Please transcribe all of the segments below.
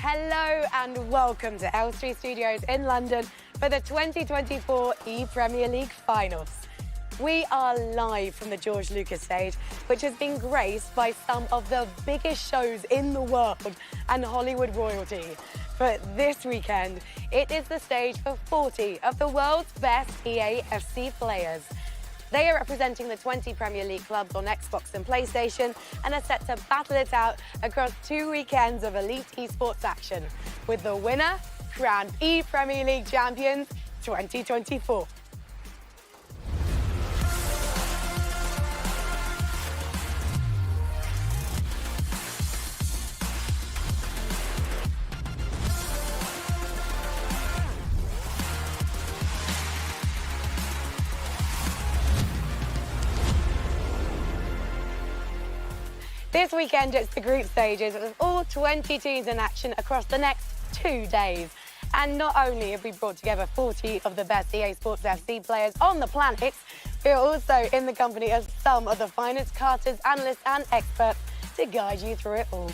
Hello and welcome to L3 Studios in London for the 2024 ePremier League finals. We are live from the George Lucas stage, which has been graced by some of the biggest shows in the world and Hollywood royalty. But this weekend, it is the stage for 40 of the world's best EA FC players. They are representing the 20 Premier League clubs on Xbox and PlayStation and are set to battle it out across 2 weekends of elite esports action, with the winner crowned ePremier League champions 2024. This weekend, it's the group stages with all 20 teams in action across the next 2 days. And not only have we brought together 40 of the best EA Sports FC players on the planet, we're also in the company of some of the finest casters, analysts and experts to guide you through it all.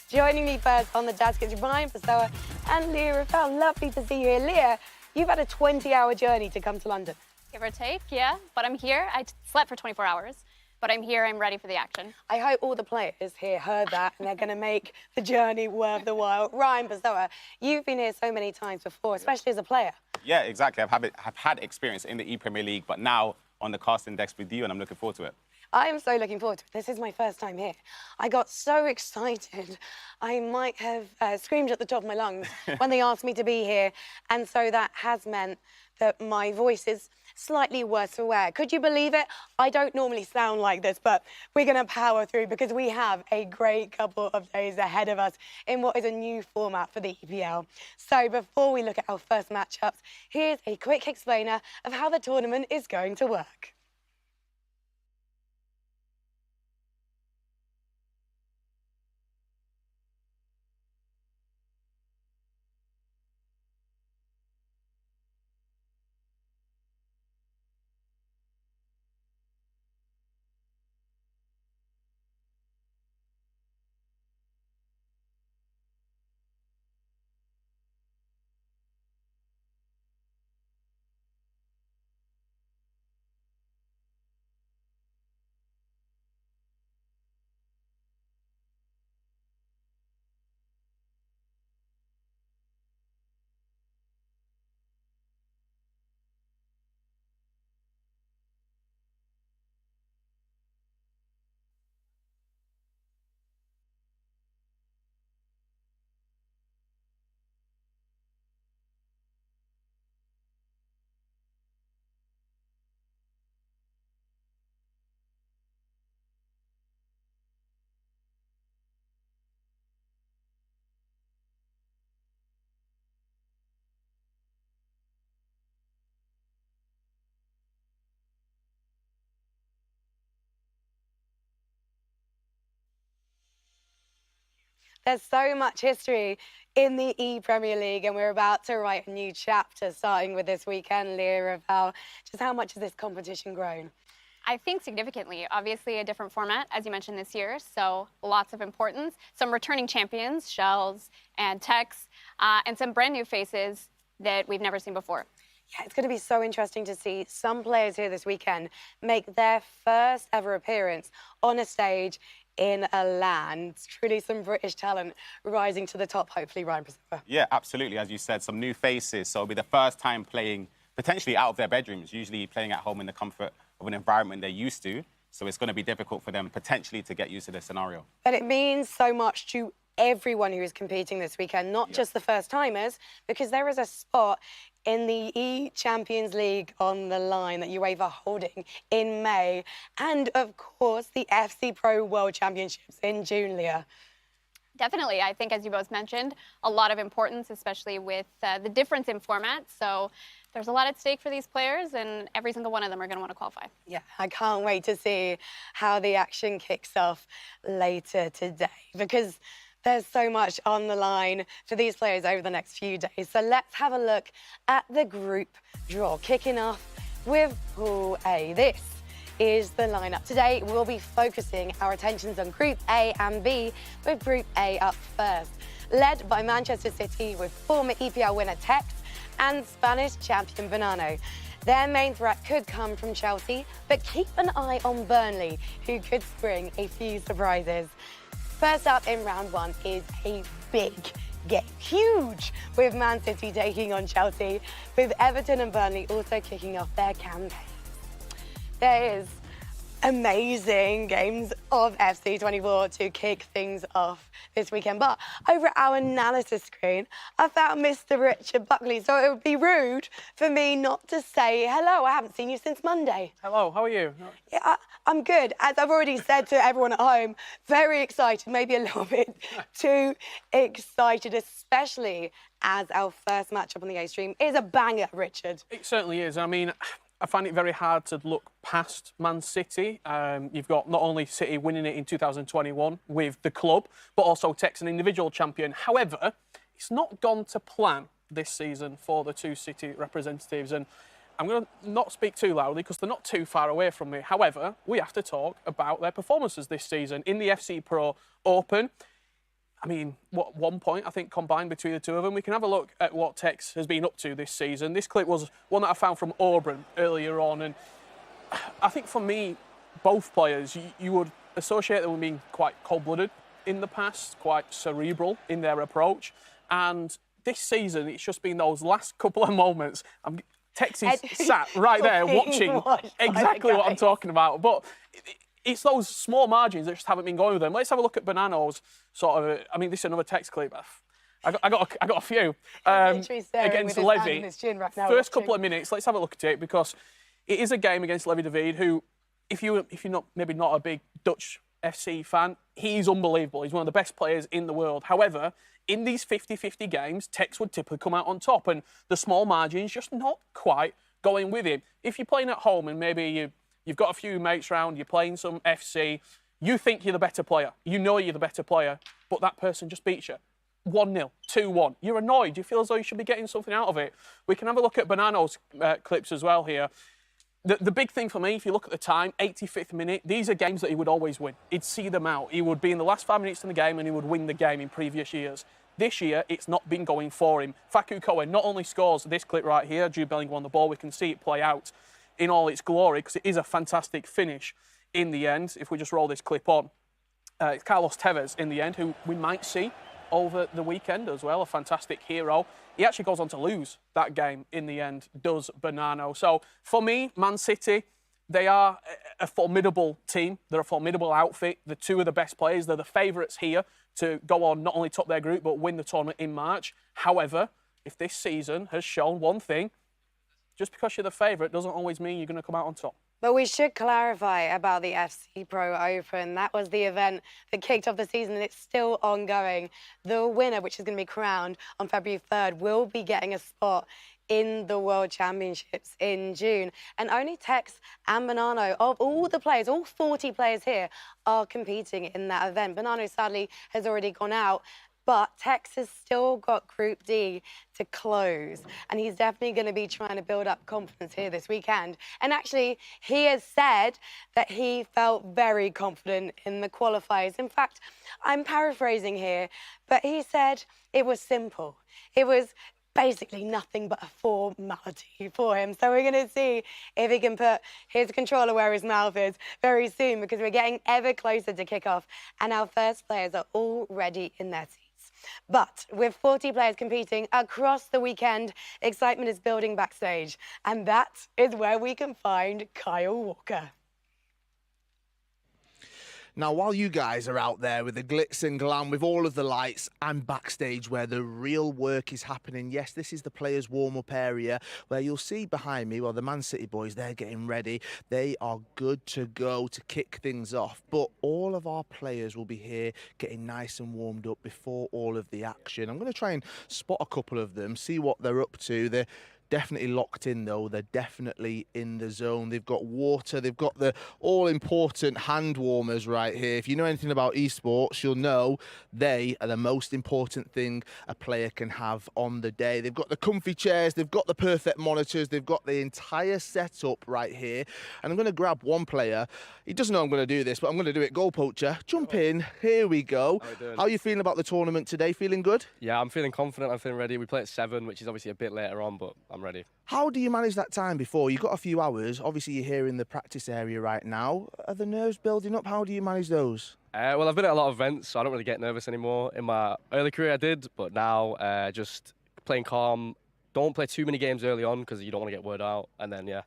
Joining me first on the desk is Ryan Pessoa and Leah Rafael. Lovely to see you here. Leah, you've had a 20-hour journey to come to London. Give or take, yeah. But I'm here. I slept for 24 hours. But I'm here, I'm ready for the action. I hope all the players here heard that and they're going to make the journey worth the while. Ryan Pessoa, you've been here so many times before, especially as a player. Yeah, exactly. I've had experience in the ePremier League, but now on the casting desk with you, and I'm looking forward to it. I am so looking forward to it. This is my first time here. I got so excited, I might have screamed at the top of my lungs when they asked me to be here. And so that has meant that my voice is slightly worse for wear. Could you believe it? I don't normally sound like this, but we're going to power through because we have a great couple of days ahead of us in what is a new format for the EPL. So before we look at our first matchups, here's a quick explainer of how the tournament is going to work. There's so much history in the ePremier League, and we're about to write a new chapter starting with this weekend, Leah, of just how much has this competition grown? I think significantly. Obviously a different format, as you mentioned, this year, so lots of importance. Some returning champions, Shells and Tekkz, and some brand new faces that we've never seen before. Yeah, it's going to be so interesting to see some players here this weekend make their first ever appearance on a stage in a land. Truly some British talent rising to the top, hopefully, Ryan Pessoa. Yeah, absolutely. As you said, some new faces. So it'll be the first time playing potentially out of their bedrooms, usually playing at home in the comfort of an environment they're used to. So it's going to be difficult for them potentially to get used to this scenario. But it means so much to everyone who is competing this weekend, not just the first-timers, because there is a spot in the E-Champions League on the line that UEFA are holding in May, and, of course, the FC Pro World Championships in June, Leah. Definitely. I think, as you both mentioned, a lot of importance, especially with the difference in format. So there's a lot at stake for these players, and every single one of them are going to want to qualify. Yeah, I can't wait to see how the action kicks off later today, because there's so much on the line for these players over the next few days. So let's have a look at the group draw, kicking off with Pool A. This is the lineup. Today, we'll be focusing our attentions on Group A and B, with Group A up first. Led by Manchester City with former EPL winner Tekkz and Spanish champion Bonanno. Their main threat could come from Chelsea, but keep an eye on Burnley, who could spring a few surprises. First up in round one is a big game, huge, with Man City taking on Chelsea, with Everton and Burnley also kicking off their campaigns. There is amazing games of FC24 to kick things off this weekend. But over at our analysis screen, I found Mr. Richard Buckley, so it would be rude for me not to say hello. I haven't seen you since Monday. Hello, how are you? Yeah, I'm good. As I've already said to everyone at home, very excited, maybe a little bit too excited, especially as our first matchup on the A stream is a banger, Richard. It certainly is. I mean, I find it very hard to look past Man City. You've got not only City winning it in 2021 with the club, but also Tekkz, an individual champion. However, it's not gone to plan this season for the two City representatives. And I'm going to not speak too loudly because they're not too far away from me. However, we have to talk about their performances this season in the FC Pro Open. I mean, what, 1 point, I think, combined between the two of them. We can have a look at what Tekkz has been up to this season. This clip was one that I found from Auburn earlier on. And I think for me, both players, you would associate them with being quite cold-blooded in the past, quite cerebral in their approach. And this season, it's just been those last couple of moments. Tekkz is sat right there watching exactly what I'm talking about. But it's those small margins that just haven't been going with them. Let's have a look at Bonanno's sort of. I mean, this is another Tekkz clip. I got a few against Levy. First couple of minutes. Let's have a look at it because it is a game against Levy David, who, if you're not maybe not a big Dutch FC fan, he's unbelievable. He's one of the best players in the world. However, in these 50-50 games, Tekkz would typically come out on top, and the small margins just not quite going with him. If you're playing at home and maybe you've got a few mates round, you're playing some FC, you think you're the better player. You know you're the better player, but that person just beats you. 1-0, 2-1. You're annoyed. You feel as though you should be getting something out of it. We can have a look at Bonanno's clips as well here. The big thing for me, if you look at the time, 85th minute, these are games that he would always win. He'd see them out. He would be in the last 5 minutes in the game and he would win the game in previous years. This year, it's not been going for him. Facu Cohen not only scores this clip right here, Jude Bellingham on the ball, we can see it play out in all its glory because it is a fantastic finish in the end. If we just roll this clip on, it's Carlos Tevez in the end, who we might see over the weekend as well, a fantastic hero. He actually goes on to lose that game in the end, does Bonanno. So for me, Man City, they are a formidable team. They're a formidable outfit. The two of the best players. They're the favourites here to go on not only top their group, but win the tournament in March. However, if this season has shown one thing, just because you're the favourite doesn't always mean you're going to come out on top. But we should clarify about the FC Pro Open. That was the event that kicked off the season and it's still ongoing. The winner, which is going to be crowned on February 3rd, will be getting a spot in the World Championships in June. And only Tekkz and Bonanno, of all the players, all 40 players here, are competing in that event. Bonanno, sadly, has already gone out. But Tekkz has still got Group D to close. And he's definitely going to be trying to build up confidence here this weekend. And actually, he has said that he felt very confident in the qualifiers. In fact, I'm paraphrasing here, but he said it was simple. It was basically nothing but a formality for him. So we're going to see if he can put his controller where his mouth is very soon because we're getting ever closer to kick-off and our first players are already in their seats. But with 40 players competing across the weekend, excitement is building backstage. And that is where we can find Kyle Walker. Now, while you guys are out there with the glitz and glam, with all of the lights, I'm backstage where the real work is happening. Yes, this is the players' warm-up area where you'll see behind me, well, the Man City boys, they're getting ready. They are good to go to kick things off. But all of our players will be here getting nice and warmed up before all of the action. I'm going to try and spot a couple of them, see what they're up to. definitely locked in, though. They're definitely in the zone. They've got water. They've got the all-important hand warmers right here. If you know anything about esports, you'll know they are the most important thing a player can have on the day. They've got the comfy chairs. They've got the perfect monitors. They've got the entire setup right here. And I'm going to grab one player. He doesn't know I'm going to do this, but I'm going to do it. Goal poacher, jump in. Here we go. How are you feeling about the tournament today? Feeling good? Yeah, I'm feeling confident. I'm feeling ready. We play at 7, which is obviously a bit later on, but I'm ready. How do you manage that time before? You've got a few hours. Obviously, you're here in the practice area right now. Are the nerves building up? How do you manage those? Well, I've been at a lot of events, so I don't really get nervous anymore. In my early career, I did, but now just playing calm. Don't play too many games early on because you don't want to get word out. And then, yeah,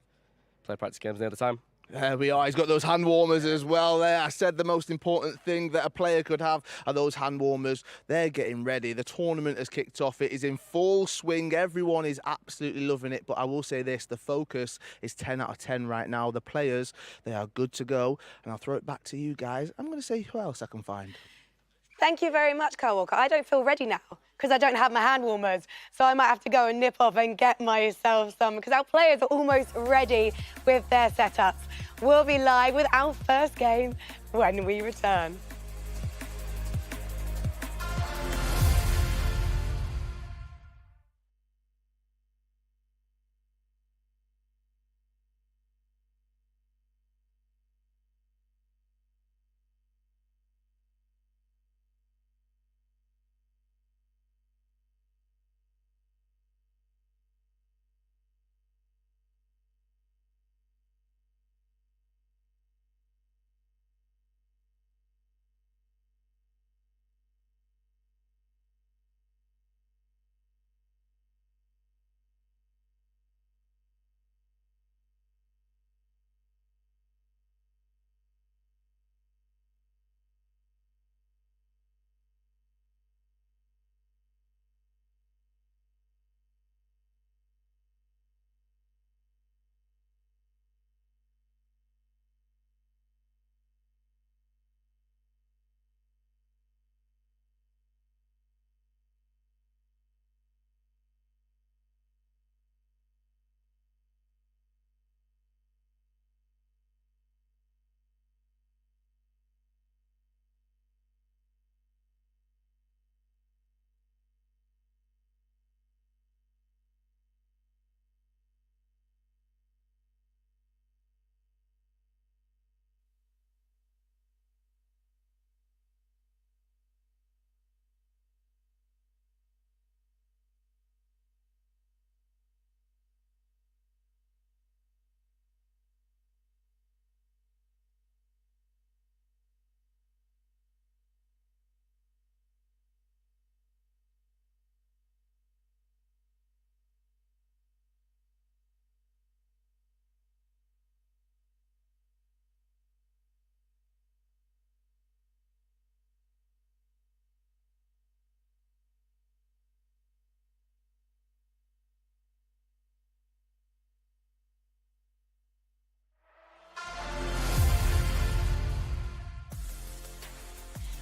play practice games near the time. There we are. He's got those hand warmers as well there. I said the most important thing that a player could have are those hand warmers. They're getting ready. The tournament has kicked off. It is in full swing. Everyone is absolutely loving it. But I will say this, the focus is 10 out of 10 right now. The players, they are good to go. And I'll throw it back to you guys. I'm going to say who else I can find. Thank you very much, Kyle Walker. I don't feel ready now because I don't have my hand warmers. So I might have to go and nip off and get myself some because our players are almost ready with their setups. We'll be live with our first game when we return.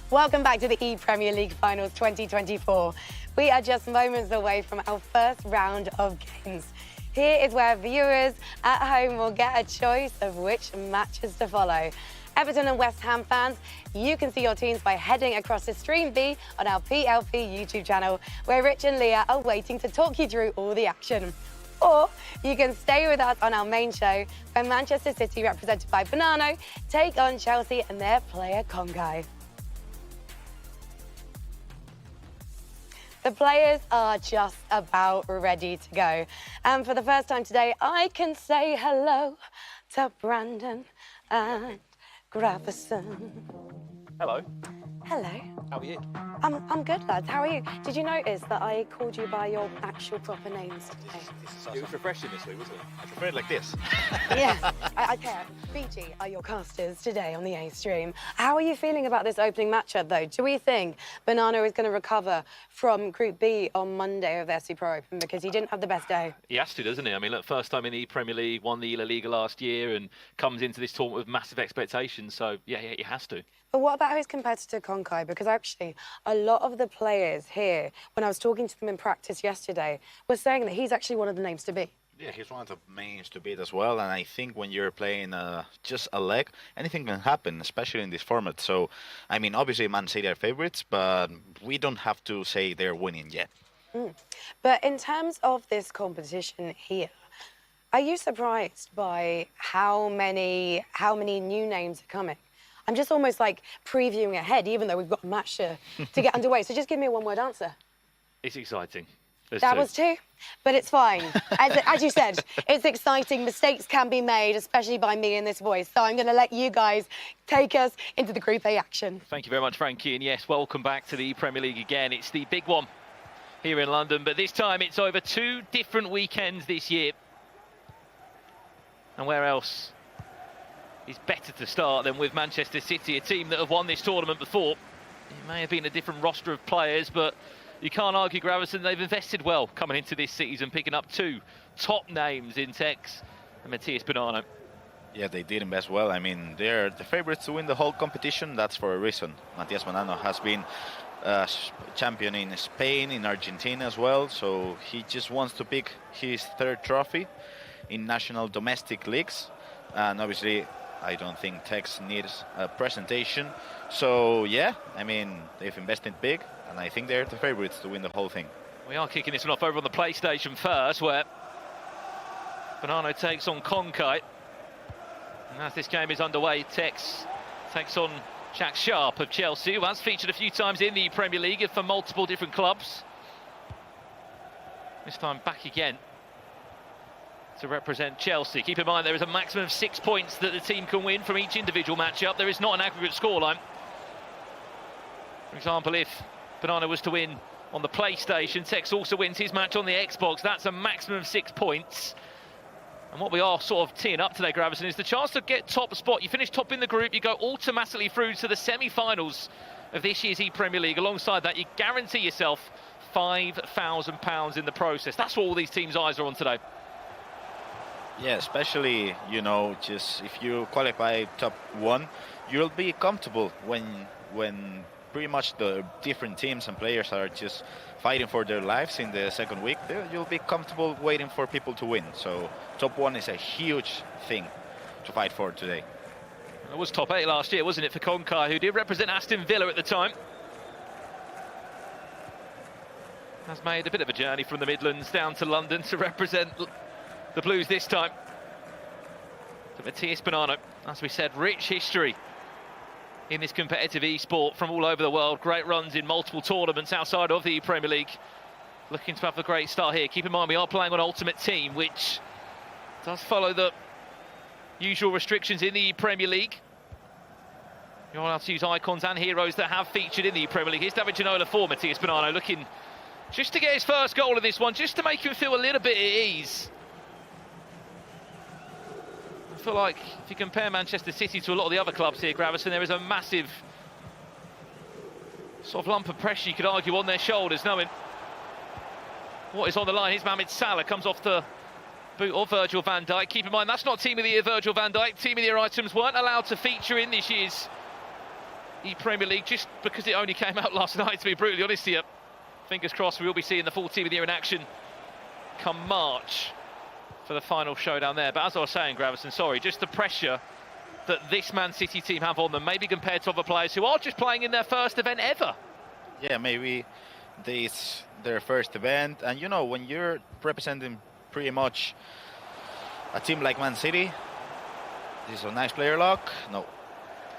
Welcome back to the ePremier League Finals 2024. We are just moments away from our first round of games. Here is where viewers at home will get a choice of which matches to follow. Everton and West Ham fans, you can see your teams by heading across to Stream B on our PLP YouTube channel, where Rich and Leah are waiting to talk you through all the action. Or you can stay with us on our main show, where Manchester City, represented by Bonanno, take on Chelsea and their player Kongai. The players are just about ready to go. And for the first time today, I can say hello to Brandon and Gravison. Hello. Hello. How are you? I'm good, lads. How are you? Did you notice that I called you by your actual proper names today? It was refreshing this week, wasn't it? I prefer it like this. Yeah, I care. BG are your casters today on the A stream. How are you feeling about this opening matchup, though? Do we think Bonanno is going to recover from Group B on Monday of their Super Open because he didn't have the best day? He has to, doesn't he? I mean, look, first time in the Premier League, won the La Liga last year and comes into this tournament with massive expectations. So, yeah, he has to. But what about his competitor, Konkai? Because I actually, a lot of the players here, when I was talking to them in practice yesterday, were saying that he's actually one of the names to beat. Yeah, he's one of the names to beat as well, and I think when you're playing just a leg, anything can happen, especially in this format. So, I mean, obviously Man City are favourites, but we don't have to say they're winning yet. But in terms of this competition here, are you surprised by how many new names are coming? I'm just almost like previewing ahead, even though we've got a match to get underway. So just give me a one-word answer. It's exciting. That was two, but it's fine. As you said, it's exciting. Mistakes can be made, especially by me in this voice. So I'm going to let you guys take us into the Group A action. Thank you very much, Frankie. And yes, welcome back to the Premier League again. It's the big one here in London, but this time it's over 2 different weekends this year. And where else is better to start than with Manchester City, a team that have won this tournament before. It may have been a different roster of players, but you can't argue, Gravison, they've invested well coming into this season, picking up 2 top names in Tekkz and Matthias Bonanno. Yeah, they did invest well. I mean, they're the favourites to win the whole competition. That's for a reason. Matthias Bonanno has been champion in Spain, in Argentina as well, so he just wants to pick his 3rd trophy in national domestic leagues. And obviously, I don't think Tekkz needs a presentation. So, yeah, I mean, they've invested big, and I think they're the favourites to win the whole thing. We are kicking this one off over on the PlayStation first, where Bonanno takes on Konkite. And as this game is underway, Tekkz takes on Jack Sharp of Chelsea, who has featured a few times in the Premier League for multiple different clubs. This time back again to represent Chelsea. Keep in mind there is a maximum of 6 points that the team can win from each individual matchup. There is not an aggregate scoreline. For example, if Bonanno was to win on the PlayStation, Tekkz also wins his match on the Xbox. That's a maximum of 6 points. And what we are sort of teeing up today, Gravison, is the chance to get top spot. You finish top in the group, you go automatically through to the semi-finals of this year's ePremier League. Alongside that, you guarantee yourself £5,000 in the process. That's what all these teams' eyes are on today. Yeah, especially, you know, just if you qualify top 1, you'll be comfortable when pretty much the different teams and players are just fighting for their lives in the second week. You'll be comfortable waiting for people to win. So top 1 is a huge thing to fight for today. It was top 8 last year, wasn't it, for Konkite, who did represent Aston Villa at the time. Has made a bit of a journey from the Midlands down to London to represent the Blues this time. To Matthias Bonanno, as we said, rich history in this competitive e-sport from all over the world. Great runs in multiple tournaments outside of the Premier League. Looking to have a great start here. Keep in mind we are playing on Ultimate Team, which does follow the usual restrictions in the Premier League. You're allowed to use icons and heroes that have featured in the Premier League. Here's David Ginola for Matthias Bonanno, looking just to get his first goal of this one, just to make him feel a little bit at ease. I feel like if you compare Manchester City to a lot of the other clubs here, Gravison, there is a massive sort of lump of pressure, you could argue, on their shoulders, knowing what is on the line. Here's Mohamed Salah, comes off the boot of Virgil van Dijk. Keep in mind, that's not Team of the Year Virgil van Dijk. Team of the Year items weren't allowed to feature in this year's ePremier League, just because it only came out last night, to be brutally honest here. Fingers crossed we will be seeing the full Team of the Year in action come March for the final showdown there. But as I was saying, Gravison, sorry, just the pressure that this Man City team have on them, maybe compared to other players who are just playing in their first event ever. Yeah, maybe this their first event, and you know, when you're representing pretty much a team like Man City, this is a nice player luck. No,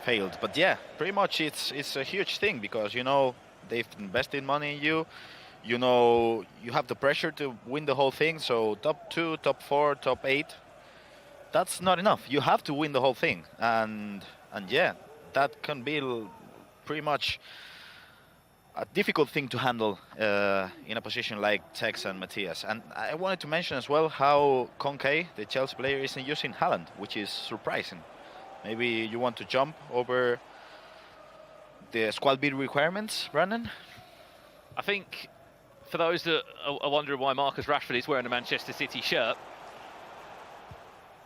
failed. But yeah, pretty much it's a huge thing, because you know they've invested money in you. You know, you have the pressure to win the whole thing. So top 2, top 4, top 8, that's not enough. You have to win the whole thing, and yeah, that can be pretty much a difficult thing to handle in a position like Tekkz and Matthias. And I wanted to mention as well how Konkite, the Chelsea player, isn't using Haaland, which is surprising. Maybe you want to jump over the squad bid requirements, Brandon? I think for those that are wondering why Marcus Rashford is wearing a Manchester City shirt,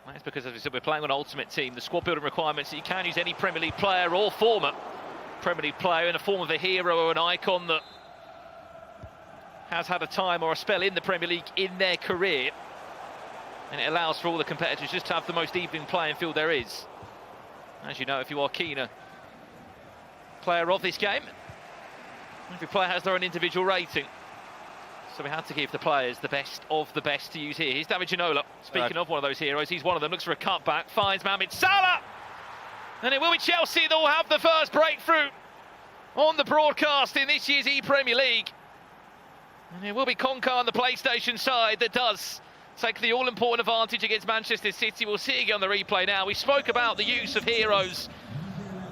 that's because, as I said, we're playing on Ultimate Team. The squad building requirements that you can use any Premier League player or former Premier League player in the form of a hero or an icon that has had a time or a spell in the Premier League in their career. And it allows for all the competitors just to have the most even playing field there is. As you know, if you are keen a player of this game, every player has their own individual rating. So we had to give the players the best of the best to use here. Here's David Ginola. Speaking of one of those heroes, he's one of them. Looks for a cutback, finds Mohamed Salah! And it will be Chelsea that will have the first breakthrough on the broadcast in this year's ePremier League. And it will be Konka on the PlayStation side that does take the all-important advantage against Manchester City. We'll see it again on the replay now. We spoke about the use of heroes.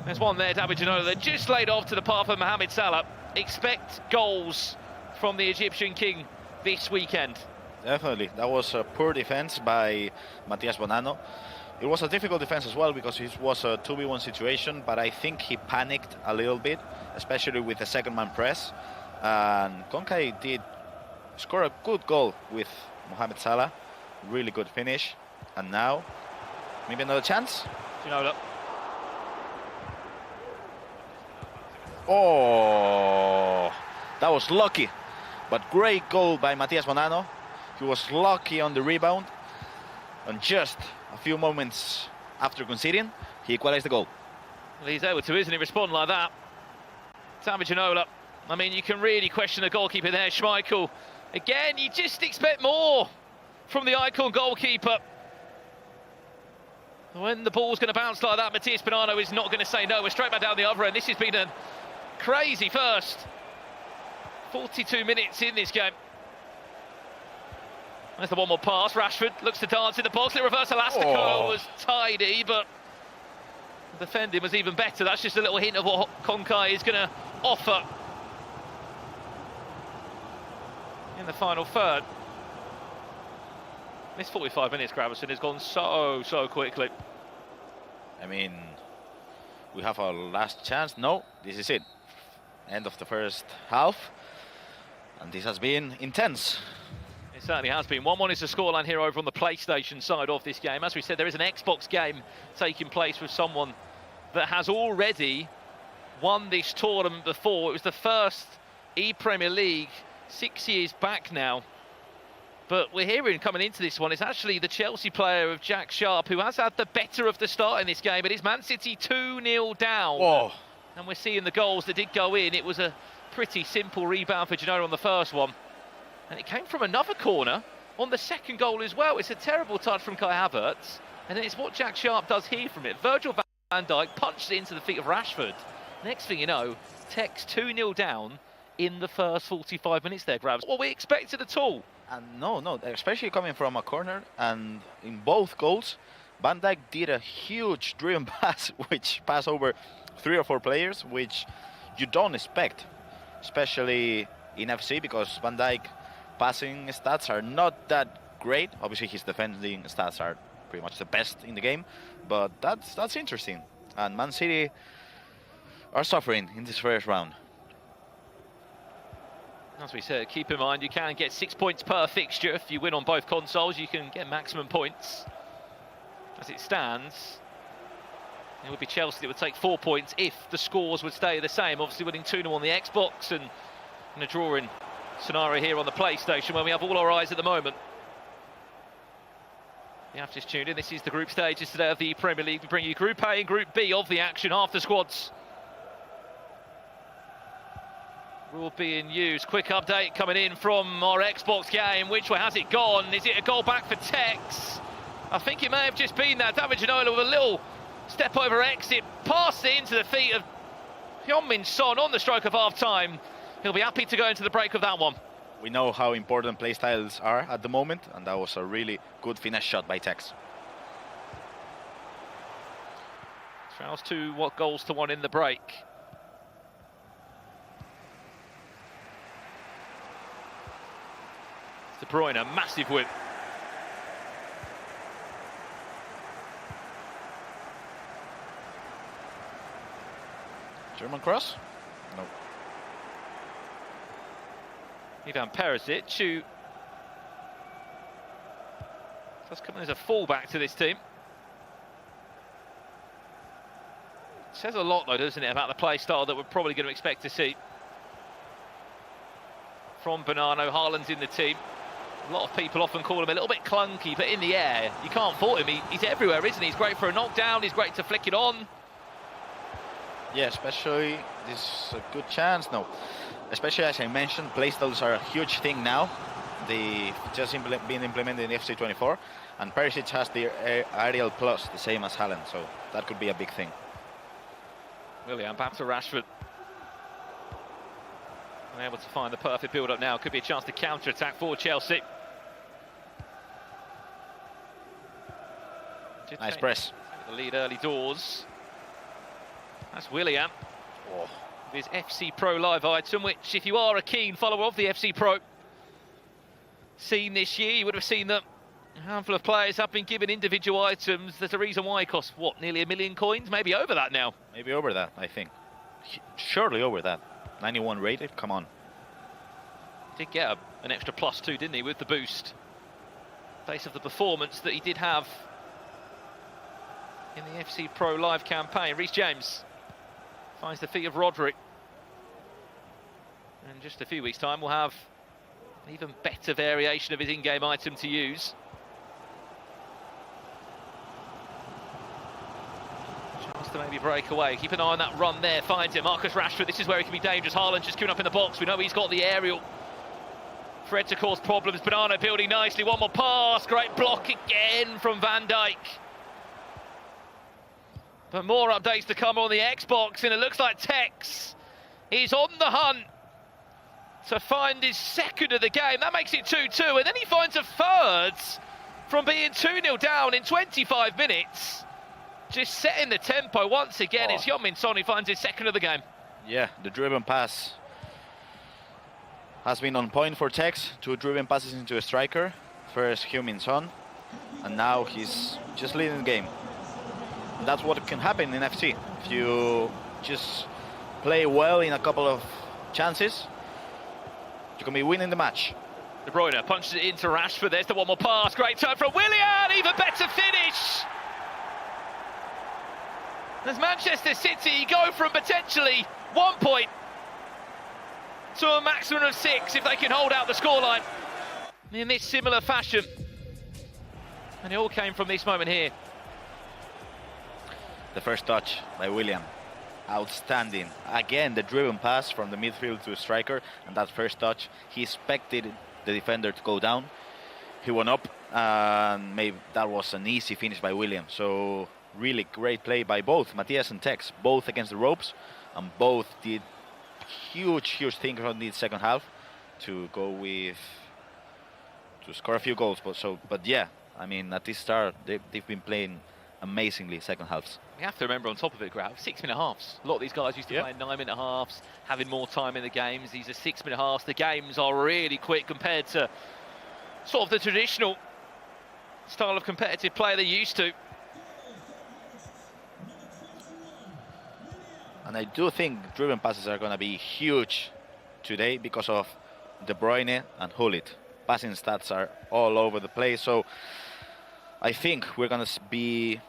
There's one there, David Ginola, that just laid off to the path of Mohamed Salah. Expect goals from the Egyptian king this weekend. Definitely. That was a poor defense by Matías Bonanno. It was a difficult defense as well because it was a 2v1 situation, but I think he panicked a little bit, especially with the second man press. And Konka did score a good goal with Mohamed Salah. Really good finish. And now, maybe another chance? Ginola. Oh, that was lucky. But great goal by Matías Bonanno. He was lucky on the rebound. And just a few moments after conceding, he equalized the goal. Well, he's able to, isn't he, respond like that? David Ginola. I mean, you can really question the goalkeeper there, Schmeichel. Again, you just expect more from the icon goalkeeper. When the ball's going to bounce like that, Matías Bonanno is not going to say no. We're straight back down the other end. This has been a crazy first 42 minutes in this game. There's the one more pass. Rashford looks to dance in the box. The reverse elastico was tidy, but the defending was even better. That's just a little hint of what Konka is going to offer in the final third. This 45 minutes, Gravison, has gone so quickly. I mean, we have our last chance. No, this is it. End of the first half. And this has been intense. It certainly has been. 1-1 is the scoreline here over on the PlayStation side of this game. As we said, there is an Xbox game taking place with someone that has already won this tournament before. It was the first ePremier League 6 years back now. But we're hearing coming into this one, it's actually the Chelsea player of Jack Sharp who has had the better of the start in this game. It is Man City 2-0 down. Whoa. And we're seeing the goals that did go in. It was a pretty simple rebound for Ginola on the first one. And it came from another corner on the second goal as well. It's a terrible touch from Kai Havertz. And then it's what Jack Sharp does here from it. Virgil van Dijk punches it into the feet of Rashford. Next thing you know, Tekkz 2-0 down in the first 45 minutes there, Gravs. What we expected at all. And no, especially coming from a corner. And in both goals, Van Dijk did a huge driven pass, which passed over 3 or 4 players, which you don't expect, especially in FC, because Van Dijk passing stats are not that great. Obviously, his defending stats are pretty much the best in the game, but that's interesting. And Man City are suffering in this first round. As we said, keep in mind you can get 6 points per fixture. If you win on both consoles, you can get maximum points. As it stands, it would be Chelsea that would take 4 points if the scores would stay the same. Obviously winning 2-0 on the Xbox and in a drawing scenario here on the PlayStation where we have all our eyes at the moment. You have just tuned in. This is the group stages today of the Premier League. We bring you Group A and Group B of the action. Half the squads will be in use. Quick update coming in from our Xbox game. Which way has it gone? Is it a goal back for Tekkz? I think it may have just been that. David Ginola with a little step over exit, passed it into the feet of Heung-min Son on the stroke of half-time. He'll be happy to go into the break of that one. We know how important play styles are at the moment, and that was a really good finesse shot by Tekkz. Trails to what goals to 1 in the break. De Bruyne, a massive win. German cross? No. Ivan Perisic, who does come in as a fullback to this team. Says a lot, though, doesn't it, about the play style that we're probably going to expect to see from Bonanno. Haaland's in the team. A lot of people often call him a little bit clunky, but in the air, you can't fault him. He's everywhere, isn't he? He's great for a knockdown. He's great to flick it on. Yeah, especially this is a good chance. No, especially as I mentioned, playstyles are a huge thing now. They've just been implemented in FC24, and Perisic has the aerial plus, the same as Haaland, so that could be a big thing. Willian back to Rashford. Able to find the perfect build-up now. Could be a chance to counter-attack for Chelsea. Nice press. The lead early doors. That's Willian. Oh. With his FC Pro Live item, which, if you are a keen follower of the FC Pro scene this year, you would have seen that a handful of players have been given individual items. There's a reason why it costs, what, nearly 1 million coins? Maybe over that now. Maybe over that, I think. Surely over that. 91 rated, come on. Did get an extra +2, didn't he, with the boost? Based of the performance that he did have in the FC Pro Live campaign. Reece James finds the feet of Roderick. And in just a few weeks' time, we'll have an even better variation of his in-game item to use. To maybe break away. Keep an eye on that run there. Finds it. Marcus Rashford. This is where he can be dangerous. Haaland just queuing up in the box. We know he's got the aerial. Fred to cause problems. Bonanno building nicely. One more pass. Great block again from Van Dijk. But more updates to come on the Xbox, and it looks like Tekkz is on the hunt to find his second of the game. That makes it 2-2, and then he finds a third from being 2-0 down in 25 minutes. Just setting the tempo once again. It's Heung-min Son who finds his second of the game. Yeah, the driven pass has been on point for Tekkz. 2 driven passes into a striker. First Heung-min Son, and now he's just leading the game. That's what can happen in FC. If you just play well in a couple of chances, you can be winning the match. De Bruyne punches it into Rashford. There's the one more pass. Great turn from Willian. Even better finish. As Manchester City go from potentially 1 point to a maximum of 6 if they can hold out the scoreline in this similar fashion. And it all came from this moment here. The first touch by Willian. Outstanding. Again, the driven pass from the midfield to a striker, and that first touch, he expected the defender to go down. He went up, and maybe that was an easy finish by Willian. So really great play by both Matthias and Tekkz, both against the ropes, and both did huge things on the second half to go with to score a few goals. But yeah, I mean, at this start they've been playing amazingly second halves. You have to remember on top of it, Graf, 6-minute halves. A lot of these guys used to play 9-minute halves, having more time in the games. These are 6-minute halves. The games are really quick compared to sort of the traditional style of competitive play they're used to. And I do think driven passes are going to be huge today because of De Bruyne and Gullit. Passing stats are all over the place, so I think we're going to be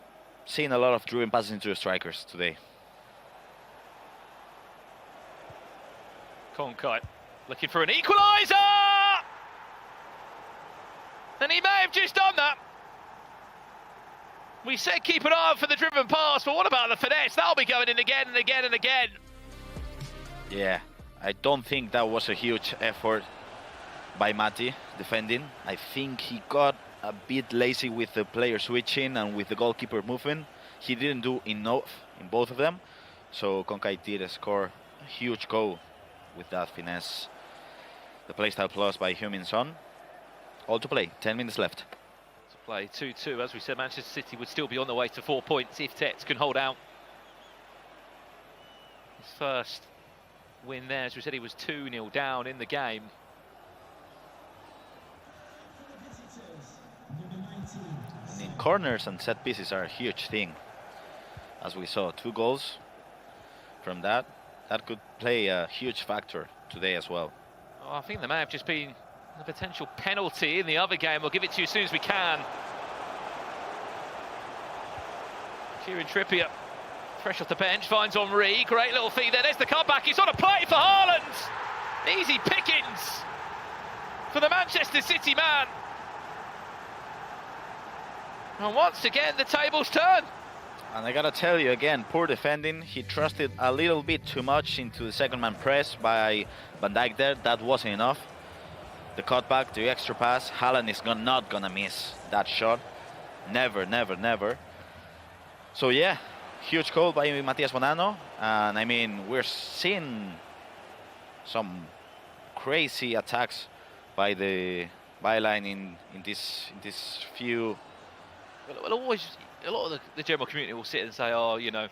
seeing a lot of driven passes into the strikers today. Konkai looking for an equaliser! And he may have just done that. We said keep an eye out for the driven pass, but what about the finesse? That'll be going in again and again and again. Yeah, I don't think that was a huge effort by Matti defending. I think he got a bit lazy with the player switching and with the goalkeeper moving. He didn't do enough in both of them. So Konkai did score a huge goal with that finesse. The playstyle plus by Heung-min Son. All to play, 10 minutes left. Play 2-2. As we said, Manchester City would still be on the way to 4 points if Tekkz can hold out. His first win there, as we said, he was 2-0 down in the game. And in corners and set pieces are a huge thing. As we saw, 2 goals from that. That could play a huge factor today as well. Oh, I think there may have just been a potential penalty in the other game. We'll give it to you as soon as we can. Kieran Trippier Fresh off the bench, finds Henry. Great little feed there. There's the cutback. It's on a play for Haaland. Easy pickings for the Manchester City man. And once again, the tables turn. And I gotta tell you again, poor defending. He trusted a little bit too much into the second man press by Van Dijk there. That wasn't enough. The cutback, the extra pass. Haaland is not gonna miss that shot. Never, never, never. So yeah, huge goal by Matías Bonanno. And I mean, we're seeing some crazy attacks by the byline in this few. Well, always, a lot of the general community will sit and say, oh, you know,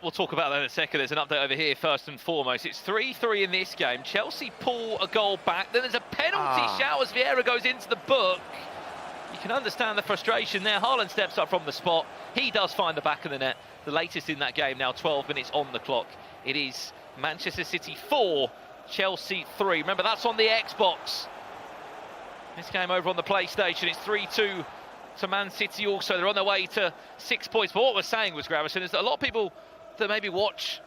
we'll talk about that in a second. There's an update over here first and foremost. It's 3-3 in this game. Chelsea pull a goal back. Then there's a penalty shout as Vieira goes into the book. You can understand the frustration there. Haaland steps up from the spot. He does find the back of the net. The latest in that game now, 12 minutes on the clock. It is Manchester City 4, Chelsea 3. Remember, that's on the Xbox. This game over on the PlayStation, it's 3-2 to Man City also. They're on their way to 6 points. But what we're saying was, Gravison, is that a lot of people that maybe watch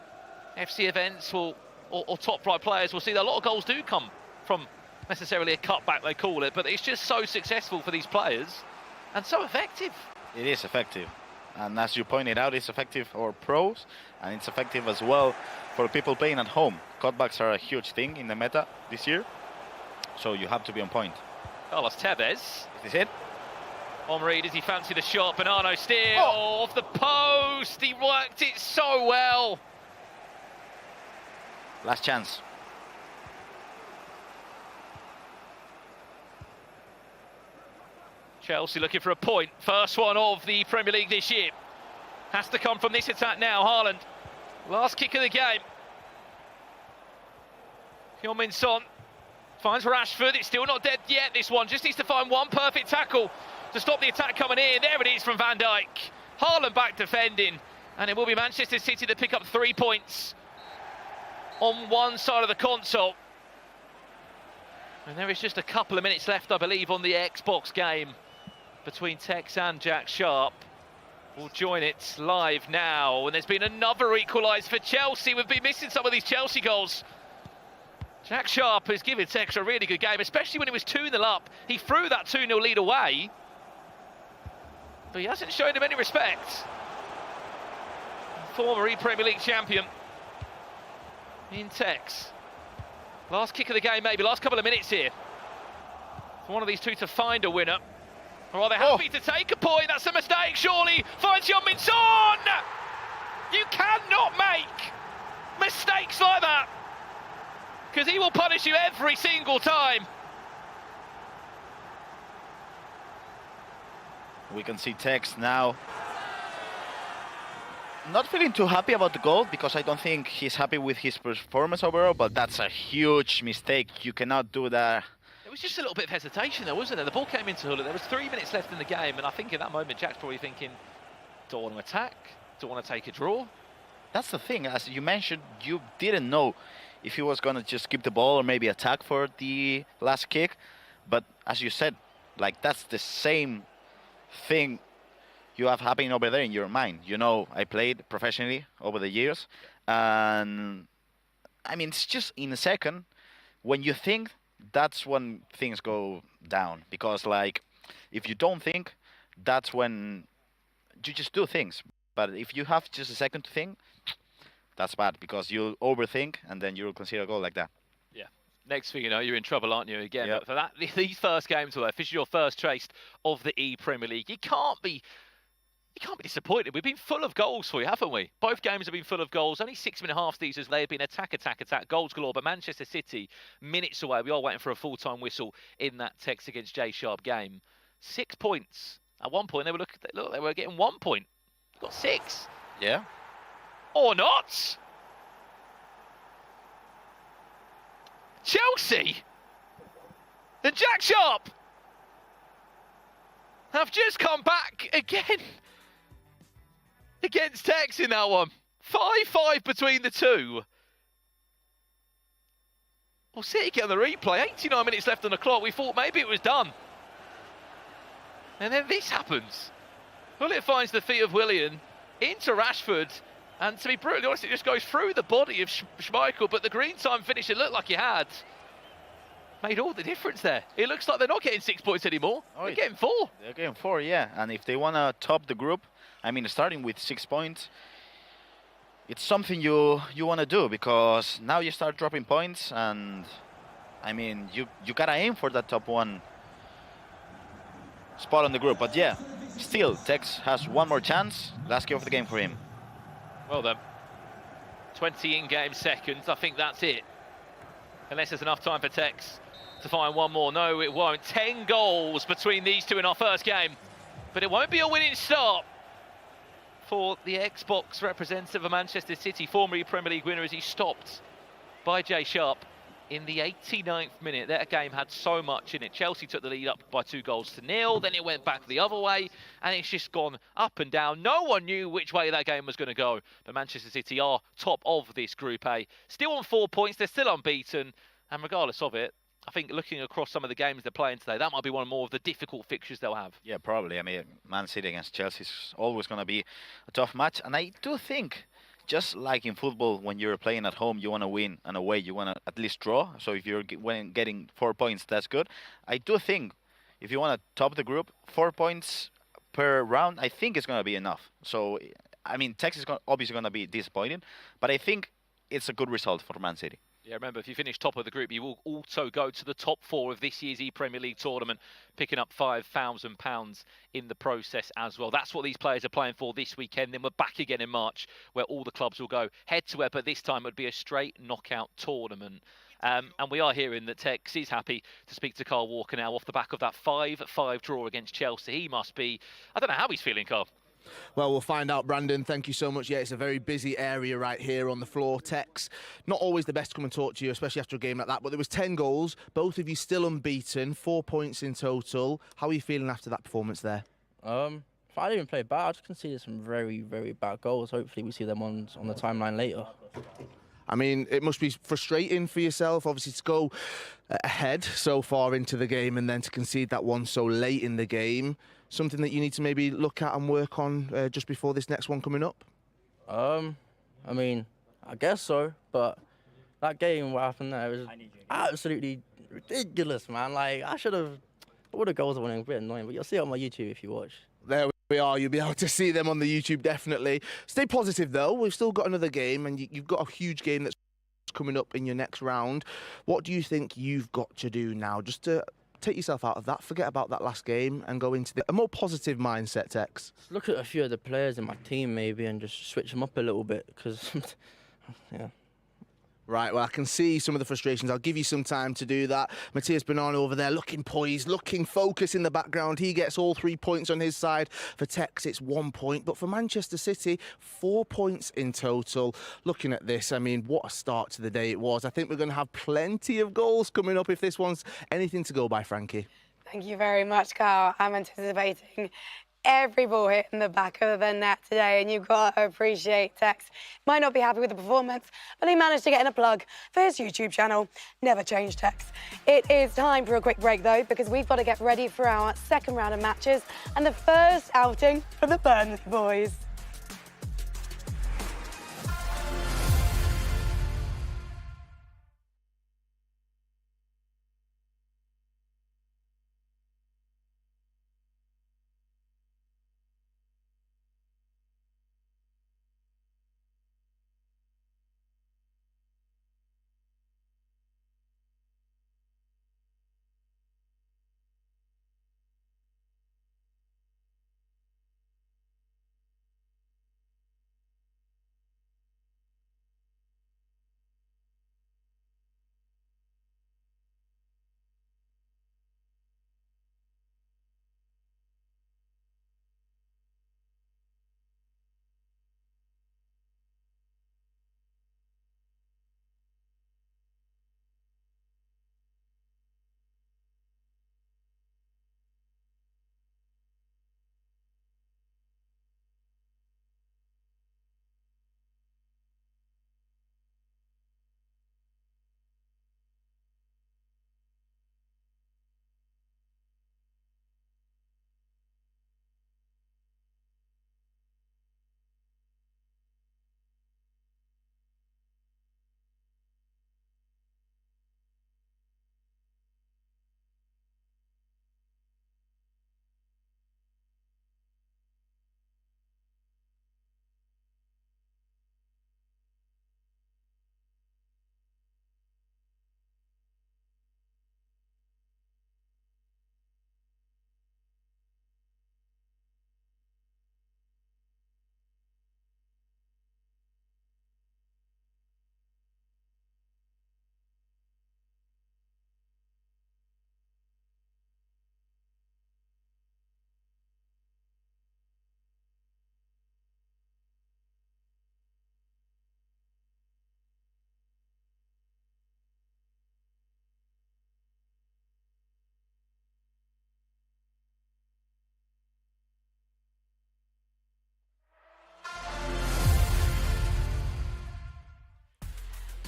FC events or top flight players will see that a lot of goals do come from necessarily a cutback, they call it, but it's just so successful for these players and so effective. It is effective. And as you pointed out, it's effective for pros, and it's effective as well for people playing at home. Cutbacks are a huge thing in the meta this year, so you have to be on point. Carlos Tevez. Is this it? Henry, does he fancy the shot? Bonanno steer off the post. He worked it so well. Last chance. Chelsea looking for a point. First one of the Premier League this year. Has to come from this attack now. Haaland. Last kick of the game. Heung-min Son finds Rashford. It's still not dead yet, this one. Just needs to find one perfect tackle to stop the attack coming in. There it is from Van Dijk. Haaland back defending. And it will be Manchester City to pick up 3 points on one side of the console. And there is just a couple of minutes left, I believe, on the Xbox game between Tekkz and Jack Sharp. We'll join it live now. And there's been another equaliser for Chelsea. We've been missing some of these Chelsea goals. Jack Sharp has given Tekkz a really good game, especially when it was 2-0 up. He threw that 2-0 lead away, but he hasn't shown him any respect. Former ePremier League champion in Tekkz. Last kick of the game, maybe. Last couple of minutes here. For one of these two to find a winner. Or are they happy to take a point? That's a mistake, surely. Finds Heung-min Son! You cannot make mistakes like that, because he will punish you every single time. We can see Tekkz now not feeling too happy about the goal, because I don't think he's happy with his performance overall, but that's a huge mistake. You cannot do that. There was just a little bit of hesitation there, wasn't there? The ball came into Haaland. There was 3 minutes left in the game, and I think at that moment Jack's probably thinking, do I want to attack? Do I want to take a draw? That's the thing, as you mentioned, you didn't know if he was going to just keep the ball or maybe attack for the last kick. But as you said, like, that's the same thing you have happening over there in your mind. You know, I played professionally over the years, and I mean, it's just in a second when you think, that's when things go down. Because, like, if you don't think, that's when you just do things. But if you have just a second to think, that's bad, because you'll overthink and then you'll consider a goal like that. Yeah. Next thing you know, you're in trouble, aren't you? Again, Yep. but for that, these first games were officially your first taste of the ePremier League. You can't be disappointed. We've been full of goals for you, haven't we? Both games have been full of goals. Only 6.5 halves these as they have been attack, goals galore. But Manchester City, minutes away. We are waiting for a full-time whistle in that Tekkz against J Sharp game. 6 points. At one point, they were getting 1 point. Got 6. Yeah. Or not. Chelsea and Jack Sharp have just come back again against Tekkz in that one. 5-5 between the two. Well, City get on the replay. 89 minutes left on the clock. We thought maybe it was done. And then this happens. Well, it finds the feet of Willian into Rashford. And to be brutally honest, it just goes through the body of Schmeichel, but the green time finish it looked like he had made all the difference there. It looks like they're not getting 6 points anymore. They're getting 4. They're getting 4, yeah. And if they want to top the group, I mean, starting with 6 points, it's something you want to do, because now you start dropping points, and I mean, you got to aim for that top 1 spot on the group. But yeah, still, Tekkz has one more chance. Last kick of the game for him. Well then, 20 in-game seconds. I think that's it. Unless there's enough time for Tekkz to find one more. No, it won't. 10 goals between these two in our first game. But it won't be a winning start for the Xbox representative of Manchester City, former Premier League winner, as he stopped by Jay Sharp in the 89th minute. That game had so much in it. Chelsea took the lead up by 2-0, then it went back the other way, and it's just gone up and down. No one knew which way that game was going to go, but Manchester City are top of this Group A. Still on 4 points, they're still unbeaten, and regardless of it, I think looking across some of the games they're playing today, that might be one more of the difficult fixtures they'll have. Yeah, probably. I mean, Man City against Chelsea is always going to be a tough match, and I do think, just like in football, when you're playing at home, you want to win, and away, you want to at least draw. So if you're getting 4 points, that's good. I do think if you want to top the group, 4 points per round, I think it's going to be enough. So, I mean, Tekkz is obviously going to be disappointed, but I think it's a good result for Man City. Yeah, remember, if you finish top of the group, you will also go to the top 4 of this year's ePremier League tournament, picking up £5,000 in the process as well. That's what these players are playing for this weekend. Then we're back again in March, where all the clubs will go head-to-head, but this time it would be a straight knockout tournament. And we are hearing that Tekkz is happy to speak to Carl Walker now off the back of that 5-5 draw against Chelsea. He must be, I don't know how he's feeling, Carl. Well, we'll find out, Brandon. Thank you so much. Yeah, it's a very busy area right here on the floor. Tekkz, not always the best to come and talk to you, especially after a game like that, but there was 10 goals. Both of you still unbeaten, 4 points in total. How are you feeling after that performance there? I didn't even play bad. I just conceded some very, very bad goals. Hopefully we see them on the timeline later. I mean, it must be frustrating for yourself, obviously, to go ahead so far into the game and then to concede that one so late in the game. Something that you need to maybe look at and work on just before this next one coming up? I mean, I guess so, but that game, what happened there, was absolutely ridiculous, man. Like, all the goals are winning, a bit annoying, but you'll see it on my YouTube if you watch. There we are. You'll be able to see them on the YouTube, definitely. Stay positive, though. We've still got another game, and you've got a huge game that's coming up in your next round. What do you think you've got to do now just to take yourself out of that, forget about that last game, and go into a more positive mindset, Tekkz? Look at a few of the players in my team, maybe, and just switch them up a little bit, because, yeah. Right, well, I can see some of the frustrations. I'll give you some time to do that. Matthias Bonanno over there looking poised, looking focused in the background. He gets all 3 points on his side. For Tekkz, it's 1 point. But for Manchester City, 4 points in total. Looking at this, I mean, what a start to the day it was. I think we're going to have plenty of goals coming up if this one's anything to go by, Frankie. Thank you very much, Carl. I'm anticipating every ball hitting the back of the net today, and you've got to appreciate Tekkz. Might not be happy with the performance, but he managed to get in a plug for his YouTube channel. Never change, Tekkz. It is time for a quick break, though, because we've got to get ready for our second round of matches and the first outing for the Burnley boys.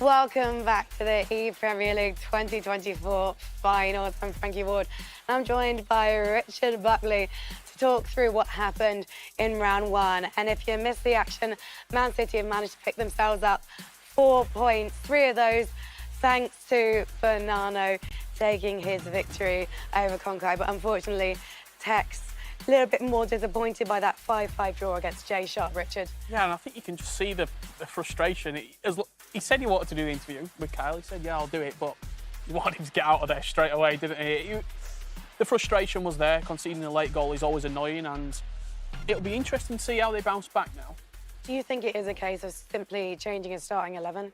Welcome back to the ePremier League 2024 finals. I'm Frankie Ward and I'm joined by Richard Buckley to talk through what happened in round one. And if you missed the action, Man City have managed to pick themselves up 4 points, 3 of those thanks to Bonanno taking his victory over Konkai. But unfortunately, Tekkz a little bit more disappointed by that 5-5 draw against Jay Sharp, Richard. Yeah, and I think you can just see the frustration. He said he wanted to do the interview with Kyle. He said, yeah, I'll do it, but he wanted him to get out of there straight away, didn't he? The frustration was there. Conceding a late goal is always annoying, and it'll be interesting to see how they bounce back now. Do you think it is a case of simply changing his starting 11?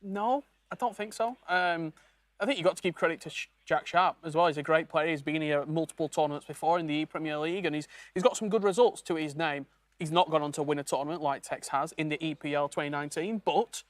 No, I don't think so. I think you've got to give credit to Jack Sharp as well. He's a great player. He's been here at multiple tournaments before in the ePremier League, and he's got some good results to his name. He's not gone on to win a tournament like Tekkz has in the EPL 2019, but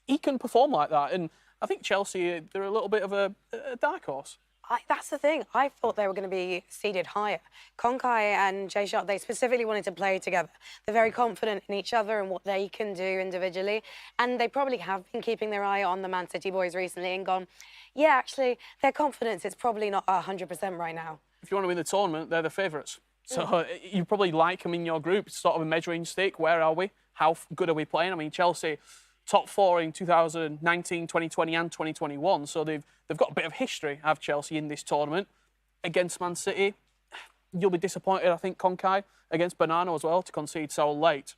he can perform like that. And I think Chelsea, they're a little bit of a dark horse. That's the thing. I thought they were going to be seeded higher. Konkai and Jay Sharp, they specifically wanted to play together. They're very confident in each other and what they can do individually. And they probably have been keeping their eye on the Man City boys recently and gone, yeah, actually, their confidence is probably not 100% right now. If you want to win the tournament, they're the favourites. So you probably like them in your group. It's sort of a measuring stick. Where are we? How good are we playing? I mean, Chelsea, top 4 in 2019, 2020 and 2021. So they've got a bit of history, have Chelsea, in this tournament. Against Man City, you'll be disappointed, I think, Konkai, against Bonanno as well, to concede so late.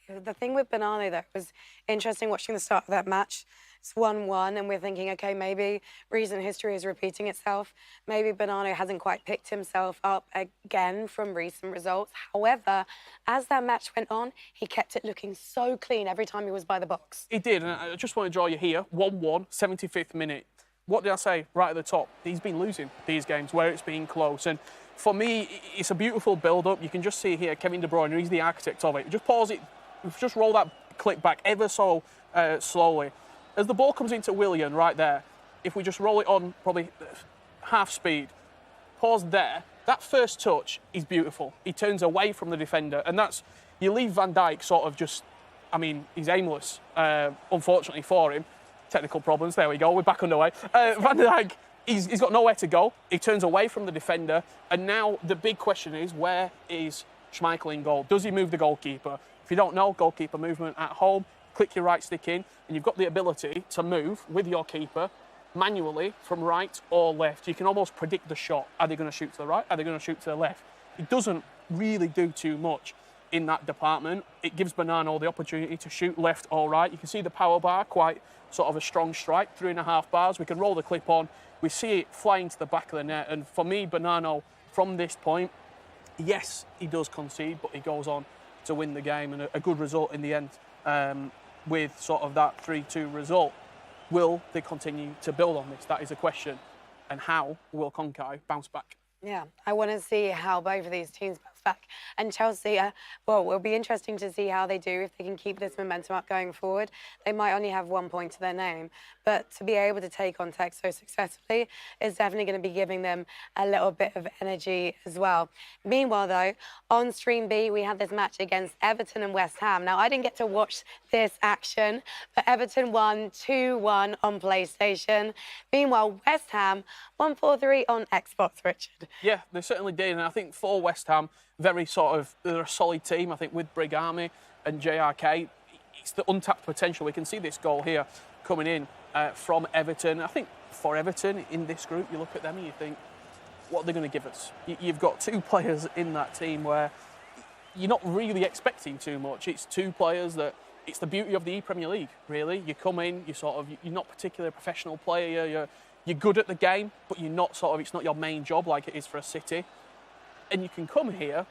The thing with Bonanno, though, was interesting watching the start of that match. It's 1-1, and we're thinking, OK, maybe recent history is repeating itself. Maybe Bonanno hasn't quite picked himself up again from recent results. However, as that match went on, he kept it looking so clean every time he was by the box. He did, and I just want to draw you here. 1-1, 75th minute. What did I say right at the top? He's been losing these games where it's been close. And for me, it's a beautiful build-up. You can just see here, Kevin De Bruyne, he's the architect of it. Just pause it, just roll that clip back ever so slowly. As the ball comes into Willian right there, if we just roll it on probably half speed, pause there, that first touch is beautiful. He turns away from the defender, and that's, you leave Van Dijk sort of just, I mean, he's aimless, unfortunately for him. Technical problems, there we go, we're back underway. Van Dijk, he's got nowhere to go. He turns away from the defender, and now the big question is, where is Schmeichel in goal? Does he move the goalkeeper? If you don't know, goalkeeper movement at home, click your right stick in, and you've got the ability to move with your keeper manually from right or left. You can almost predict the shot. Are they going to shoot to the right? Are they going to shoot to the left? It doesn't really do too much in that department. It gives Bonanno the opportunity to shoot left or right. You can see the power bar, quite sort of a strong strike, 3.5 bars. We can roll the clip on. We see it flying to the back of the net. And for me, Bonanno, from this point, yes, he does concede, but he goes on to win the game, and a good result in the end. With sort of that 3-2 result. Will they continue to build on this? That is a question. And how will Konkai bounce back? Yeah, I want to see how both of these teams bounce back. And Chelsea, well, it'll be interesting to see how they do if they can keep this momentum up going forward. They might only have 1 point to their name, but to be able to take on Tekkz so successfully is definitely going to be giving them a little bit of energy as well. Meanwhile, though, on Stream B, we had this match against Everton and West Ham. Now, I didn't get to watch this action, but Everton won 2-1 on PlayStation. Meanwhile, West Ham won 4-3 on Xbox, Richard. Yeah, they certainly did, and I think for West Ham, very sort of, they're a solid team. I think with Brigami and JRK, it's the untapped potential. We can see this goal here coming in from Everton. I think for Everton in this group, you look at them and you think, what are they going to give us? You've got 2 players in that team where you're not really expecting too much. It's 2 players that, it's the beauty of the ePremier League, really. You come in, you're not particularly a professional player, you're good at the game, but you're not sort of, it's not your main job like it is for a City. And you can come here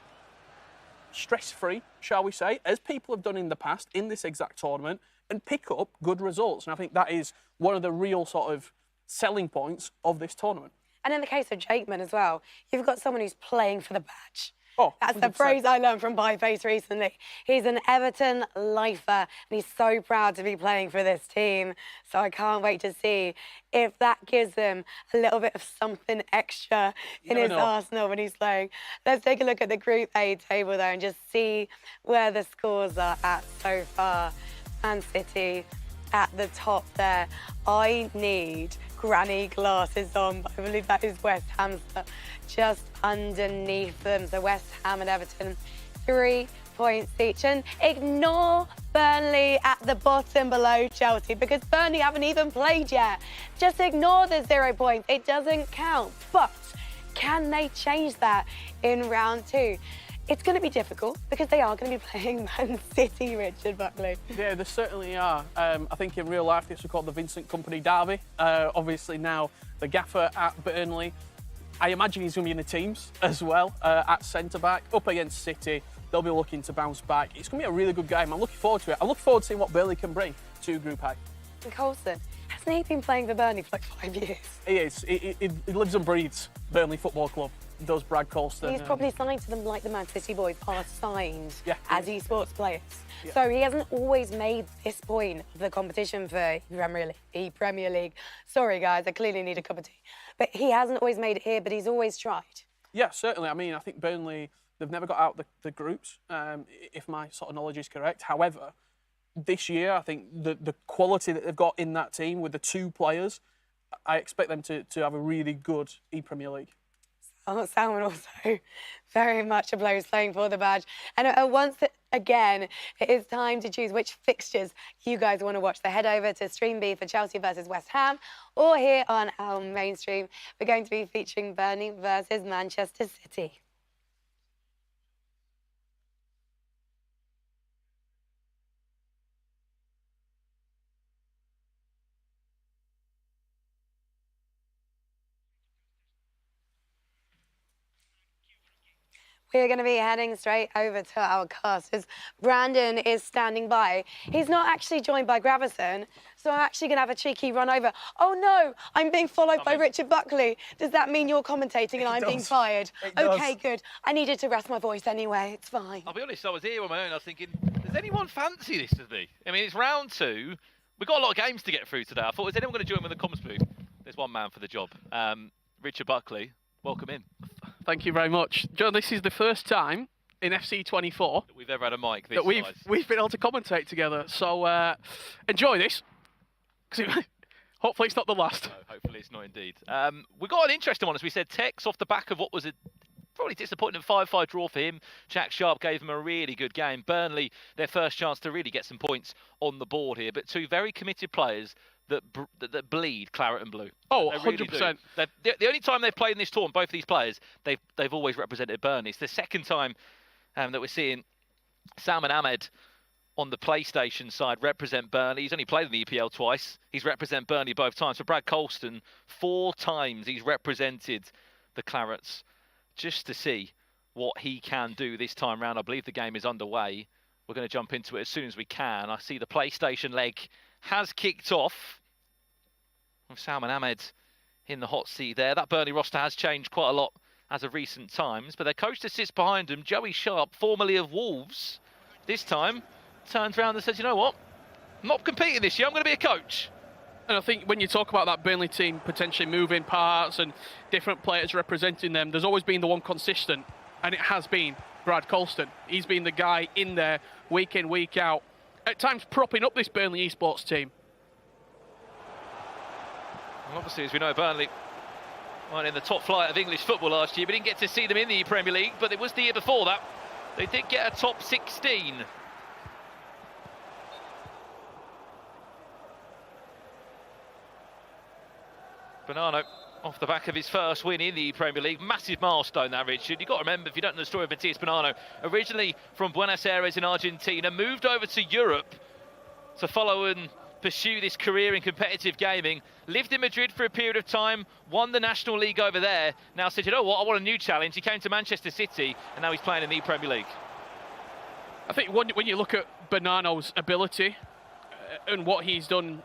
stress-free, shall we say, as people have done in the past in this exact tournament, and pick up good results. And I think that is one of the real sort of selling points of this tournament. And in the case of Jakeman as well, you've got someone who's playing for the badge. Oh, that's 100%. the phrase I learned from Byeface recently. He's an Everton lifer, and he's so proud to be playing for this team. So I can't wait to see if that gives him a little bit of something extra in his arsenal when he's playing. Let's take a look at the Group A table, though, and just see where the scores are at so far. Man City at the top there. I need granny glasses on, but I believe that is West Ham's just underneath them. So West Ham and Everton, 3 points each. And ignore Burnley at the bottom below Chelsea, because Burnley haven't even played yet. Just ignore the 0 points. It doesn't count. But can they change that in round 2? It's going to be difficult because they are going to be playing Man City, Richard Buckley. Yeah, they certainly are. I think in real life this was called the Vincent Kompany derby. Obviously now the gaffer at Burnley. I imagine he's going to be in the teams as well at centre-back, up against City. They'll be looking to bounce back. It's going to be a really good game. I'm looking forward to it. I'm looking forward to seeing what Burnley can bring to Group A. And Coulson, hasn't he been playing for Burnley for like 5 years? He is. He lives and breathes Burnley Football Club. Does Brad Colston. He's probably signed to them like the Man City boys are signed as esports players. Yeah. So he hasn't always made this point of the competition for ePremier League. Sorry, guys, I clearly need a cup of tea. But he hasn't always made it here, but he's always tried. Yeah, certainly. I mean, I think Burnley, they've never got out the groups, if my sort of knowledge is correct. However, this year, I think the quality that they've got in that team with the 2 players, I expect them to have a really good ePremier League. Oh, Salmon also very much a player who's playing for the badge. And once again, it is time to choose which fixtures you guys want to watch. So head over to Stream B for Chelsea versus West Ham, or here on our main stream, we're going to be featuring Burnley versus Manchester City. We're going to be heading straight over to our casters. Brandon is standing by. He's not actually joined by Gravison, so I'm actually going to have a cheeky run over. Oh no, I'm being followed by Richard Buckley. Does that mean you're commentating and I'm being fired? Okay, good. I needed to rest my voice anyway. It's fine. I'll be honest, I was here on my own. I was thinking, does anyone fancy this to me? I mean, it's round 2. We've got a lot of games to get through today. I thought, is anyone going to join me in the comms booth? There's one man for the job. Richard Buckley, welcome in. Thank you very much. John, this is the first time in FC24 that we've ever had a mic this that we've been able to commentate together. So enjoy this. Hopefully it's not the last. No, hopefully it's not indeed. We got an interesting one, as we said. Tekkz off the back of what was a probably disappointing 5-5 draw for him. Jack Sharp gave him a really good game. Burnley, their first chance to really get some points on the board here. But 2 very committed players that bleed claret and blue. Oh, really 100%. The only time they've played in this tournament, both of these players, they've always represented Burnley. It's the second time that we're seeing Sam and Ahmed on the PlayStation side represent Burnley. He's only played in the EPL twice. He's represented Burnley both times. For Brad Colston, 4 times he's represented the Clarets. Just to see what he can do this time round. I believe the game is underway. We're going to jump into it as soon as we can. I see the PlayStation leg has kicked off with Salman Ahmed in the hot seat there. That Burnley roster has changed quite a lot as of recent times, but their coach that sits behind him, Joey Sharp, formerly of Wolves, this time turns around and says, you know what, I'm not competing this year, I'm going to be a coach. And I think when you talk about that Burnley team potentially moving parts and different players representing them, there's always been the one consistent, and it has been Brad Colston. He's been the guy in there week in, week out, at times propping up this Burnley Esports team. Well, obviously, as we know, Burnley weren't in the top flight of English football last year. We didn't get to see them in the Premier League, but it was the year before that. They did get a top 16. Bonanno off the back of his first win in the Premier League. Massive milestone that, Richard. You've got to remember, if you don't know the story of Matías Bonanno, originally from Buenos Aires in Argentina, moved over to Europe to follow and pursue this career in competitive gaming. Lived in Madrid for a period of time, won the National League over there. Now said, you know what, I want a new challenge. He came to Manchester City, and now he's playing in the Premier League. I think when you look at Bonanno's ability and what he's done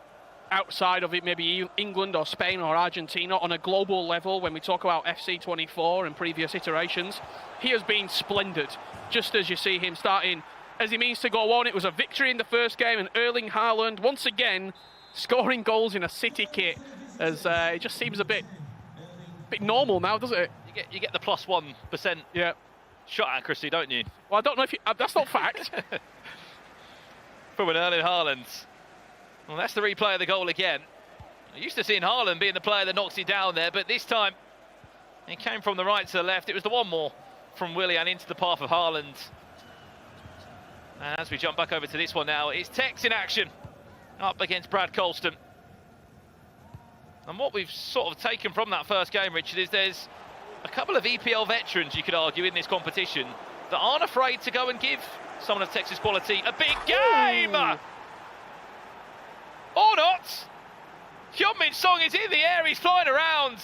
outside of it, maybe England or Spain or Argentina, on a global level, when we talk about FC24 and previous iterations, he has been splendid. Just as you see him starting as he means to go on. It was a victory in the first game, and Erling Haaland once again scoring goals in a City kit, as it just seems a bit normal now, doesn't it? You get the plus 1% shot accuracy, don't you? Well, I don't know if that's not fact. From an Erling Haaland. Well, that's the replay of the goal again. I'm used to seeing Haaland being the player that knocks it down there, but this time it came from the right to the left. It was the one more from Willian into the path of Haaland. And as we jump back over to this one now, it's Tekkz in action up against Brad Colston. And what we've sort of taken from that first game, Richard, is there's a couple of EPL veterans, you could argue, in this competition that aren't afraid to go and give someone of Tekkz's quality a big game! Or not! Hyun-Min Song is in the air, he's flying around.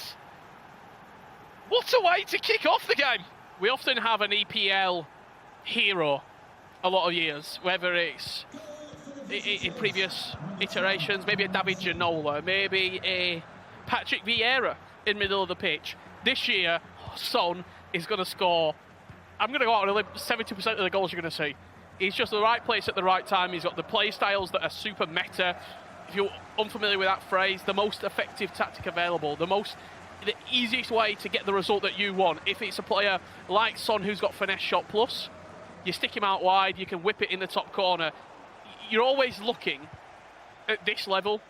What a way to kick off the game! We often have an EPL hero a lot of years, whether it's in previous iterations, maybe a David Ginola, maybe a Patrick Vieira in the middle of the pitch. This year, Son is going to score, I'm going to go out on a limb, 70% of the goals you're going to see. He's just the right place at the right time. He's got the play styles that are super meta. If you're unfamiliar with that phrase, the most effective tactic available, the easiest way to get the result that you want. If it's a player like Son who's got finesse shot plus, you stick him out wide, you can whip it in the top corner. You're always looking at this level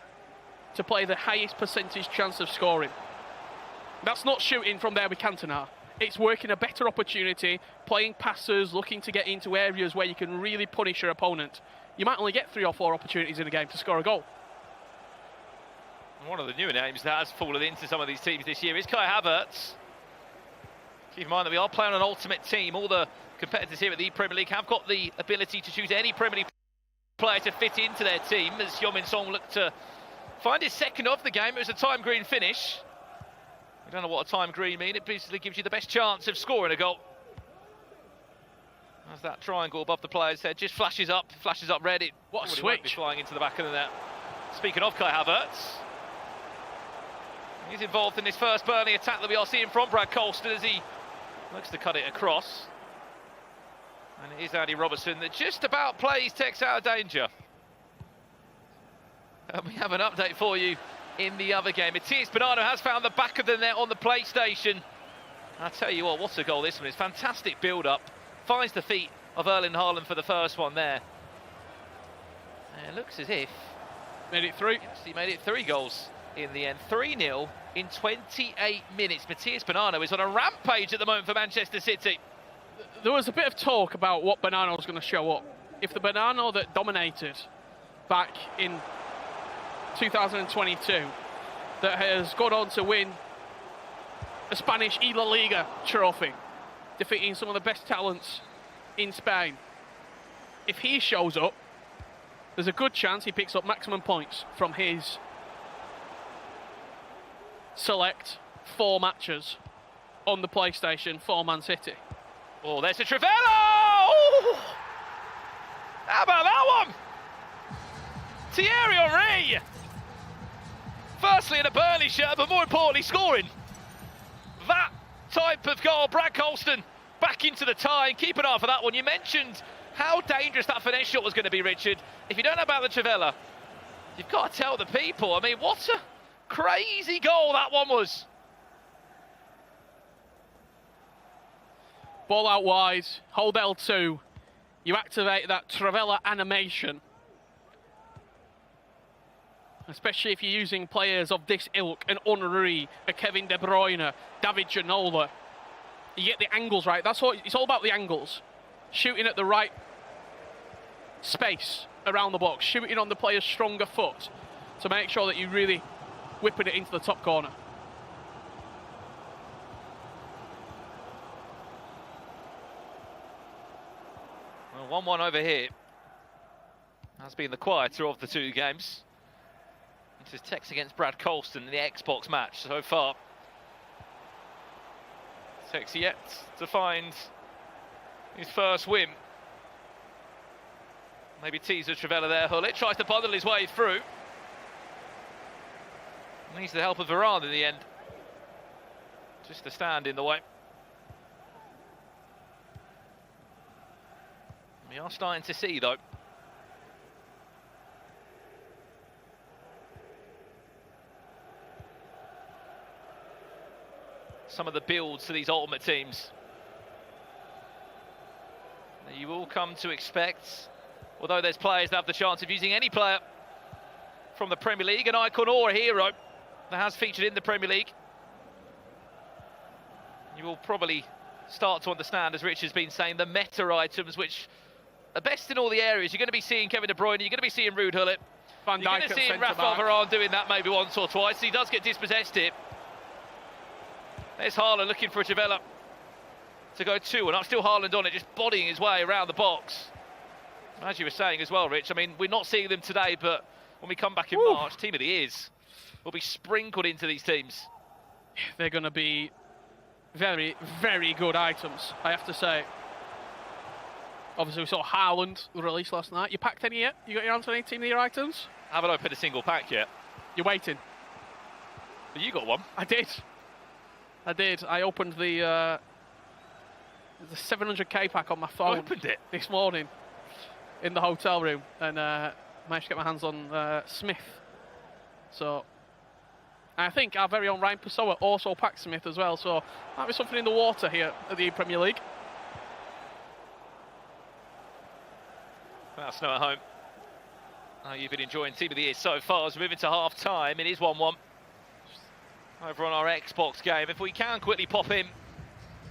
to play the highest percentage chance of scoring. That's not shooting from there with Cantona. It's working a better opportunity, playing passes, looking to get into areas where you can really punish your opponent. You might only get 3 or 4 opportunities in a game to score a goal. One of the newer names that has fallen into some of these teams this year is Kai Havertz. Keep in mind that we are playing an ultimate team. All the competitors here at the ePremier League have got the ability to choose any Premier League player to fit into their team, as Hyun-Min Song looked to find his second of the game. It was a time green finish. I don't know what a time green means. It basically gives you the best chance of scoring a goal. As that triangle above the player's head just flashes up red. It what a switch! switch! Be flying into the back of the net. Speaking of Kai Havertz, he's involved in this first Burnley attack that we are seeing from Brad Colston as he looks to cut it across. And it is Andy Robertson that just about plays Tekkz out of danger. And we have an update for you in the other game. Matías Bonanno has found the back of the net on the PlayStation. I tell you what a goal this one is. Fantastic build-up. Finds the feet of Erling Haaland for the first one there. And it looks as if... Made it 3. Yes, he made it 3 goals in the end. 3-0 in 28 minutes. Matías Bonanno is on a rampage at the moment for Manchester City. There was a bit of talk about what Bonanno was going to show up. If the Bonanno that dominated back in 2022, that has gone on to win a Spanish La Liga trophy, defeating some of the best talents in Spain, if he shows up, there's a good chance he picks up maximum points from his select 4 matches on the PlayStation for Man City. Oh, there's a Trivela! Oh! How about that one? Thierry Henry! Firstly in a Burnley shirt, but more importantly scoring. That type of goal. Brad Colston back into the tie. Keep an eye for that one. You mentioned how dangerous that finesse shot was going to be, Richard. If you don't know about the Trivela, you've got to tell the people. I mean, what a crazy goal that one was. Ball out wide, hold L2, you activate that Trivela animation. Especially if you're using players of this ilk, an Henry, a Kevin De Bruyne, David Ginola. You get the angles right. That's what it's all about, the angles. Shooting at the right space around the box, shooting on the player's stronger foot to make sure that you're really whipping it into the top corner. Well, 1-1 over here. Has been the quieter of the 2 games. This is Tekkz against Brad Colston in the Xbox match so far. Tekkz yet to find his first win. Maybe teaser Trivela there. Hullet tries to bundle his way through. Needs the help of Varane in the end. Just to stand in the way. We are starting to see, though, some of the builds to these ultimate teams that you will come to expect, although there's players that have the chance of using any player from the Premier League, an icon or a hero that has featured in the Premier League. You will probably start to understand, as Rich has been saying, the meta items, which are best in all the areas. You're going to be seeing Kevin De Bruyne, you're going to be seeing Ruud Gullit, Van you're Dijk going to at see Rafael centre-back. Varane doing that maybe once or twice. He does get dispossessed it. There's Haaland looking for a develop to go 2, and I'm still Haaland on it, just bodying his way around the box. As you were saying as well, Rich, I mean, we're not seeing them today, but when we come back in March, Team of the Years will be sprinkled into these teams. They're going to be very, very good items, I have to say. Obviously, we saw Haaland released last night. You packed any yet? You got your hands on any Team of the Year items? I haven't opened a single pack yet. You're waiting. But you got one. I did. I opened the 700k pack on my phone. Opened it this morning in the hotel room, and managed to get my hands on Smith. So I think our very own Ryan Pessoa also packed Smith as well. So might be something in the water here at the Premier League. Well, Snow at home. You've been enjoying Team of the Year so far. As we move into half time, it is 1-1 over on our Xbox game. If we can quickly pop in.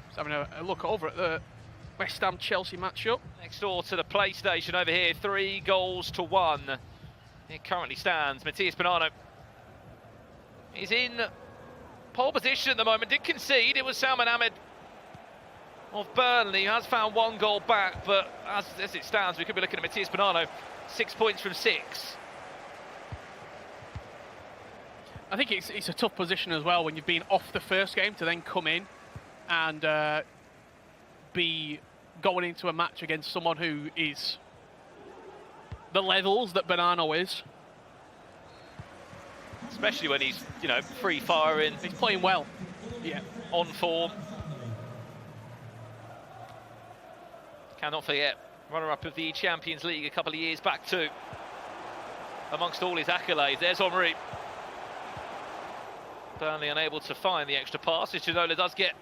Just having a look over at the West Ham Chelsea matchup. Next door to the PlayStation over here, 3-1. It currently stands. Matías Bonanno is in pole position at the moment. Did concede. It was Salman Ahmed of Burnley who has found 1 goal back, but as it stands, we could be looking at Matías Bonanno 6 points from 6. I think it's a tough position as well when you've been off the first game to then come in and be going into a match against someone who is the levels that Bonanno is. Especially when he's, you know, free firing. He's playing well. Yeah. On form. Cannot forget, runner-up of the Champions League a couple of years back too. Amongst all his accolades, there's Henry. Burnley unable to find the extra pass. Ginola does get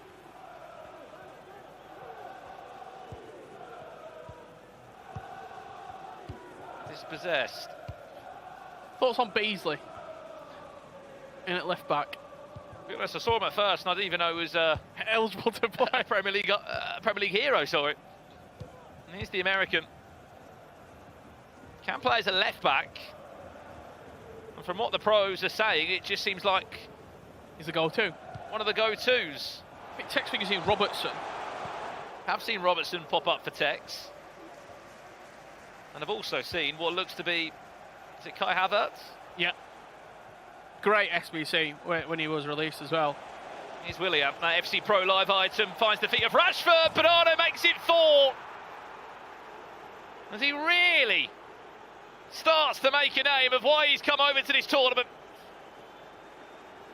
dispossessed. Thoughts on Beasley in at left back? I saw him at first, and I didn't even know he was eligible to play. Premier League hero. Sorry. And here's the American. Can play as a left back. And from what the pros are saying, it just seems like he's a go-to. One of the go-tos. I think Tekkz figures in Robertson. Have seen Robertson pop up for Tekkz. And I've also seen what looks to be, is it Kai Havertz? Yeah. Great SBC when he was released as well. Here's William, that FC Pro Live item, finds the feet of Rashford. Bonanno makes it 4. As he really starts to make a name of why he's come over to this tournament.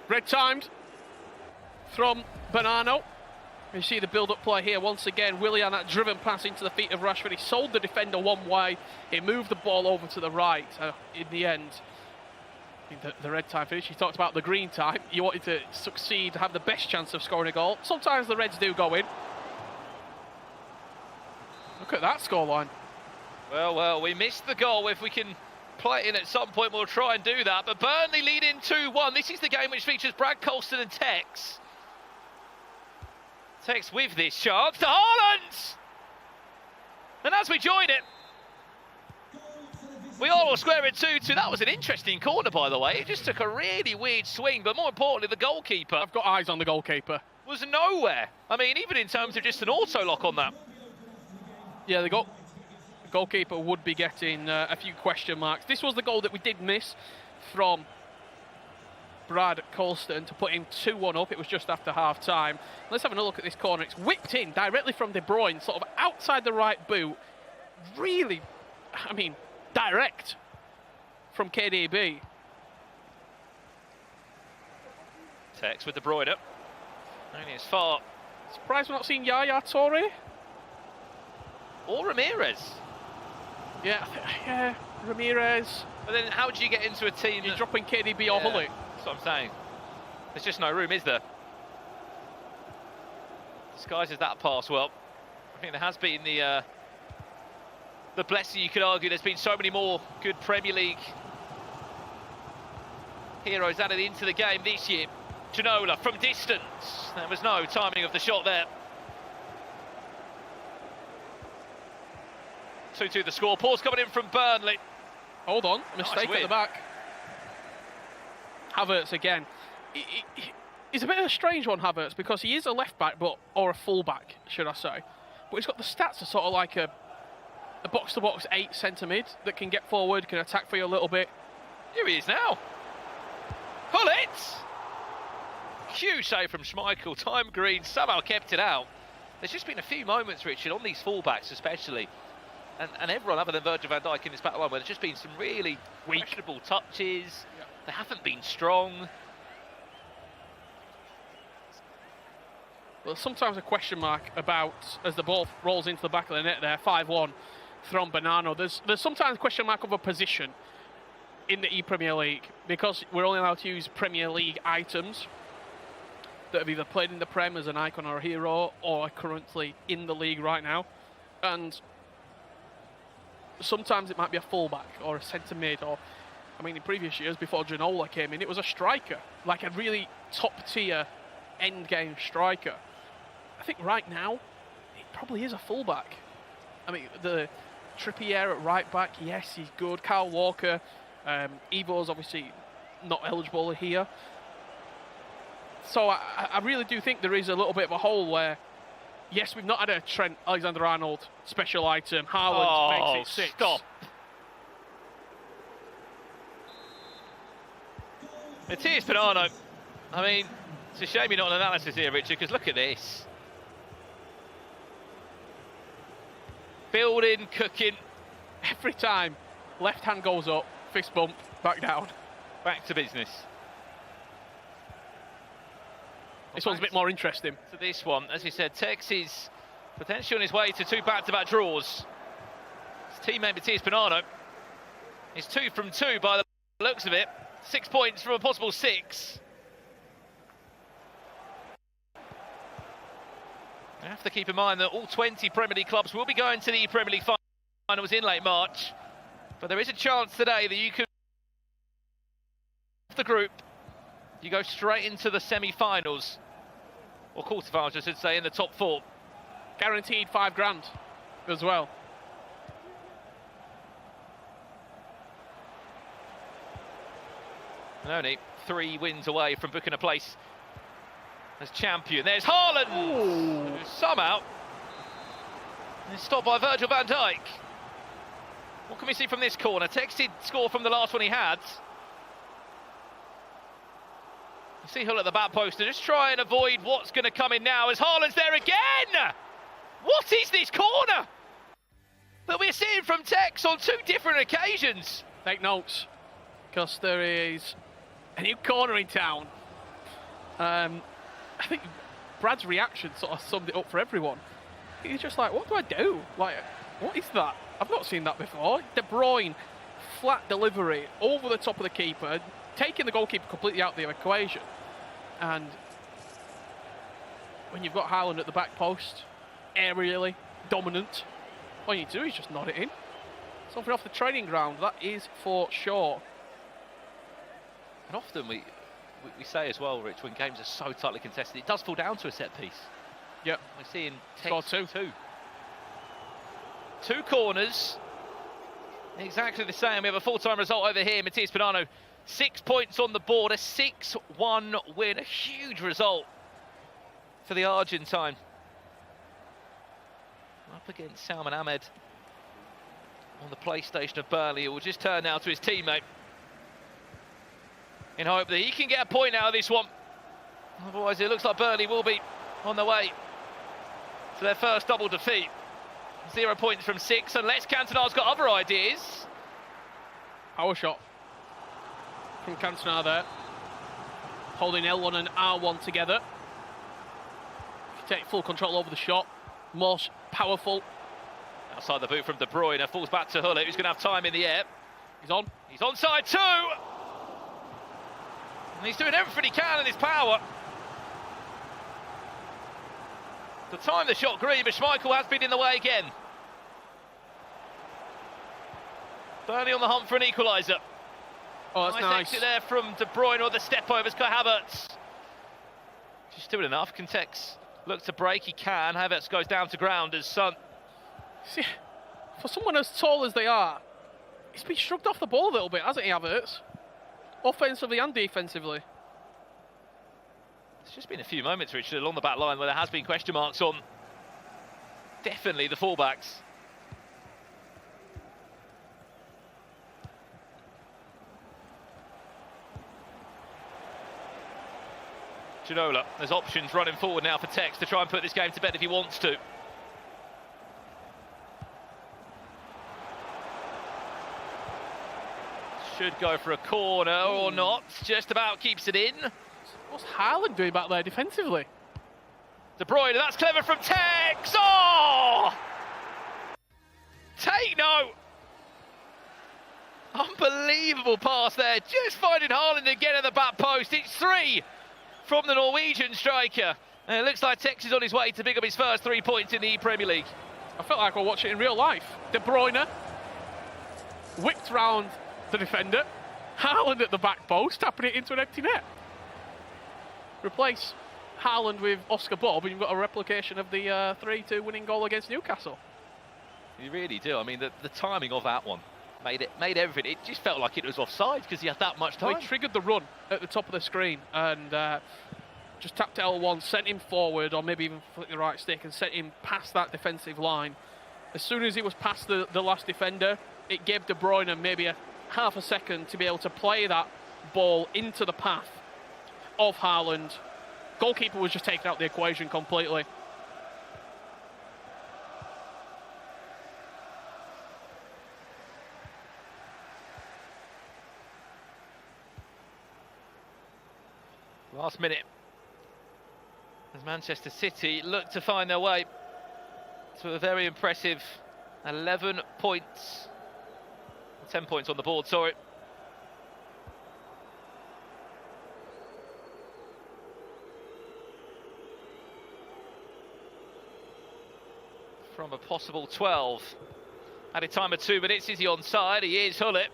Red timed from Bonanno. You see the build-up play here once again. Willian, that driven pass into the feet of Rashford. He sold the defender one way. He moved the ball over to the right. In the end, the red time finish. He talked about the green time. You wanted to succeed, have the best chance of scoring a goal. Sometimes the Reds do go in. Look at that scoreline. Well, we missed the goal. If we can play it in at some point, we'll try and do that. But Burnley lead in 2-1. This is the game which features Brad Colston and Tekkz. Tekkz with this chance to Haaland! And as we join it, we all square it 2-2. That was an interesting corner, by the way. It just took a really weird swing, but more importantly, the goalkeeper... I've got eyes on the goalkeeper. ...was nowhere. I mean, even in terms of just an auto-lock on that. Yeah, the goalkeeper would be getting a few question marks. This was the goal that we did miss from Brad Colston to put him 2-1 up. It was just after half-time. Let's have a look at this corner. It's whipped in directly from De Bruyne, sort of outside the right boot. Really, I mean, direct from KDB. Tekkz with De Bruyne. Only as far. Surprised we're not seeing Yaya Toure. Or Ramirez. Yeah, Ramirez. But then how do you get into a team... You're dropping KDB or Hullet. That's what I'm saying. There's just no room, is there? Disguises that pass well. I think there has been the blessing, you could argue. There's been so many more good Premier League heroes added into the game this year. Ginola from distance. There was no timing of the shot there. 2-2 the score. Pause coming in from Burnley. Hold on, mistake Nice at the back. Havertz again. He's a bit of a strange one, Havertz, because he is a left back, or a full back, should I say. But he's got the stats of sort of like a box-to-box 8 centre mid that can get forward, can attack for you a little bit. Here he is now. Gullit! Huge save from Schmeichel. Time Green somehow kept it out. There's just been a few moments, Richard, on these fullbacks especially, and everyone other than Virgil van Dijk in this back line, where there's just been some really questionable touches. Yeah. They haven't been strong. Well, sometimes a question mark about, as the ball rolls into the back of the net there, 5-1 from Bonanno. There's sometimes a question mark of a position in the ePremier League, because we're only allowed to use Premier League items that have either played in the Prem as an icon or a hero, or are currently in the league right now. And sometimes it might be a fullback or a centre mid, or, I mean, in previous years before Ginola came in, it was a striker, like a really top tier end game striker. I think right now it probably is a fullback. I mean, the Trippier at right back, yes, he's good. Kyle Walker, Evo's obviously not eligible here. So I really do think there is a little bit of a hole where, yes, we've not had a Trent Alexander-Arnold special item. Haaland makes it 6. Stop. Matthias Bonanno. I mean, it's a shame you're not an analysis here, Richard, because look at this. Building, cooking. Every time, left hand goes up, fist bump, back down. Back to business. This one's a bit more interesting. To this one, as you said, Tekkz is potentially on his way to 2 back-to-back draws. His teammate Matthias Bonanno is 2 from 2 by the looks of it. 6 points from a possible 6. You have to keep in mind that all 20 Premier League clubs will be going to the Premier League finals in late March. But there is a chance today that you could, the group, you go straight into the semi-finals, or quarter-finals, I should say, in the top 4. Guaranteed £5,000 as well. And only 3 wins away from booking a place as champion. There's Haaland! Who somehow is stopped by Virgil van Dijk. What can we see from this corner? Tekkz did score from the last one he had. You see Hull at the back post, and just try and avoid what's going to come in now as Haaland's there again! What is this corner that we're seeing from Tekkz on 2 different occasions? Take notes, because there is a new corner in town. I think Brad's reaction sort of summed it up for everyone. He's just like, what do I do? Like, what is that? I've not seen that before. De Bruyne, flat delivery, over the top of the keeper, taking the goalkeeper completely out of the equation. And when you've got Haaland at the back post, aerially dominant, all you need to do is just nod it in. Something off the training ground, that is for sure. And often we say as well, Rich, when games are so tightly contested, it does fall down to a set piece. Yep. We're seeing Tekkz 2. 2 corners, exactly the same. We have a full-time result over here. Matthias Bonanno, 6 points on the board, a 6-1 win, a huge result for the Argentine. Up against Salman Ahmed on the PlayStation of Burnley. It will just turn now to his teammate in hope that he can get a point out of this one. Otherwise, it looks like Burnley will be on the way to their first double defeat. 0 points from 6, unless Cantona's got other ideas. Power shot from Cantona there, holding L1 and R1 together. Take full control over the shot, most powerful. Outside the boot from De Bruyne, falls back to Hull, who's going to have time in the air. He's on. He's onside too! And he's doing everything he can in his power. The time the shot green, but Schmeichel has been in the way again. Burnley on the hunt for an equaliser. Oh, that's nice. Exit there from De Bruyne, or the step overs, Kai Havertz. Just doing enough. Can Tekkz look to break? He can. Havertz goes down to ground as Son. See, for someone as tall as they are, he's been shrugged off the ball a little bit, hasn't he, Havertz? Offensively and defensively. It's just been a few moments, Richard, along the back line where there has been question marks on definitely the fullbacks. Ginola, there's options running forward now for Tekkz to try and put this game to bed if he wants to. Should go for a corner or not, just about keeps it in. What's Haaland doing back there defensively? De Bruyne, that's clever from Tekkz. Oh! Take note. Unbelievable pass there, just finding Haaland again at the back post. It's 3 from the Norwegian striker. And it looks like Tekkz is on his way to pick up his first 3 points in the Premier League. I felt like I watched it in real life. De Bruyne whipped round the defender. Haaland at the back post, tapping it into an empty net. Replace Haaland with Oscar Bob, and you've got a replication of the 3-2 winning goal against Newcastle. You really do. I mean, the timing of that one made everything. It just felt like it was offside because he had that much time. He triggered the run at the top of the screen and just tapped L1, sent him forward, or maybe even flicked the right stick and sent him past that defensive line. As soon as he was past the last defender, it gave De Bruyne maybe a half a second to be able to play that ball into the path of Haaland. Goalkeeper was just taken out the equation completely. Last minute, as Manchester City look to find their way to a very impressive 11 points. 10 points on the board, sorry. From a possible 12. Added time of 2 minutes. Is he onside? He is, Hullet.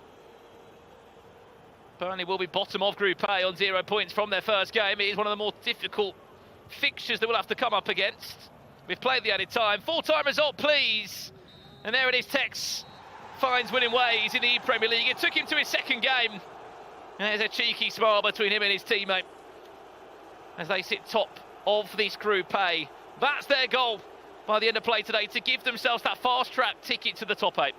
Burnley will be bottom of Group A on 0 points from their first game. It is one of the more difficult fixtures that we'll have to come up against. We've played the added time. Full-time result, please. And there it is, Tekkz finds winning ways in the Premier League. It took him to his second game. And there's a cheeky smile between him and his teammate as they sit top of this Group A. That's their goal by the end of play today, to give themselves that fast-track ticket to the top 8.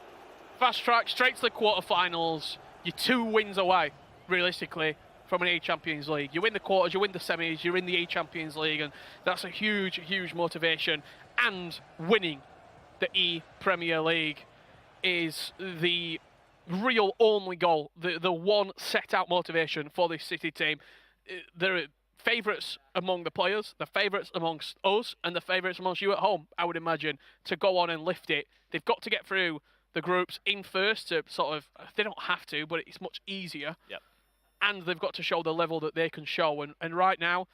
Fast track, straight to the quarter-finals. You're 2 wins away, realistically, from an E-Champions League. You win the quarters, you win the semis, you're in the E-Champions League, and that's a huge, huge motivation. And winning the E-Premier League is the real only goal, the one set-out motivation for this City team. They're favourites among the players, the favourites amongst us, and the favourites amongst you at home, I would imagine, to go on and lift it. They've got to get through the groups in first to sort of, they don't have to, but it's much easier. Yep. And they've got to show the level that they can show. And right now,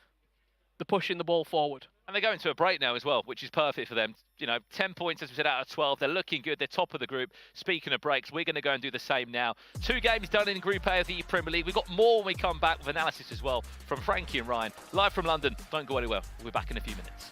they're pushing the ball forward. And they're going to a break now as well, which is perfect for them. You know, 10 points, as we said, out of 12. They're looking good. They're top of the group. Speaking of breaks, we're going to go and do the same now. 2 games done in Group A of the Premier League. We've got more when we come back with analysis as well from Frankie and Ryan. Live from London. Don't go anywhere. We'll be back in a few minutes.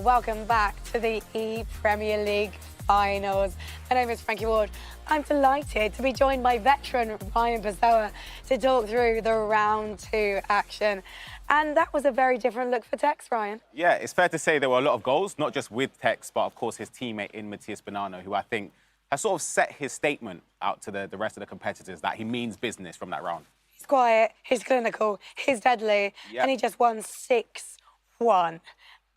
welcome back to the ePremier League finals. My name is Frankie Ward. I'm delighted to be joined by veteran Ryan Pessoa to talk through the round 2 action. And that was a very different look for Tekkz, Ryan. Yeah, it's fair to say there were a lot of goals, not just with Tekkz, but of course his teammate in Matthias Bonanno, who I think has sort of set his statement out to the rest of the competitors that he means business from that round. He's quiet, he's clinical, he's deadly, and he just won 6-1.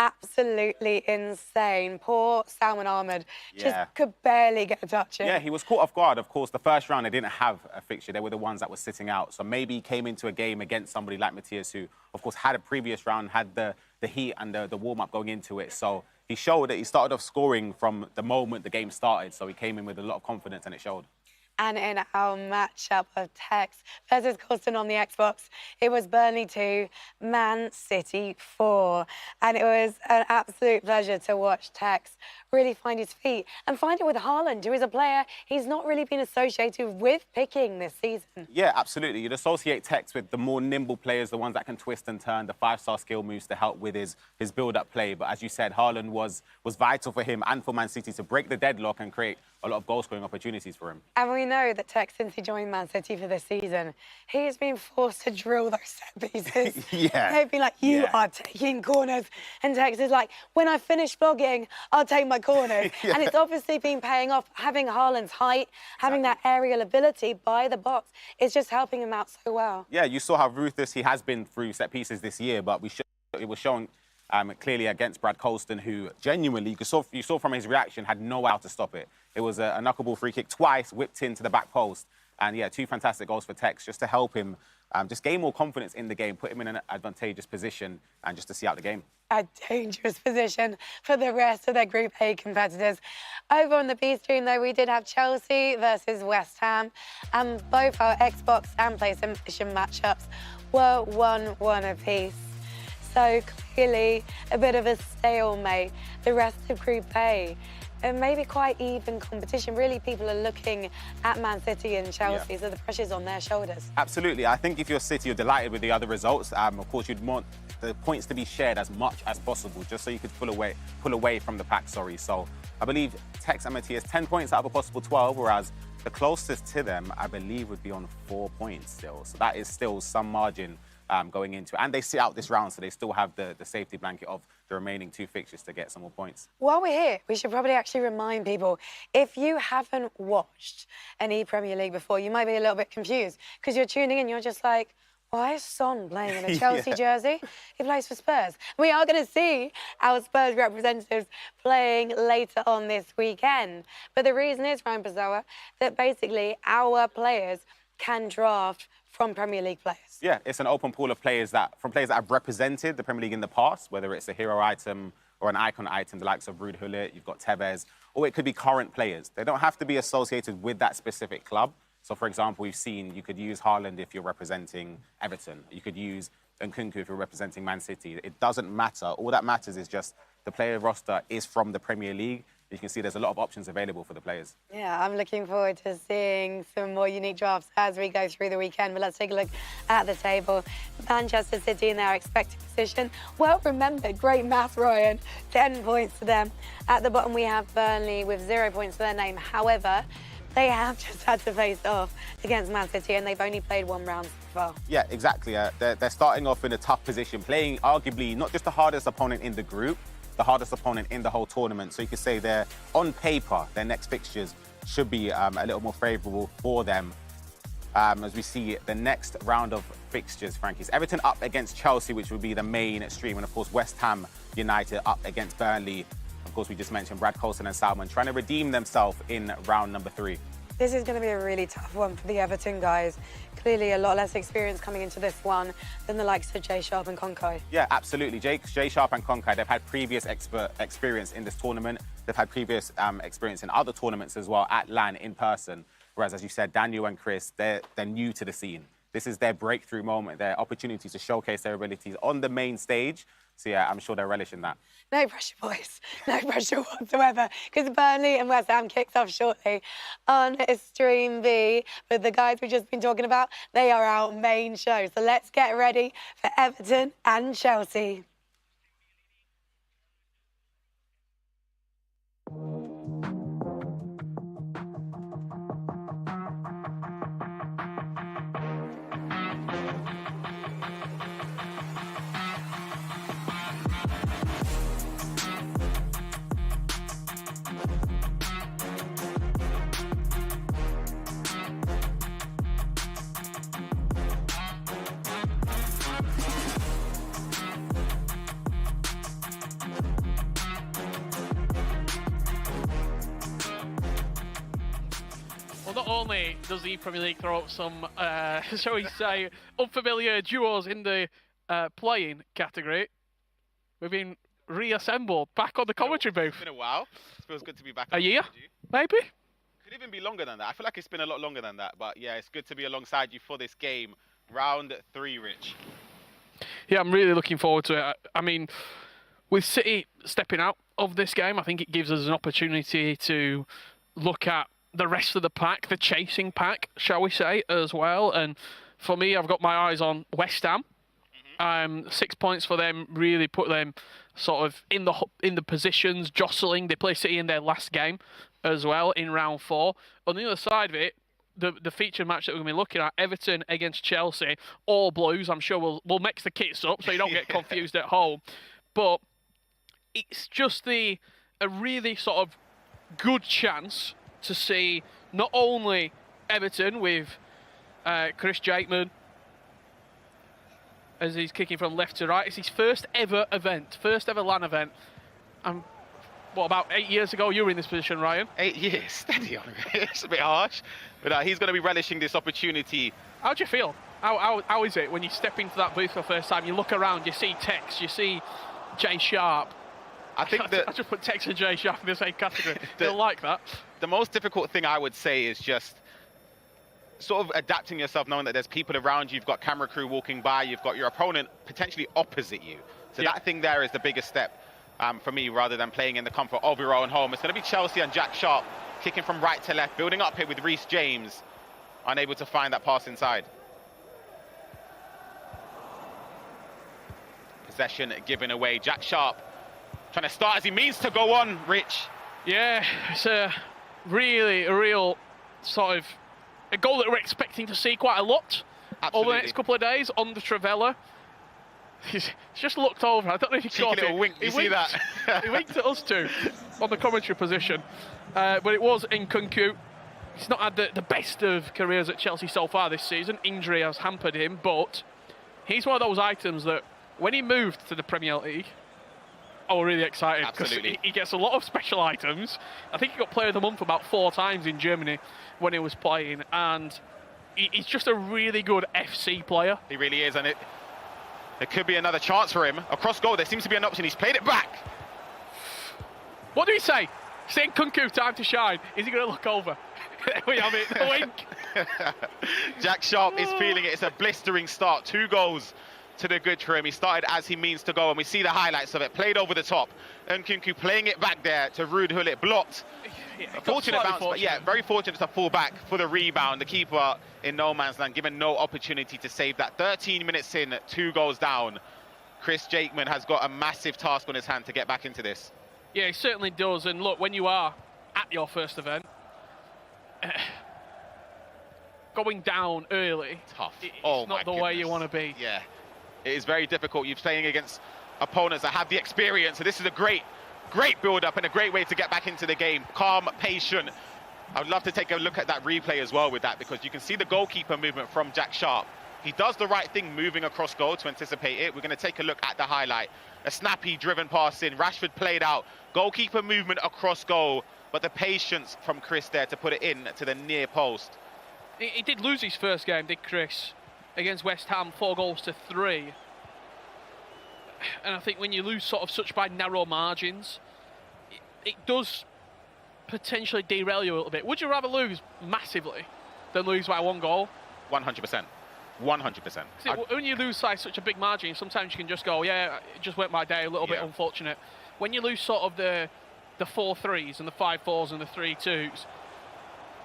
Absolutely insane. Poor Salman Ahmed just could barely get a touch in. Yeah, he was caught off guard. Of course, the first round, they didn't have a fixture. They were the ones that were sitting out. So maybe he came into a game against somebody like Matthias, who, of course, had a previous round, had the heat and the warm-up going into it. So he showed that he started off scoring from the moment the game started. So he came in with a lot of confidence, and it showed. And in our matchup of Tekkz versus Colston on the Xbox, it was Burnley 2, Man City 4. And it was an absolute pleasure to watch Tekkz really find his feet and find it with Haaland, who is a player he's not really been associated with picking this season. Yeah, absolutely. You'd associate Tekkz with the more nimble players, the ones that can twist and turn, the 5-star skill moves to help with his build-up play. But as you said, Haaland was vital for him and for Man City to break the deadlock and create a lot of goal-scoring opportunities for him. And we know that Tekkz, since he joined Man City for this season, he has been forced to drill those set pieces. They've been like, you are taking corners. And Tekkz is like, when I finish vlogging, I'll take my corners. And it's obviously been paying off. Having Haaland's height, having that aerial ability by the box, is just helping him out so well. Yeah, you saw how ruthless he has been through set pieces this year, but it was showing clearly against Brad Colston, who genuinely, you saw from his reaction, had no way how to stop it. It was a knuckleball free kick twice, whipped into the back post. And yeah, 2 fantastic goals for Tekkz, just to help him just gain more confidence in the game, put him in an advantageous position, and just to see out the game. A dangerous position for the rest of their Group A competitors. Over on the B stream, though, we did have Chelsea versus West Ham, and both our Xbox and PlayStation matchups were 1-1 apiece. So clearly a bit of a stalemate. The rest of Group A, and maybe quite even competition. Really, people are looking at Man City and Chelsea, so the pressure's on their shoulders. Absolutely. I think if you're City, you're delighted with the other results. Of course, you'd want the points to be shared as much as possible, just so you could pull away from the pack, So I believe Tekkz and Matthias 10 points out of a possible 12, whereas the closest to them, I believe, would be on 4 points still. So that is still some margin going into it. And they sit out this round, so they still have the safety blanket of the remaining 2 fixtures to get some more points. While we're here, we should probably actually remind people, if you haven't watched an ePremier League before, you might be a little bit confused, because you're tuning in, you're just like, why is Son playing in a Chelsea jersey? He plays for Spurs. We are going to see our Spurs representatives playing later on this weekend. But the reason is, Ryan Pessoa, that basically our players can draft from Premier League players. Yeah, it's an open pool of players that have represented the Premier League in the past, whether it's a hero item or an icon item, the likes of Ruud Gullit, you've got Tevez, or it could be current players. They don't have to be associated with that specific club. So, for example, we've seen you could use Haaland if you're representing Everton. You could use Nkunku if you're representing Man City. It doesn't matter. All that matters is just the player roster is from the Premier League. You can see there's a lot of options available for the players. Yeah, I'm looking forward to seeing some more unique drafts as we go through the weekend. But let's take a look at the table. Manchester City in their expected position. Well remembered, great math, Ryan. 10 points to them. At the bottom, we have Burnley with 0 points to their name. However, they have just had to face off against Man City, and they've only played 1 round so far. Yeah, exactly. They're starting off in a tough position, playing arguably not just the hardest opponent in the group, the hardest opponent in the whole tournament. So you could say they're, on paper, their next fixtures should be a little more favourable for them. As we see the next round of fixtures, Frankie's Everton up against Chelsea, which would be the main stream, and of course West Ham United up against Burnley. Of course, we just mentioned Brad Colston and Salman trying to redeem themselves in round number 3. This is going to be a really tough one for the Everton guys. Clearly a lot less experience coming into this one than the likes of Jay Sharp and Konkai. Yeah, absolutely. Jay Sharp and Konkai, they've had previous experience in this tournament. They've had previous experience in other tournaments as well at LAN in person. Whereas, as you said, Daniel and Chris, they're new to the scene. This is their breakthrough moment, their opportunity to showcase their abilities on the main stage. So, yeah, I'm sure they're relishing that. No pressure, boys. No pressure whatsoever, because Burnley and West Ham kicks off shortly on Stream B. But the guys we've just been talking about, they are our main show. So let's get ready for Everton and Chelsea. only does the Premier League throw up some, shall we say, unfamiliar duos in the playing category, we've been reassembled back on the commentary booth. It's been a while. It feels good to be back. A year, maybe? Could even be longer than that. I feel like it's been a lot longer than that. But yeah, it's good to be alongside you for this game. Round 3, Rich. Yeah, I'm really looking forward to it. I mean, with City stepping out of this game, I think it gives us an opportunity to look at the rest of the pack, the chasing pack, shall we say, as well. And for me, I've got my eyes on West Ham. 6 points for them really put them sort of in the positions, jostling. They play City in their last game as well in round 4. On the other side of it, the featured match that we're going to be looking at, Everton against Chelsea, all Blues. I'm sure we'll mix the kits up so you don't get confused at home. But it's just a really sort of good chance to see not only Everton with Chris Jakeman as he's kicking from left to right. It's his first ever event, first ever LAN event. What, about 8 years ago you were in this position, Ryan? 8 years, steady on it. It's a bit harsh. But he's going to be relishing this opportunity. How do you feel? How is it when you step into that booth for the first time, you look around, you see Tekkz, you see Jay Sharp. I just put Tekkz and Jay Sharp in the same category. They'll like that. The most difficult thing I would say is just sort of adapting yourself, knowing that there's people around you, you've got camera crew walking by, you've got your opponent potentially opposite you. So that thing there is the biggest step for me, rather than playing in the comfort of your own home. It's going to be Chelsea and Jack Sharp kicking from right to left, building up here with Reece James, unable to find that pass inside. Possession given away. Jack Sharp trying to start as he means to go on, Rich. Yeah, it's a real sort of a goal that we're expecting to see quite a lot over the next couple of days on the Trivella. He's just looked over. I don't know if he caught it. Wink. You see that? He winked at us too on the commentary position. But it was Nkunku. He's not had the best of careers at Chelsea so far this season. Injury has hampered him, but he's one of those items that when he moved to the Premier League, I was really excited because he gets a lot of special items. I think he got Player of the Month about 4 times in Germany when he was playing, and he's just a really good FC player. He really is, and it could be another chance for him. Across goal, there seems to be an option. He's played it back. What do we say? Saying Nkunku, time to shine. Is he going to look over? There we have it, the wink. Jack Sharp is feeling it. It's a blistering start. 2 goals to the good for him. He started as he means to go, and we see the highlights of it. Played over the top. Nkunku playing it back there to Ruud Gullit. Blocked. Fortunate bounce, but yeah, very fortunate to fall back for the rebound. The keeper in no man's land, given no opportunity to save that. 13 minutes in, 2 goals down. Chris Jakeman has got a massive task on his hand to get back into this. Yeah, he certainly does. And look, when you are at your first event, going down early, tough. It's not the way you want to be. Yeah, it is very difficult. You're playing against opponents that have the experience, so this is a great build-up and a great way to get back into the game. Calm, patient. I would love to take a look at that replay as well with that, because you can see the goalkeeper movement from Jack Sharp. He does the right thing moving across goal to anticipate it. We're going to take a look at the highlight. A snappy driven pass in. Rashford played out. Goalkeeper movement across goal, but the patience from Chris there to put it in to the near post. He did lose his first game, did Chris, against West Ham, 4-3. And I think when you lose sort of such by narrow margins, it does potentially derail you a little bit. Would you rather lose massively than lose by 1 goal? 100%. 100%. See, when you lose by such a big margin, sometimes you can just go, yeah, it just went my day, a little bit unfortunate. When you lose sort of the 4-3s and the 5-4s and the 3-2s,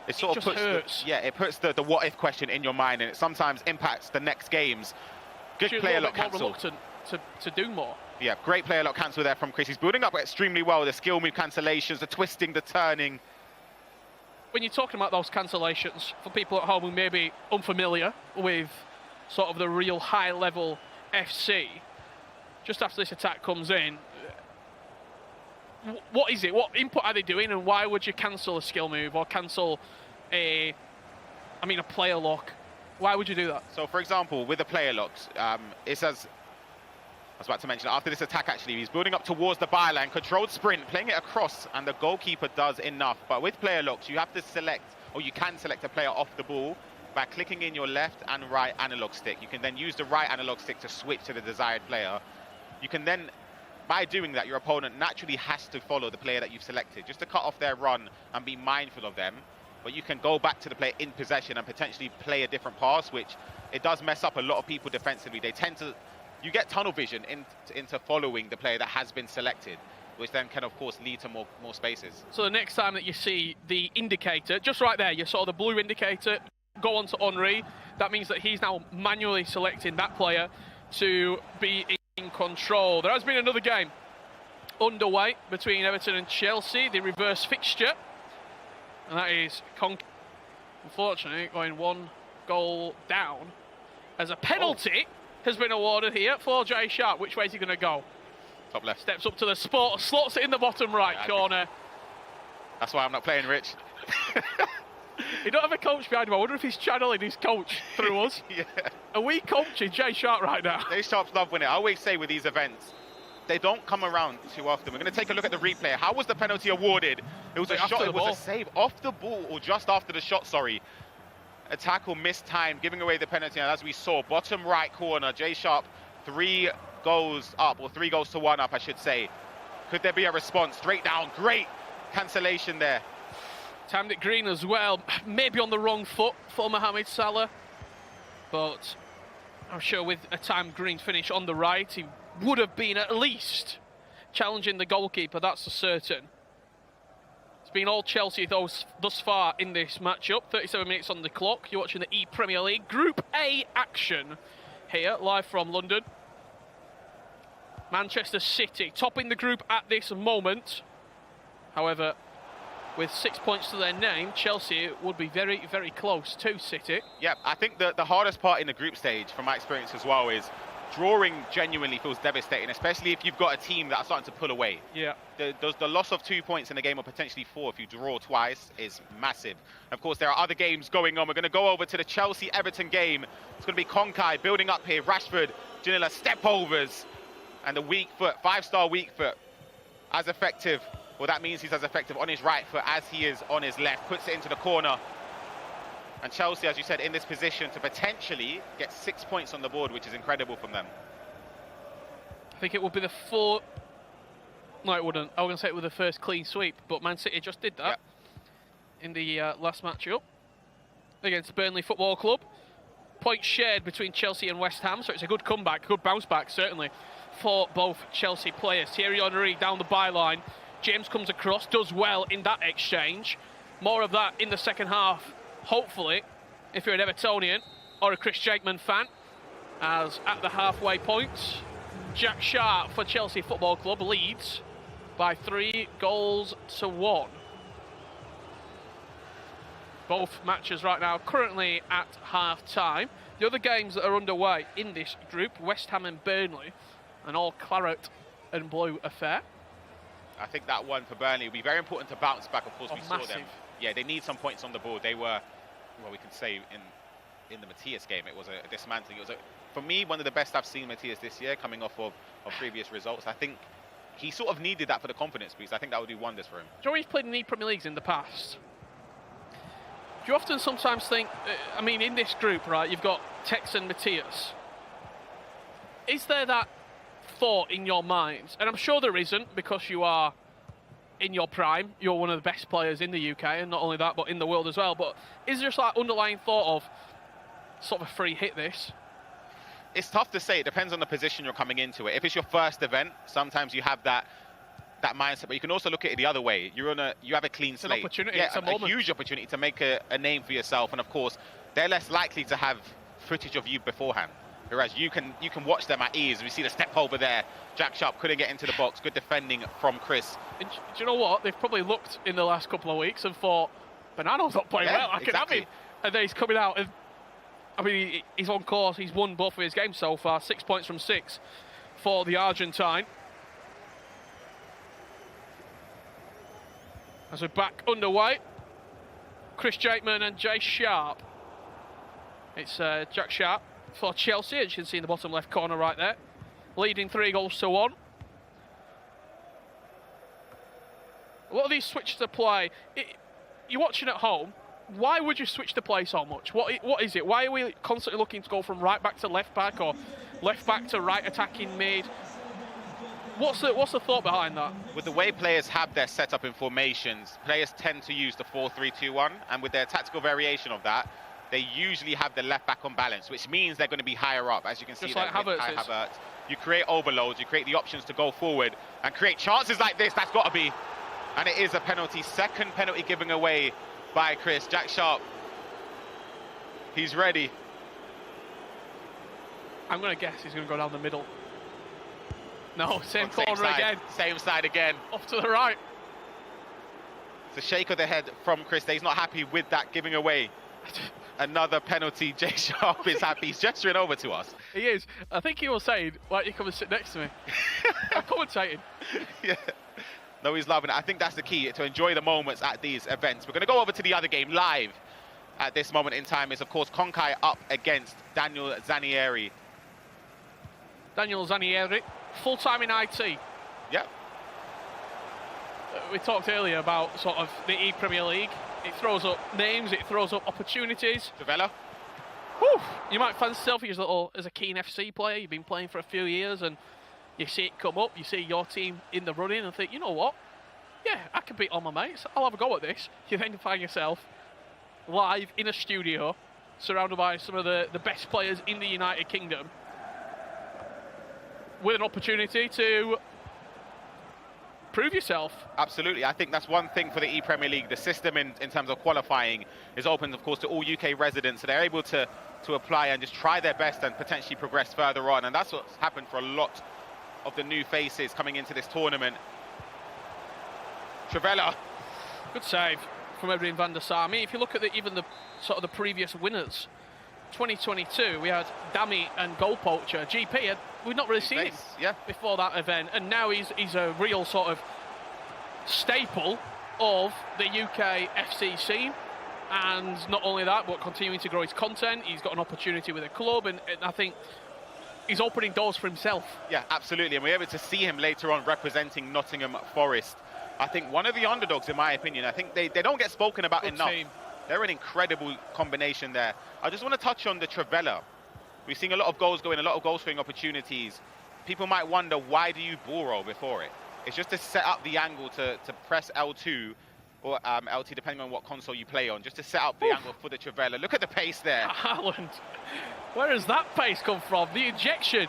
it sort of hurts. It puts the what if question in your mind, and it sometimes impacts the next games. Good player lot cancel. Reluctant to do more. Yeah, great player lot cancel there from Chris. He's building up extremely well. The skill move cancellations, the twisting, the turning. When you're talking about those cancellations, for people at home who may be unfamiliar with sort of the real high-level FC, just after this attack comes in, what is it? What input are they doing, and why would you cancel a skill move or cancel a player lock? Why would you do that? So, for example, with the player locks, it says, I was about to mention, after this attack, actually, he's building up towards the byline, controlled sprint, playing it across, and the goalkeeper does enough. But with player locks, you have to select or you can select a player off the ball by clicking in your left and right analog stick. You can then use the right analog stick to switch to the desired player. You can then, by doing that, your opponent naturally has to follow the player that you've selected, just to cut off their run and be mindful of them. But you can go back to the player in possession and potentially play a different pass, which it does mess up a lot of people defensively. They tend to, you get tunnel vision into following the player that has been selected, which then can, of course, lead to more spaces. So the next time that you see the indicator, just right there, you saw the blue indicator go on to Henry. That means that he's now manually selecting that player to be in control. There has been another game underway between Everton and Chelsea, the reverse fixture. And that is, unfortunately, going 1 goal down as a penalty has been awarded here for Jay Sharp. Which way is he going to go? Top left. Steps up to the spot, slots it in the bottom right corner. That's why I'm not playing, Rich. He don't have a coach behind him. I wonder if he's channeling his coach through us. Yeah. Are we coaching Jay Sharp right now? Jay Sharp's love winning. I always say with these events, they don't come around too often. We're going to take a look at the replay. How was the penalty awarded? It was a shot, it was a save off the ball, or just after the shot, sorry. A tackle missed time, giving away the penalty. And as we saw, bottom right corner, Jay Sharp, 3 goals up, or 3 goals to 1 up, I should say. Could there be a response? Straight down, great cancellation there. Timed it green as well, maybe on the wrong foot for Mohamed Salah. But I'm sure with a timed green finish on the right, he would have been at least challenging the goalkeeper, that's for certain. It's been all Chelsea thus far in this matchup. 37 minutes on the clock. You're watching the ePremier League Group A action here, live from London. Manchester City topping the group at this moment. However, with 6 points to their name, Chelsea would be very, very close to City. Yeah, I think the hardest part in the group stage, from my experience as well, is drawing genuinely feels devastating, especially if you've got a team that are starting to pull away. Yeah. The loss of 2 points in a game, or potentially 4 if you draw twice, is massive. Of course, there are other games going on. We're going to go over to the Chelsea-Everton game. It's going to be Konkai building up here. Rashford, Janila, step-overs. And the weak foot, 5-star weak foot, as effective. Well, that means he's as effective on his right foot as he is on his left. Puts it into the corner. And Chelsea, as you said, in this position to potentially get 6 points on the board, which is incredible from them. I think it would be the 4... No, it wouldn't. I was going to say it was the first clean sweep, but Man City just did that in the last matchup against Burnley Football Club. Points shared between Chelsea and West Ham, so it's a good comeback, good bounce back, certainly, for both Chelsea players. Thierry Henry down the byline. James comes across, does well in that exchange. More of that in the second half, hopefully, if you're an Evertonian or a Chris Jakeman fan, as at the halfway point, Jack Sharp for Chelsea Football Club leads by 3 goals to 1. Both matches right now currently at half-time. The other games that are underway in this group, West Ham and Burnley, an all claret and blue affair. I think that one for Burnley will be very important to bounce back. Of course, we saw massive. them. Yeah, they need some points on the board. They were, well, we can say in the Matthias game, it was a dismantling. It was, for me, one of the best I've seen Matthias this year, coming off of previous results. I think he sort of needed that for the confidence boost. I think that would do wonders for him. Do you know when he's played in the Premier Leagues in the past? Do you often sometimes think, I mean, in this group, right, you've got Tekkz and Matthias. Is there that thought in your mind? And I'm sure there isn't, because you are in your prime. You're one of the best players in the UK, and not only that, but in the world as well. But is there just that underlying thought of sort of a free hit this? It's tough to say. It depends on the position you're coming into it. If it's your first event, sometimes you have that mindset, but you can also look at it the other way. You have a clean slate. An opportunity, yeah, it's a moment. Huge opportunity to make a name for yourself, and of course, they're less likely to have footage of you beforehand. Whereas you can watch them at ease. We see the step over there. Jack Sharp couldn't get into the box. Good defending from Chris. And do you know what? They've probably looked in the last couple of weeks and thought, Bonanno's not playing well. I can have him. And then he's coming out. And, I mean, he's on course. He's won both of his games so far. 6 points from 6 for the Argentine. As we're back underway, Chris Jakeman and Jay Sharp. It's Jack Sharp for Chelsea, as you can see in the bottom left corner right there, leading 3 goals to 1. A lot of these switches to play, you're watching at home, why would you switch the play so much? What is it? Why are we constantly looking to go from right back to left back or left back to right attacking mid? What's the thought behind that? With the way players have their setup in formations, players tend to use the 4-3-2-1, and with their tactical variation of that, they usually have the left back on balance, which means they're going to be higher up, as you can see. Just like Havertz. You create overloads, you create the options to go forward and create chances like this. That's got to be, and it is a penalty. Second penalty given away by Chris. Jack Sharp, he's ready. I'm going to guess he's going to go down the middle. No, same Same corner side, again. Same side again. Off to the right. It's a shake of the head from Chris. He's not happy with that giving away. Another penalty. Jay Sharp is happy. He's gesturing over to us. He is. I think he was saying, why don't you come and sit next to me? I'm commentating. Yeah. No, he's loving it. I think that's the key, to enjoy the moments at these events. We're going to go over to the other game live at this moment in time. Is, of course, Konkai up against Daniel Zanieri. Daniel Zanieri, full-time in IT. Yep. We talked earlier about sort of the ePremier League. It throws up names, it throws up opportunities. Travella. Whew. You might fancy yourself as a keen FC player. You've been playing for a few years and you see it come up, you see your team in the running and think, you know what? Yeah, I can beat all my mates. I'll have a go at this. You then find yourself live in a studio surrounded by some of the best players in the United Kingdom with an opportunity to prove yourself. Absolutely. I think that's one thing for the ePremier League. The system in terms of qualifying is open, of course, to all UK residents, so they're able to apply and just try their best and potentially progress further on. And that's what's happened for a lot of the new faces coming into this tournament. Travella. Good save from Erling van der Sar. I mean, if you look at even the sort of the previous winners, 2022, we had Dami and goal poacher GP. We've not really seen him before that event, and now he's a real sort of staple of the UK FC scene. And not only that, but continuing to grow his content. He's got an opportunity with a club, and I think he's opening doors for himself. Yeah, absolutely. And we're able to see him later on representing Nottingham Forest. I think one of the underdogs, in my opinion. I think they don't get spoken about enough. Team. They're an incredible combination there. I just want to touch on the Travella. We've seen a lot of goals going, a lot of goal-scoring opportunities. People might wonder, why do you ball roll before it? It's just to set up the angle to press L2 or LT, depending on what console you play on, just to set up the angle for the Travella. Look at the pace there. Haaland. Where has that pace come from? The injection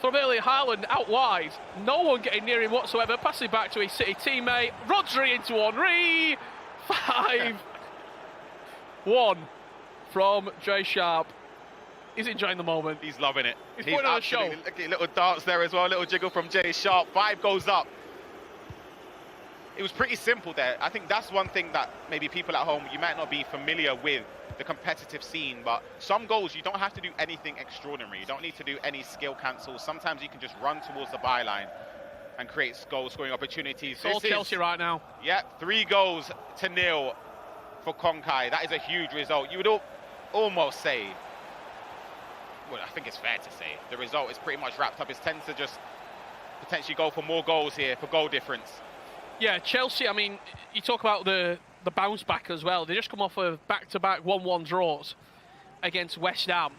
from Erling Haaland out wide. No one getting near him whatsoever. Passing back to his City teammate. Rodri into Henry. 5-1 from Jay Sharp. He's enjoying the moment. He's loving it. He's putting on a show. Look at little dance there as well, a little jiggle from Jay Sharp. 5 goes up. It was pretty simple there. I think that's one thing that maybe people at home, you might not be familiar with the competitive scene, but some goals, you don't have to do anything extraordinary. You don't need to do any skill cancels. Sometimes you can just run towards the byline and create goal-scoring opportunities. It's all Chelsea right now. Yeah, 3-0 for Konkai. That is a huge result. You would almost say, well, I think it's fair to say, the result is pretty much wrapped up. It tends to just potentially go for more goals here for goal difference. Yeah, Chelsea, I mean, you talk about the bounce back as well. They just come off of back-to-back 1-1 draws against West Ham.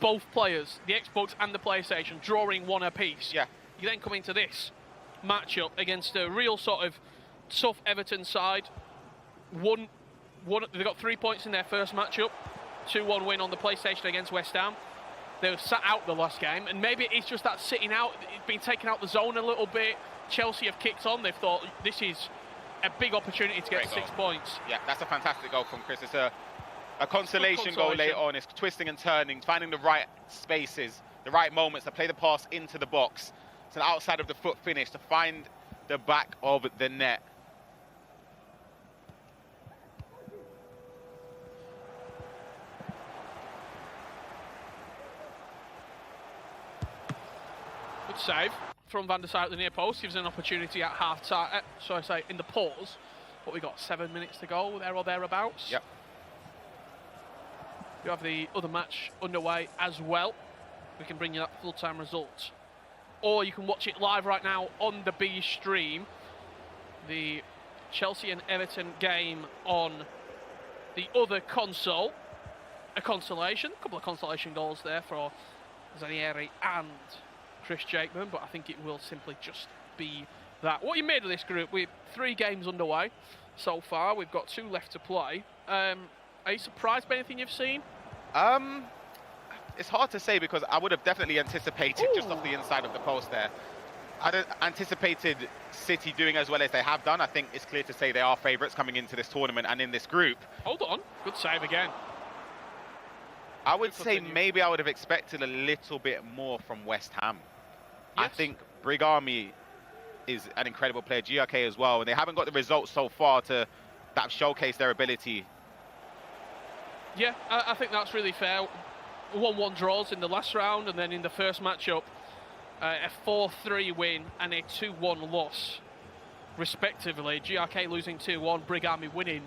Both players, the Xbox and the PlayStation, drawing one apiece. Yeah. You then come into this matchup against a real sort of tough Everton side. They got 3 points in their first matchup. 2-1 win on the PlayStation against West Ham. They were sat out the last game, and maybe it's just that sitting out, it's been taken out the zone a little bit. Chelsea have kicked on. They've thought this is a big opportunity to get 6 points. Yeah, that's a fantastic goal from Chris. It's a consolation goal later on. It's twisting and turning, finding the right spaces, the right moments to play the pass into the box, to the outside of the foot finish, to find the back of the net. Good save from Van der Sar at the near post. Gives an opportunity at half time, in the pause. But we got 7 minutes to go, there or thereabouts. Yep. You have the other match underway as well. We can bring you that full-time result. Or you can watch it live right now on the B stream. The Chelsea and Everton game on the other console. A consolation, a couple of consolation goals there for Zanieri and Chris Jakeman, but I think it will simply just be that. What you made of this group? We've 3 games underway so far. We've got 2 left to play. Are you surprised by anything you've seen? It's hard to say because I would have definitely anticipated just off the inside of the post there. I'd anticipated City doing as well as they have done. I think it's clear to say they are favourites coming into this tournament and in this group. Hold on, good save again. I would say maybe I would have expected a little bit more from West Ham. Yes. I think Brigami is an incredible player, GRK as well, and they haven't got the results so far that have showcased their ability. Yeah, I think that's really fair. 1-1 draws in the last round, and then in the first matchup, a 4-3 win and a 2-1 loss, respectively. GRK losing 2-1, Brigami winning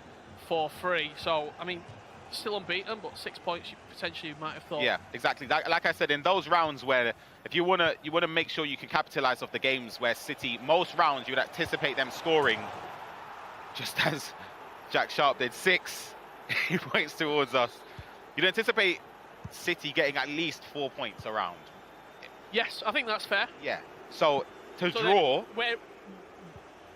4-3. So, I mean, still unbeaten, but 6 points you potentially might have thought. Yeah, exactly. Like I said, in those rounds where if you wanna make sure you can capitalize off the games where City, most rounds you would anticipate them scoring, just as Jack Sharp did, 6 points towards us. You'd anticipate City getting at least 4 points around. Yes, I think that's fair. Yeah. So draw.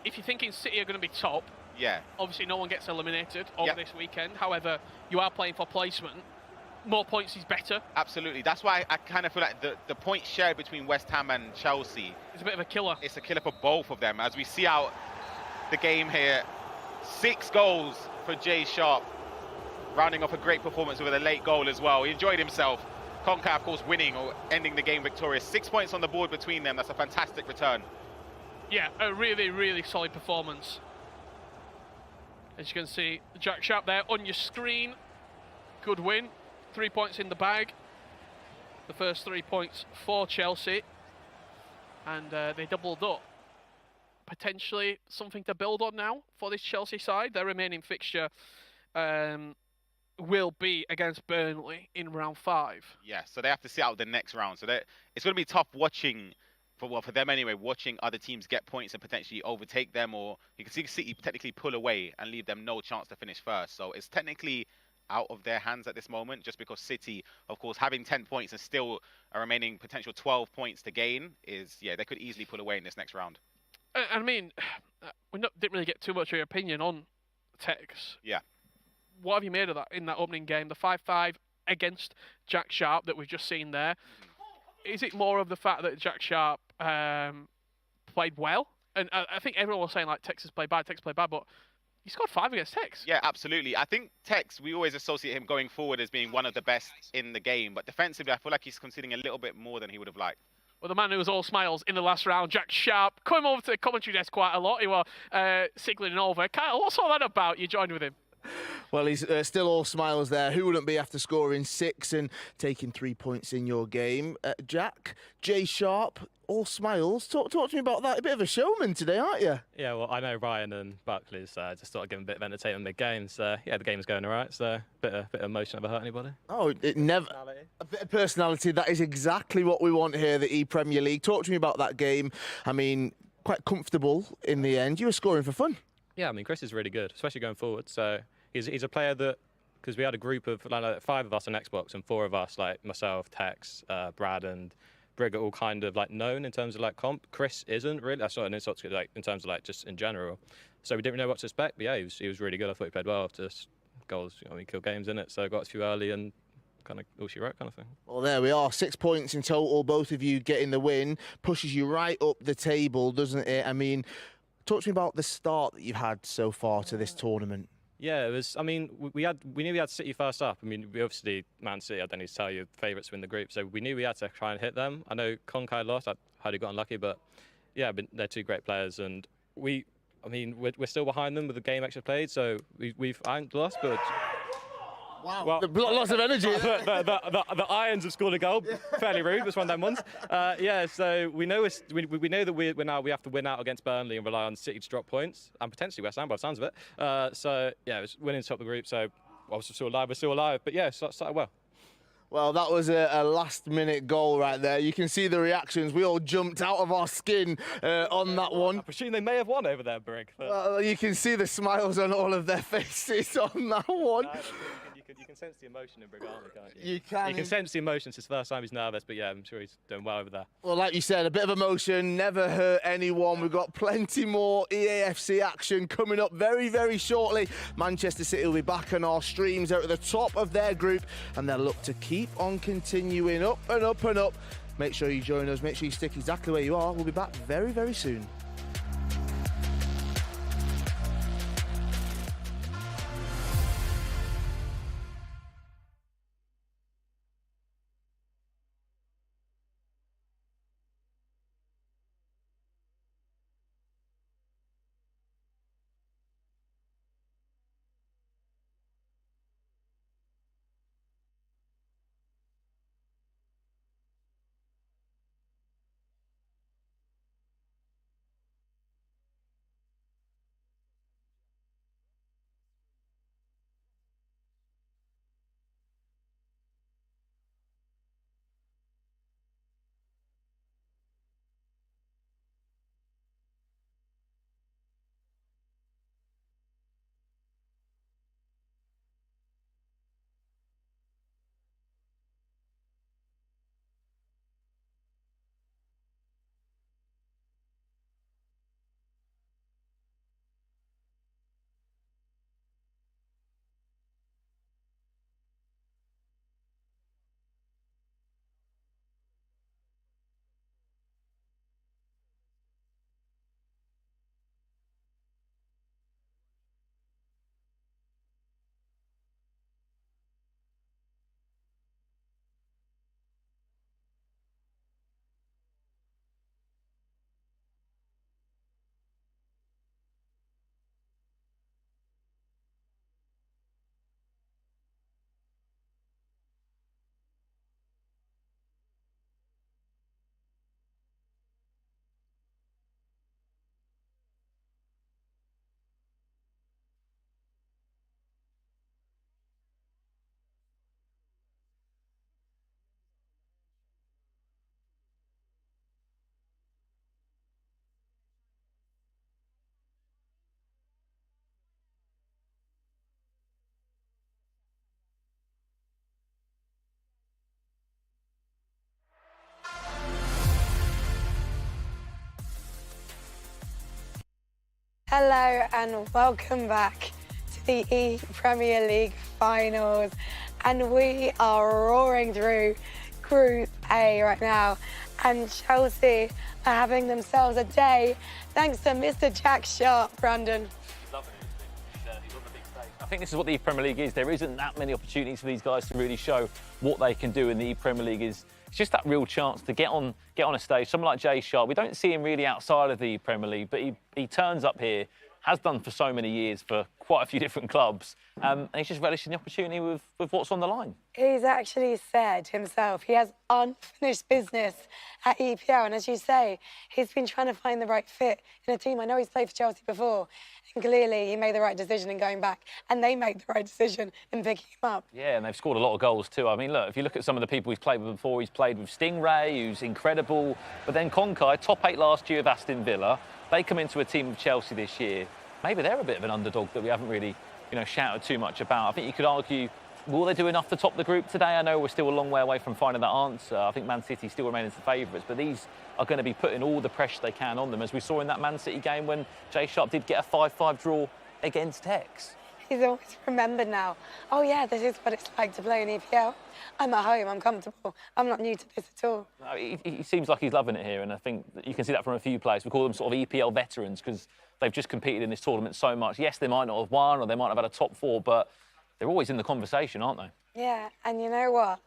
If you're thinking City are going to be top, yeah, obviously no one gets eliminated over this weekend. However, you are playing for placement. More points is better. Absolutely. That's why I kind of feel like the points shared between West Ham and Chelsea, it's a bit of a killer. It's a killer for both of them. As we see out the game here, 6 goals for Jay Sharp, rounding off a great performance with a late goal as well. He enjoyed himself. Konka, of course, winning or ending the game victorious. 6 points on the board between them. That's a fantastic return. Yeah, a really, really solid performance. As you can see, Jack Sharp there on your screen. Good win. 3 points in the bag. The first 3 points for Chelsea. And they doubled up. Potentially something to build on now for this Chelsea side. Their remaining fixture will be against Burnley in round 5. Yeah, so they have to sit out the next round. So it's going to be tough watching, for them anyway, watching other teams get points and potentially overtake them, or you can see City technically pull away and leave them no chance to finish first. So it's technically out of their hands at this moment, just because City, of course, having 10 points and still a remaining potential 12 points to gain is, yeah, they could easily pull away in this next round. I mean, didn't really get too much of your opinion on Tekkz. Yeah. What have you made of that in that opening game? The 5-5 against Jack Sharp that we've just seen there. Is it more of the fact that Jack Sharp played well? And I think everyone was saying, like, Tekkz has played bad, but he scored 5 against Tekkz. Yeah, absolutely. I think Tekkz, we always associate him going forward as being one of the best in the game. But defensively, I feel like he's conceding a little bit more than he would have liked. Well, the man who was all smiles in the last round, Jack Sharp, coming over to the commentary desk quite a lot. He was signaling over. Kyle, what's all that about? You joined with him. Well, he's still all smiles there. Who wouldn't be after scoring 6 and taking 3 points in your game? Jack, Jay Sharp, all smiles. Talk to me about that. A bit of a showman today, aren't you? Yeah, well, I know Ryan and Buckley's, so I just thought I'd give him a bit of entertainment mid-game. So, yeah, the game's going all right, so a bit of emotion never hurt anybody. Oh, it never... A bit of personality. That is exactly what we want here, the ePremier League. Talk to me about that game. I mean, quite comfortable in the end. You were scoring for fun. Yeah, I mean, Chris is really good, especially going forward. So he's a player that, because we had a group of like 5 of us on Xbox and 4 of us, like myself, Tekkz, Brad and Brig, are all kind of like known in terms of like comp. Chris isn't really. That's not an insult to like in terms of like just in general. So we didn't really know what to expect. But yeah, he was really good. I thought he played well. Just goals, he killed games in it. So got a few early and kind of all she wrote kind of thing. Well, there we are. 6 points in total. Both of you getting the win. Pushes you right up the table, doesn't it? I mean, talk to me about the start that you've had so far to this tournament. Yeah, it was. I mean, we knew we had City first up. I mean, we obviously Man City. I don't need to tell you, favourites win the group. So we knew we had to try and hit them. I know Konkai lost. I heard he got unlucky, but yeah, they're 2 great players, and we're still behind them with the game extra played. So we've lost, but. Wow, well, lots of energy. The Irons have scored a goal. Fairly rude. It's one of them ones. Yeah, so we know that we have to win out against Burnley and rely on City to drop points and potentially West Ham by the sounds of it. So yeah, it was winning to top of the group. So we're still alive. But yeah, started well. Well, that was a last-minute goal right there. You can see the reactions. We all jumped out of our skin on that one. I presume they may have won over there, Brig. Well, you can see the smiles on all of their faces on that one. You can sense the emotion in Brigani, can't you? You can. You can sense the emotion. It's the first time he's nervous, but yeah, I'm sure he's doing well over there. Well, like you said, a bit of emotion, never hurt anyone. We've got plenty more EAFC action coming up very, very shortly. Manchester City will be back on our streams. They're at the top of their group, and they'll look to keep on continuing up and up and up. Make sure you join us. Make sure you stick exactly where you are. We'll be back very, very soon. Hello and welcome back to the ePremier League finals. And we are roaring through Group A right now. And Chelsea are having themselves a day thanks to Mr. Jack Sharp, Brandon. I think this is what the Premier League is. There isn't that many opportunities for these guys to really show what they can do in the Premier League. It's just that real chance to get on a stage. Someone like Jay Sharp, we don't see him really outside of the Premier League, but he turns up here, has done for so many years for quite a few different clubs, and he's just relishing the opportunity with what's on the line. He's actually said himself he has unfinished business at EPL, and as you say, he's been trying to find the right fit in a team. I know he's played for Chelsea before, and clearly he made the right decision in going back, and they made the right decision in picking him up. Yeah, and they've scored a lot of goals too. I mean, look, if you look at some of the people he's played with before, he's played with Stingray, who's incredible, but then Konkai, top 8 last year of Aston Villa. They come into a team of Chelsea this year. Maybe they're a bit of an underdog that we haven't really, shouted too much about. I think you could argue, will they do enough to top the group today? I know we're still a long way away from finding that answer. I think Man City still remain as the favourites, but these are going to be putting all the pressure they can on them, as we saw in that Man City game when Jay Sharp did get a 5-5 draw against Tekkz. He's always remembered now. Oh yeah, this is what it's like to play in EPL. I'm at home, I'm comfortable. I'm not new to this at all. No, he seems like he's loving it here, and I think you can see that from a few players. We call them sort of EPL veterans because they've just competed in this tournament so much. Yes, they might not have won or they might have had a top 4, but they're always in the conversation, aren't they? Yeah, and you know what?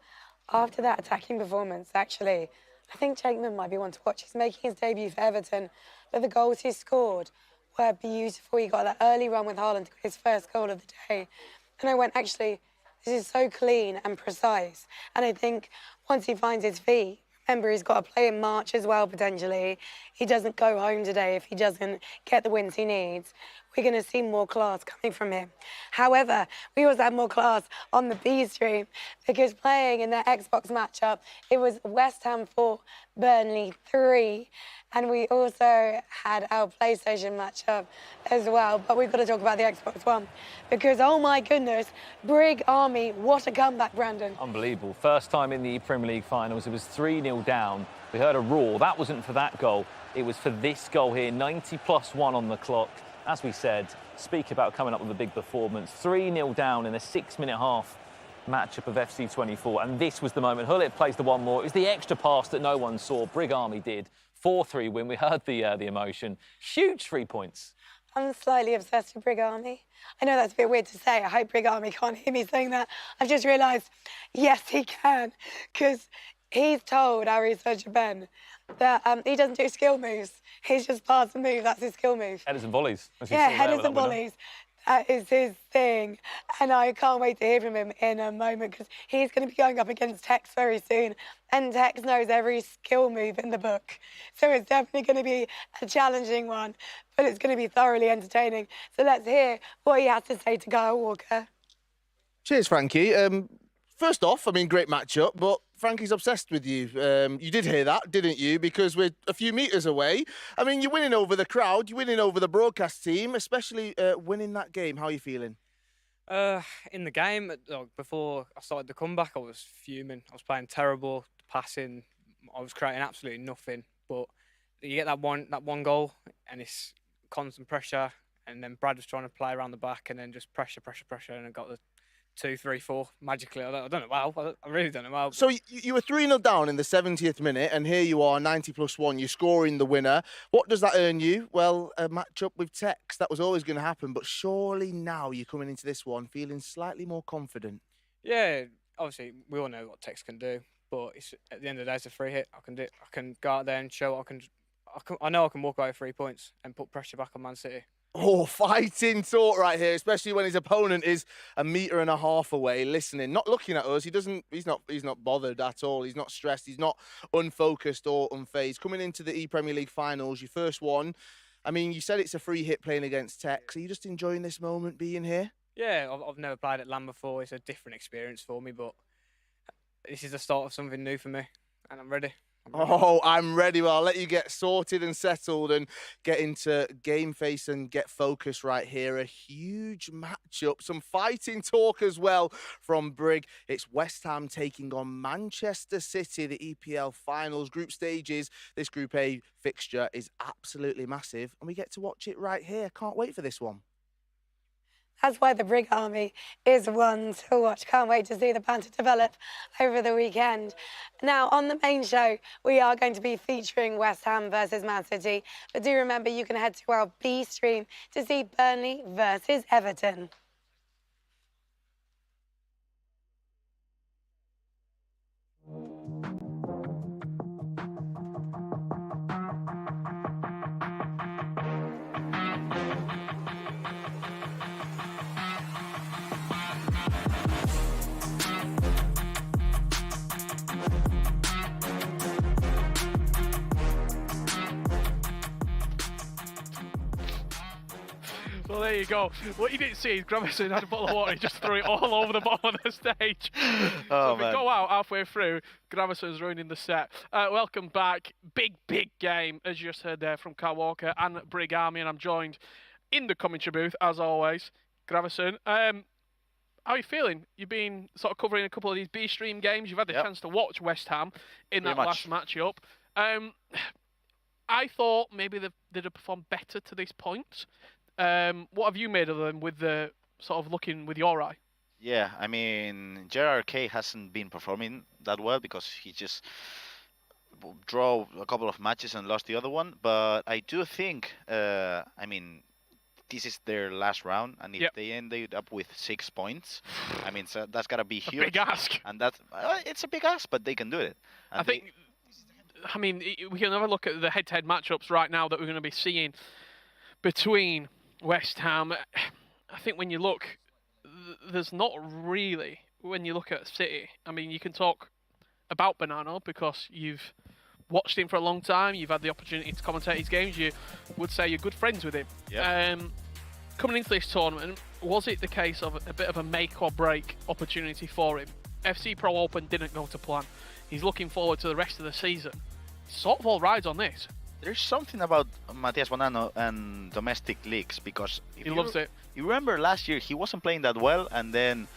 After that attacking performance, actually, I think Jakeman might be one to watch. He's making his debut for Everton, but the goals he scored were beautiful. He got that early run with Haaland to get his first goal of the day. And I went, actually, this is so clean and precise. And I think once he finds his feet, remember, he's got to play in March as well, potentially. He doesn't go home today if he doesn't get the wins he needs. we're going to see more class coming from him. However, we also had more class on the B stream because playing in their Xbox matchup, it was West Ham 4, Burnley 3. And we also had our PlayStation matchup as well. But we've got to talk about the Xbox One because, oh my goodness, Brig Army, what a comeback, Brandon. Unbelievable. First time in the Premier League finals. It was 3-0 down. We heard a roar. That wasn't for that goal. It was for this goal here. 90+1 on the clock. As we said, speak about coming up with a big performance. 3-0 down in a 6-minute half matchup of FC24. And this was the moment. Hullet plays the one more. It was the extra pass that no one saw. Brig Army did. 4-3 win. We heard the emotion. Huge 3 points. I'm slightly obsessed with Brig Army. I know that's a bit weird to say. I hope Brig Army can't hear me saying that. I've just realised, yes, he can, because he's told our researcher Ben that he doesn't do skill moves. He's just pass and move. That's his skill move. Headers and volleys. Yeah, headers and volleys. That is his thing. And I can't wait to hear from him in a moment because he's going to be going up against Tekkz very soon. And Tekkz knows every skill move in the book. So it's definitely going to be a challenging one, but it's going to be thoroughly entertaining. So let's hear what he has to say to Kyle Walker. Cheers, Frankie. First off, I mean, great matchup, but Frankie's obsessed with you. You did hear that, didn't you? Because we're a few metres away. I mean, you're winning over the crowd, you're winning over the broadcast team, especially winning that game. How are you feeling? In the game, before I started the comeback, I was fuming. I was playing terrible, passing. I was creating absolutely nothing. But you get that one goal, and it's constant pressure. And then Brad was trying to play around the back, and then just pressure, and I got the 2, 3, 4 magically. I don't know how. I really don't know how. So you were 3-0 down in the 70th minute, and here you are, 90+1. You're scoring the winner. What does that earn you? Well, a matchup with Tekkz. That was always going to happen, but surely now you're coming into this one feeling slightly more confident. Yeah, obviously we all know what Tekkz can do, but it's, at the end of the day, it's a free hit. I can go out there and show what I know I can walk away with 3 points and put pressure back on Man City. Oh, fighting talk right here, especially when his opponent is 1.5 meters away, listening, not looking at us. He's not bothered at all. He's not stressed. He's not unfocused or unfazed. Coming into the ePremier League finals, your first one. I mean, you said it's a free hit playing against Tekkz. Are you just enjoying this moment being here? Yeah, I've never played at LAN before. It's a different experience for me, but this is the start of something new for me, and I'm ready. Oh, I'm ready. Well, I'll let you get sorted and settled and get into game face and get focused right here. A huge matchup. Some fighting talk as well from Brig. It's West Ham taking on Manchester City, the EPL finals group stages. This Group A fixture is absolutely massive, and we get to watch it right here. Can't wait for this one. That's why the Brig Army is one to watch. Can't wait to see the banter develop over the weekend. Now, on the main show, we are going to be featuring West Ham versus Man City. But do remember, you can head to our B stream to see Burnley versus Everton. Well, there you go. What you didn't see is Gravison had a bottle of water, he just threw it all over the bottom of the stage. So if we go out halfway through, Gravison's ruining the set. Welcome back. Big game, as you just heard there from Kyle Walker and Brig Army, and I'm joined in the commentary booth, as always, Gravison. How are you feeling? You've been sort of covering a couple of these B-stream games. You've had the chance to watch West Ham in that last matchup. I thought maybe they'd have performed better to this point. What have you made of them with the sort of looking with your eye? Yeah, I mean, Gerard Kay hasn't been performing that well because he just drew a couple of matches and lost the other one. But I do think, I mean, this is their last round, and if they ended up with 6 points, I mean, so that's gotta be huge. A big ask. And that's it's a big ask, but they can do it. And I mean, we can have a look at the head-to-head matchups right now that we're going to be seeing between West Ham. I think when you look, there's not really, when you look at City, I mean, you can talk about Bonanno because you've watched him for a long time, you've had the opportunity to commentate his games, you would say you're good friends with him. coming into this tournament, was it the case of a bit of a make or break opportunity for him? FC Pro Open didn't go to plan. He's looking forward to the rest of the season. Sort of all rides on this. There's something about Matias Bonanno and domestic leagues, because He loves it. You remember last year he wasn't playing that well, and then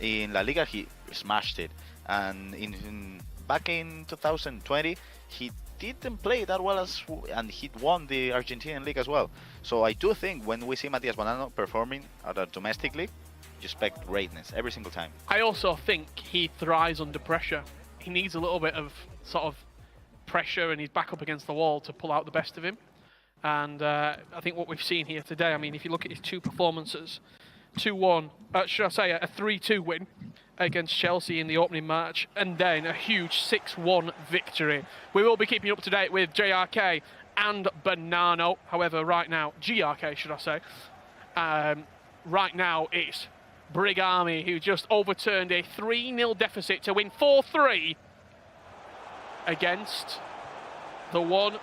in La Liga he smashed it. And back in 2020 he didn't play that well and he won the Argentinian league as well. So I do think when we see Matias Bonanno performing at a domestic league, you expect greatness every single time. I also think he thrives under pressure. He needs a little bit of sort of pressure, and he's back up against the wall to pull out the best of him. And I think what we've seen here today, I mean, if you look at his two performances, 2-1, should I say a 3-2 win against Chelsea in the opening match, and then a huge 6-1 victory. We will be keeping you up to date with JRK and Bonanno. However, right now, GRK should I say, right now it's Brig Army who just overturned a 3-0 deficit to win 4-3 against the one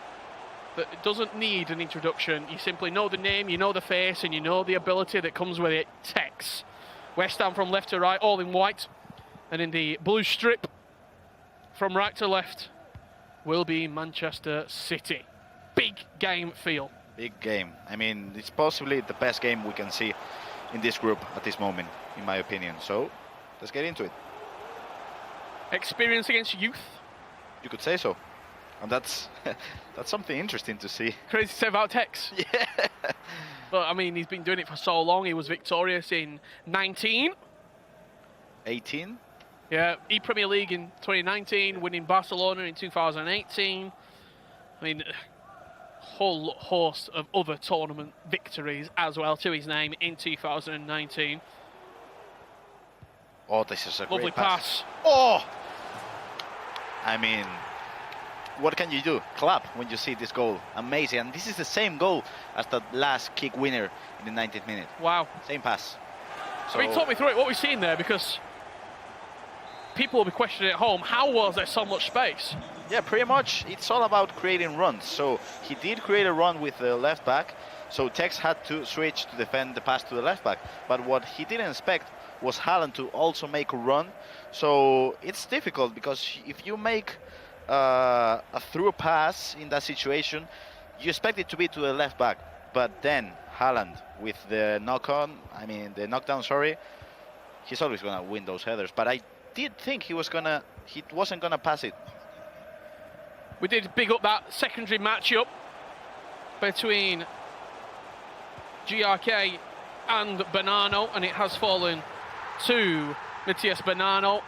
that doesn't need an introduction. You simply know the name, you know the face, and you know the ability that comes with it. Tekkz. West Ham from left to right, all in white. And in the blue strip, from right to left, will be Manchester City. Big game feel. Big game. I mean, it's possibly the best game we can see in this group at this moment, in my opinion. So, let's get into it. Experience against youth. You could say so. And that's something interesting to see. Crazy to say about Tekkz. Yeah. But, I mean, he's been doing it for so long. He was victorious in 19. 18. Yeah, ePremier League in 2019, winning Barcelona in 2018. I mean, a whole host of other tournament victories as well to his name in 2019. Oh, this is a lovely great pass. Oh! I mean, what can you do? Clap when you see this goal. Amazing. And this is the same goal as the last kick winner in the 90th minute. Wow. Same pass. So, I mean, talk me through it, what we've seen there, because people will be questioning at home, how was there so much space? Yeah, pretty much. It's all about creating runs. So he did create a run with the left back. So Tekkz had to switch to defend the pass to the left back. But what he didn't expect was Haaland to also make a run. So it's difficult, because if you make a through pass in that situation, you expect it to be to the left back. But then Haaland with the knockdown, sorry, he's always gonna win those headers. But I did think he wasn't gonna pass it. We did big up that secondary matchup between GRK and Bonanno, and it has fallen to Matias Bonanno.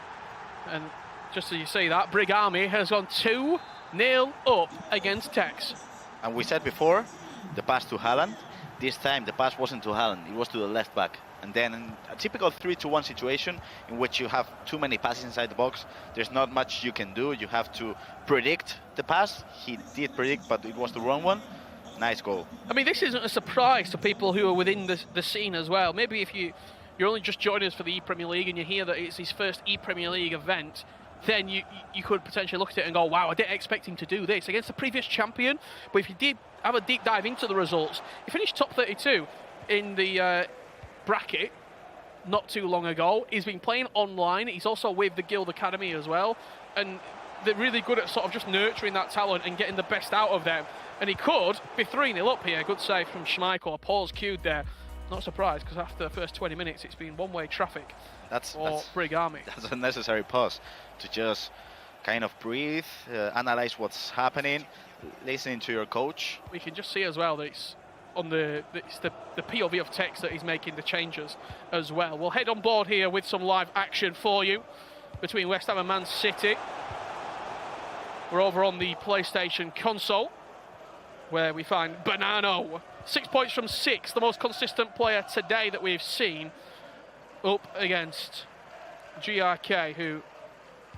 And just as you say that, Brig Army has gone 2-0 up against Tekkz. And we said before, the pass to Haaland. This time the pass wasn't to Haaland, it was to the left back. And then in a typical 3-1 situation in which you have too many passes inside the box, there's not much you can do. You have to predict the pass. He did predict, but it was the wrong one. Nice goal. I mean, this isn't a surprise to people who are within the scene as well. Maybe if you're only just joining us for the ePremier League and you hear that it's his first ePremier League event, then you could potentially look at it and go, wow, I didn't expect him to do this against the previous champion. But if you did have a deep dive into the results, he finished top 32 in the bracket not too long ago. He's been playing online. He's also with the Guild Academy as well. And they're really good at sort of just nurturing that talent and getting the best out of them. And he could be 3-0 up here. Good save from Schmeichel. Paul's queued there. Not surprised, because after the first 20 minutes, it's been one-way traffic for Brig Army. That's a necessary pause to just kind of breathe, analyze what's happening, listening to your coach. We can just see as well that it's on the POV of Tekkz that he's making the changes as well. We'll head on board here with some live action for you between West Ham and Man City. We're over on the PlayStation console, where we find Bonanno. 6 points from 6, the most consistent player today that we've seen, up against GRK, who,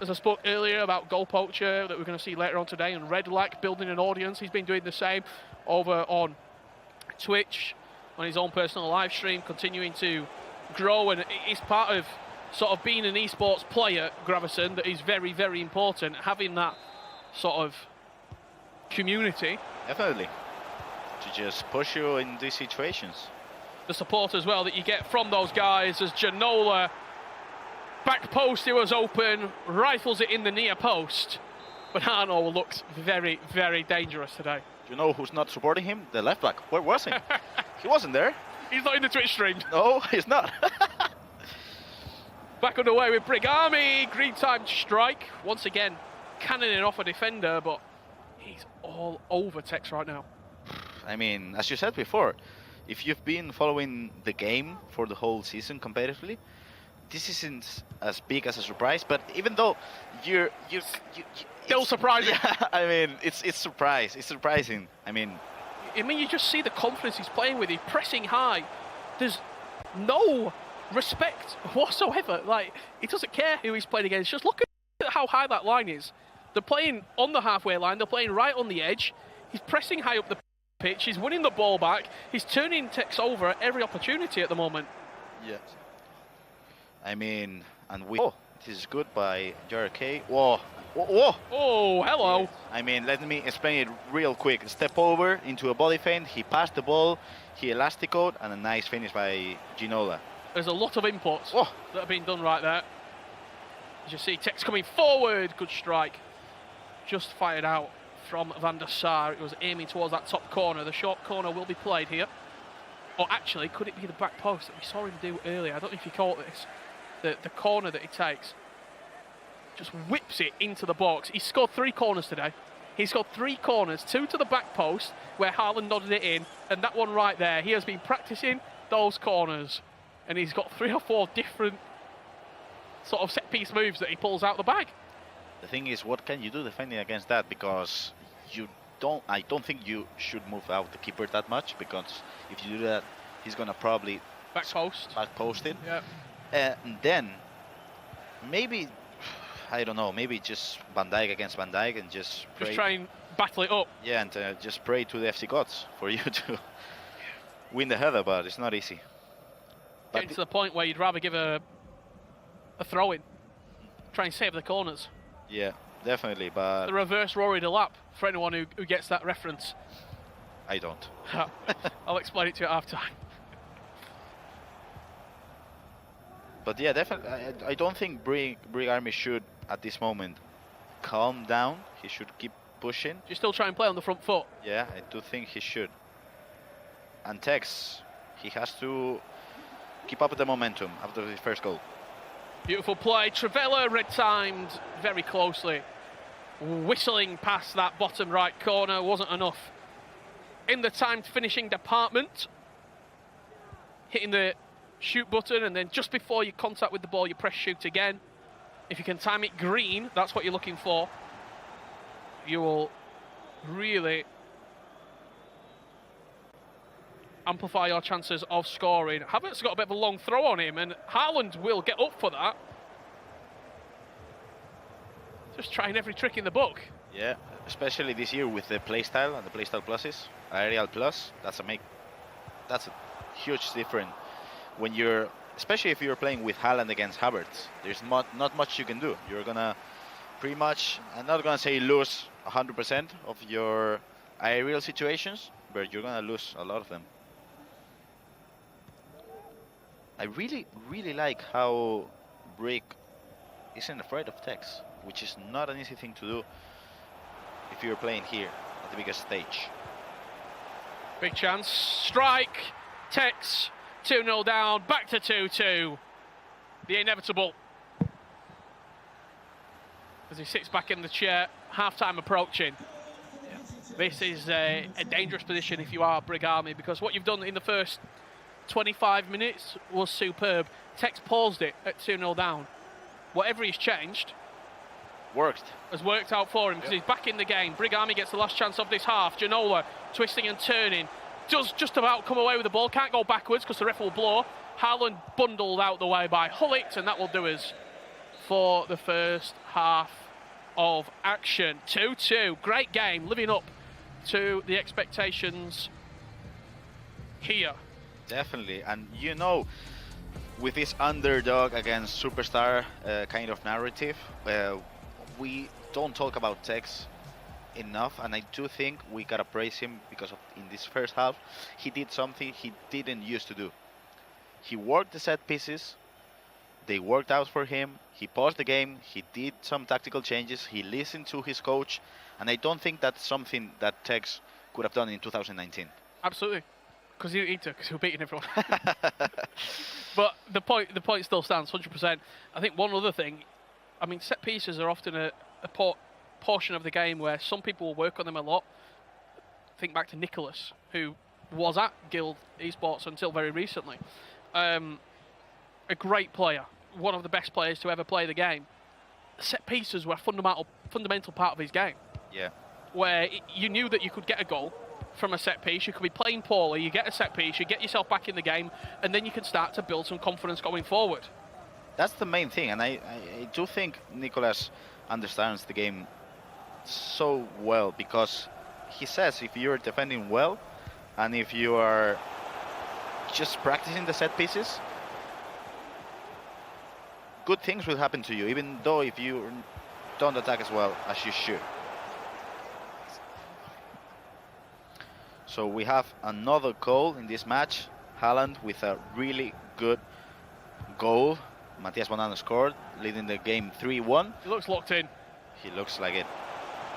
as I spoke earlier about Goal Poacher, that we're going to see later on today, and Redlac building an audience, he's been doing the same over on Twitch, on his own personal live stream, continuing to grow, and it's part of sort of being an esports player, Gravison, that is very, very important, having that sort of community. Definitely. To just push you in these situations. the support as well that you get from those guys as Ginola, back post, he was open, rifles it in the near post. Bonanno looks very, very dangerous today. You know who's not supporting him? The left back. Where was he? He wasn't there. He's not in the Twitch stream. No, he's not. Back underway with Brigami, green time strike. Once again, cannoning off a defender, but he's all over Tekkz right now. I mean, as you said before, if you've been following the game for the whole season competitively, this isn't as big as a surprise. But even though you still surprising. Yeah, I mean, it's surprising. I mean, you just see the confidence he's playing with. He's pressing high. There's no respect whatsoever. Like, he doesn't care who he's playing against. Just look at how high that line is. They're playing on the halfway line. They're playing right on the edge. He's pressing high up the pitch. He's winning the ball back. He's turning Tekkz over at every opportunity at the moment. Yes. I mean, and we. Oh, this is good by JRK. Whoa. Whoa. Oh, hello. I mean, let me explain it real quick. Step over into a body feint. He passed the ball. He elasticoed, and a nice finish by Ginola. There's a lot of inputs that have been done right there. As you see, Tekkz coming forward. Good strike. Just fired out from Van der Sar. It was aiming towards that top corner. The short corner will be played here. Or actually, could it be the back post that we saw him do earlier? I don't know if you caught this. The corner that he takes. Just whips it into the box. He scored 3 corners today. He scored 3 corners, 2 to the back post, where Haaland nodded it in, and that one right there. He has been practicing those corners, and he's got 3 or 4 different sort of set-piece moves that he pulls out the bag. The thing is, what can you do defending against that? Because I don't think you should move out the keeper that much, because if you do that, he's gonna probably back post it. Yeah. And then maybe, I don't know, maybe just Van Dijk against Van Dijk and just try and battle it up. Yeah, and just pray to the FC gods for you to win the header, but it's not easy. Getting to the point where you'd rather give a throw-in, try and save the corners. Yeah, definitely, but the reverse Rory de Lap, for anyone who gets that reference. I don't. I'll explain it to you at half-time. But yeah, definitely, I don't think Brig Army should, at this moment, calm down. He should keep pushing. Do you still try and play on the front foot? Yeah, I do think he should. And Tekkz, he has to keep up the momentum after his first goal. Beautiful play. Trivella red-timed very closely. Whistling past that bottom right corner. Wasn't enough in the timed finishing department. Hitting the shoot button, and then just before you contact with the ball, you press shoot again. If you can time it green, that's what you're looking for. You will really amplify your chances of scoring. Havertz got a bit of a long throw on him, and Haaland will get up for that. Just trying every trick in the book. Yeah, especially this year with the playstyle and the playstyle pluses, aerial plus. That's a huge difference when you're, especially if you're playing with Haaland against Havertz. There's not much you can do. You're gonna pretty much, I'm not gonna say lose 100% of your aerial situations, but you're gonna lose a lot of them. I really like how Brig isn't afraid of Tekkz, which is not an easy thing to do if you're playing here at the biggest stage. Big chance, strike, Tekkz, 2-0 down, back to 2-2. The inevitable. As he sits back in the chair, half-time approaching. This is a dangerous position if you are Brig Army, because what you've done in the first 25 minutes was superb. Tekkz paused it at 2-0 down. Whatever he's changed has worked out for him, because he's back in the game. Brig Army gets the last chance of this half. Ginola twisting and turning. Does just about come away with the ball. Can't go backwards because the ref will blow. Haaland bundled out the way by Gullit, and that will do us for the first half of action. 2-2. Great game, living up to the expectations here. Definitely, and you know, with this underdog against superstar kind of narrative, we don't talk about Tekkz enough, and I do think we gotta praise him because in this first half he did something he didn't used to do. He worked the set pieces. They worked out for him. He paused the game. He did some tactical changes. He listened to his coach. And I don't think that's something that Tekkz could have done in 2019. Absolutely. Because he took, because he was beating everyone. But the point still stands, 100%. I think one other thing, I mean, set pieces are often a portion of the game where some people will work on them a lot. Think back to Nicholas, who was at Guild Esports until very recently. A great player, one of the best players to ever play the game. Set pieces were a fundamental part of his game. Yeah. Where you knew that you could get a goal from a set piece. You could be playing poorly, you get a set piece, you get yourself back in the game, and then you can start to build some confidence going forward. That's the main thing, and I do think Nicholas understands the game so well, because he says if you're defending well and if you are just practicing the set pieces, good things will happen to you, even though if you don't attack as well as you should. So we have another goal in this match. Haaland with a really good goal. Matías Bonanno scored, leading the game 3-1. He looks locked in. He looks like it.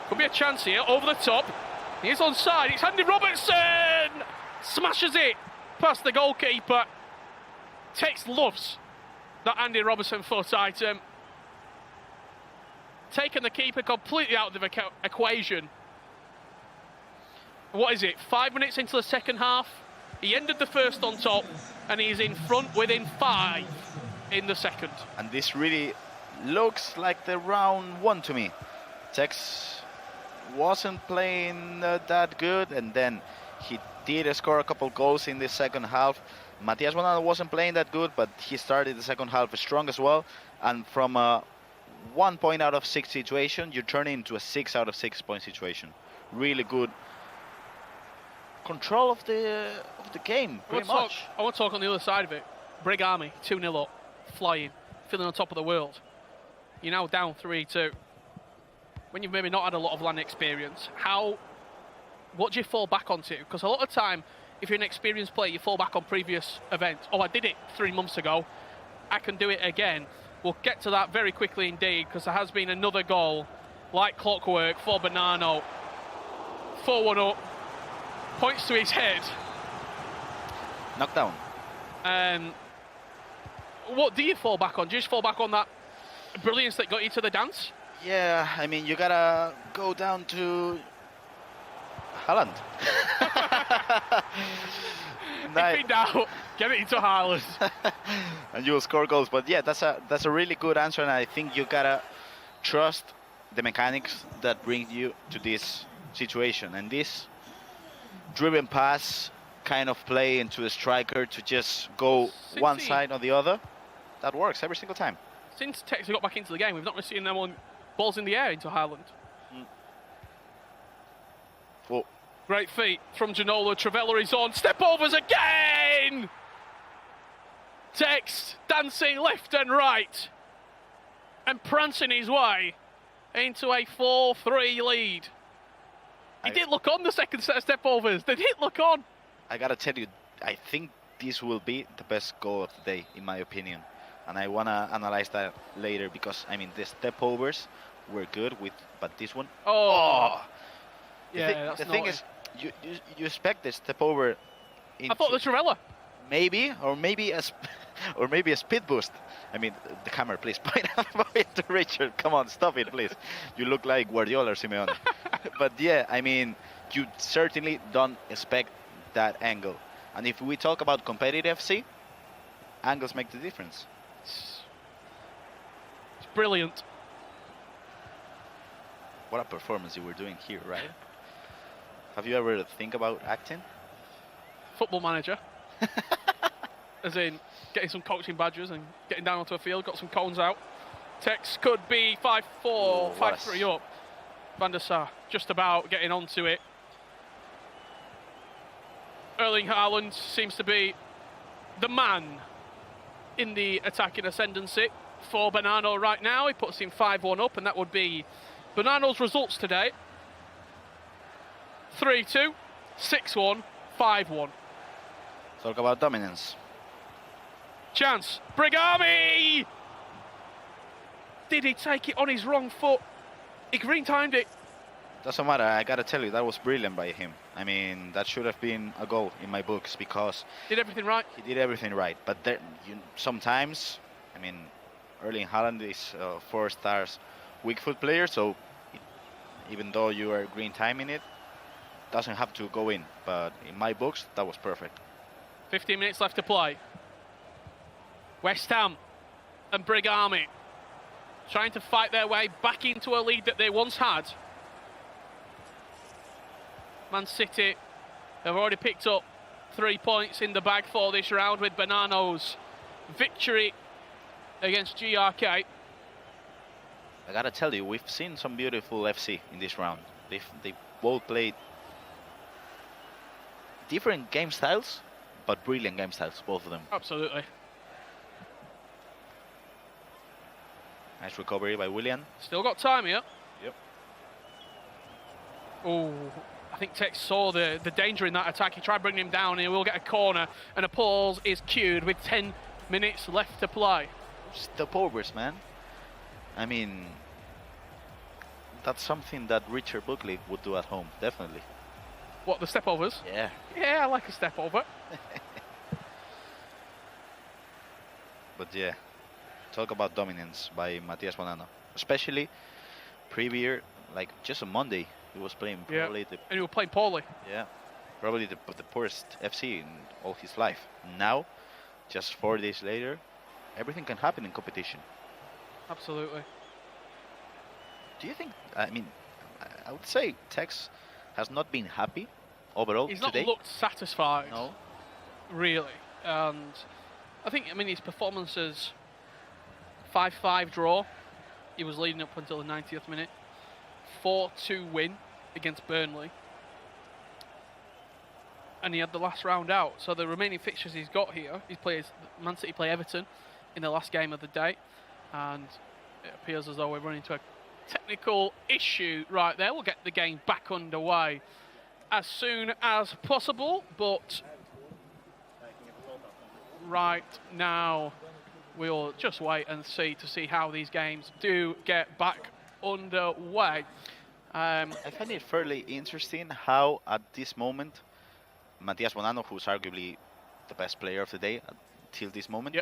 Could be a chance here, over the top. He's onside, it's Andy Robertson! Smashes it past the goalkeeper. Tekkz loves that Andy Robertson foot item. Taking the keeper completely out of the equation. What is it, 5 minutes into the second half? He ended the first on top, and he's in front within 5 in the second. And this really looks like the round one to me. Tekkz wasn't playing that good, and then he did score a couple goals in the second half. Matías Bonanno wasn't playing that good, but he started the second half strong as well. And from a 1 point out of 6 situation, you turn it into a 6 out of 6 point situation. Really good control of the game, pretty much. I want to talk on the other side of it. Brig Army, 2-0 up, flying, feeling on top of the world. You're now down 3-2. When you've maybe not had a lot of land experience, what do you fall back onto? Because a lot of time, if you're an experienced player, you fall back on previous events. Oh, I did it 3 months ago. I can do it again. We'll get to that very quickly indeed, because there has been another goal, like clockwork, for Bonanno. 4-1 up. Points to his head. Knocked down. What do you fall back on? Do you just fall back on that brilliance that got you to the dance? Yeah, I mean, you gotta go down to Haaland. If in doubt, get it into Haaland. And you'll score goals. But yeah, that's a really good answer, and I think you gotta trust the mechanics that bring you to this situation. And this driven pass kind of play into the striker to just go one side or the other, that works every single time. Since Tekkz got back into the game, we've not really seen them on balls in the air into Haaland. Whoa. Great feet from Ginola. Travella is on. Step overs again! Tekkz dancing left and right and prancing his way into a 4-3 lead. He did look on the second set of step overs. They did look on. I gotta tell you, I think this will be the best goal of the day, in my opinion. And I wanna analyze that later, because I mean the step overs were good but this one. Oh. The thing is, you expect the step over. I thought the Travella. Maybe a speed boost. I mean, the camera, please point it to Richard. Come on, stop it, please. You look like Guardiola or Simeone. But yeah, I mean, you certainly don't expect that angle. And if we talk about competitive FC, angles make the difference. It's brilliant. What a performance you were doing here, right? Have you ever think about acting? Football manager. As in, getting some coaching badges and getting down onto a field, got some cones out. Tekkz could be 5-4, 5-3 up. Van der Sar just about getting onto it. Erling Haaland seems to be the man in the attacking ascendancy for Bonanno right now. He puts him 5-1 up, and that would be Bonanno's results today. 3-2, 6-1, 5-1. Talk about dominance. Chance. Brigami! Did he take it on his wrong foot? He green timed it. Doesn't matter. I gotta tell you, that was brilliant by him. I mean, that should have been a goal in my books because Did everything right. he did everything right. But there, sometimes, I mean, Erling Haaland is 4 stars weak foot player, so even though you are green timing it, doesn't have to go in. But in my books, that was perfect. 15 minutes left to play. West Ham and Brigami trying to fight their way back into a lead that they once had. Man City have already picked up 3 points in the bag for this round with Bonanno's victory against GRK. I gotta tell you, we've seen some beautiful FC in this round. They both played different game styles, but brilliant game styles, both of them. Absolutely. Nice recovery by Willian. Still got time here. Yep. Oh, I think Tekkz saw the danger in that attack. He tried bringing him down, and he will get a corner. And a pause is cued with 10 minutes left to play. Stopovers, man. I mean, that's something that Richard Buckley would do at home, definitely. What, the stepovers? Yeah. Yeah, I like a step over. But yeah, talk about dominance by Matias Bonanno. Especially Premier, like just on Monday, he was playing probably and he was playing poorly. Yeah, probably the poorest FC in all his life. Now, just 4 days later, everything can happen in competition. Absolutely. Do you think, I mean, I would say Tekkz has not been happy overall He's today. not looked satisfied. No. Really. And I think, I mean, his performances, 5-5 draw. He was leading up until the 90th minute. 4-2 win against Burnley. And he had the last round out. So the remaining fixtures he's got here, he plays Man City play Everton in the last game of the day. And it appears as though we're running into a technical issue right there. We'll get the game back underway as soon as possible. But right now, we'll just wait and see how these games do get back underway. I find it fairly interesting how at this moment Matias Bonanno, who's arguably the best player of the day until this moment,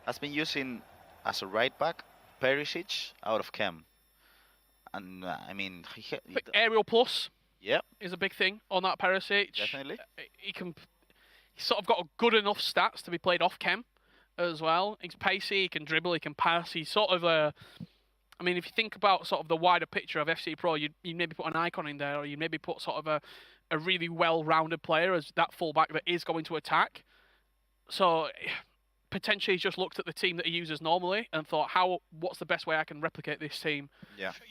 has been using as a right back Perisic out of Chem. And I mean, aerial plus Yep. is a big thing on that Perisic. Definitely. He's sort of got a good enough stats to be played off Chem as well. He's pacey, he can dribble, he can pass. He's sort of a... I mean, if you think about sort of the wider picture of FC Pro, you'd maybe put an icon in there, or you'd maybe put sort of a really well-rounded player as that fullback that is going to attack. So potentially he's just looked at the team that he uses normally and thought, what's the best way I can replicate this team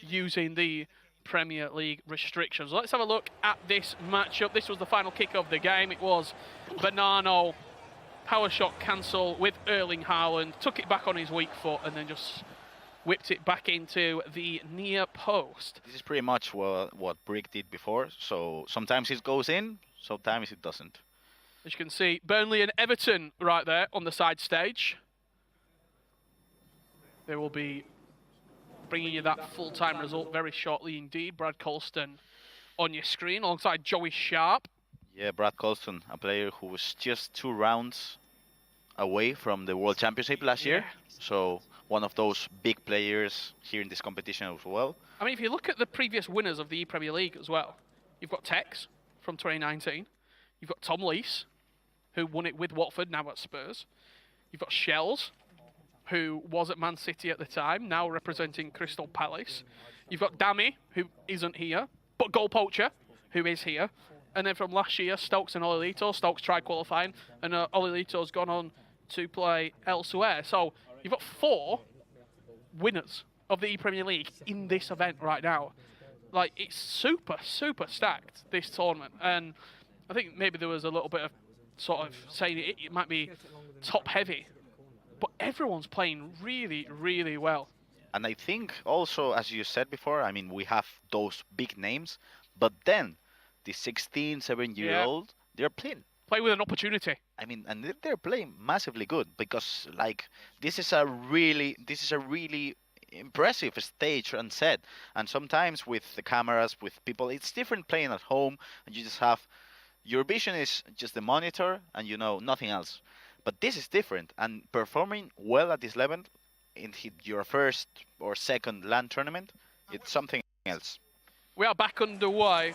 using the Premier League restrictions. Let's have a look at this matchup. This was the final kick of the game. It was Bonanno, power shot cancel with Erling Haaland, took it back on his weak foot and then just whipped it back into the near post. This is pretty much what Brick did before. So sometimes it goes in, sometimes it doesn't. As you can see, Burnley and Everton right there on the side stage. They will be bringing you that full-time result very shortly indeed. Brad Colston on your screen alongside Joey Sharp. Yeah, Brad Colston, a player who was just 2 rounds away from the World Championship last year. So one of those big players here in this competition as well. I mean, if you look at the previous winners of the ePremier League as well, you've got Tekkz from 2019. You've got Tom Lees, who won it with Watford, now at Spurs. You've got Shells, who was at Man City at the time, now representing Crystal Palace. You've got Dammy, who isn't here, but Goal Poacher, who is here. And then from last year, Stokes and Olilito. Stokes tried qualifying, and Olilito's gone on to play elsewhere. So you've got 4 winners of the ePremier League in this event right now. Like, it's super, super stacked, this tournament. And I think maybe there was a little bit of sort of saying it might be top heavy, but everyone's playing really, really well. And I think also, as you said before, I mean, we have those big names, but then the 16, 17-year-old, they're playing play with an opportunity. I mean, and they're playing massively good because, like, this is a really impressive stage and set. And sometimes with the cameras, with people, it's different playing at home, and you just have your vision is just the monitor, and you know nothing else. But this is different, and performing well at this level in your first or second LAN tournament, it's something else. We are back underway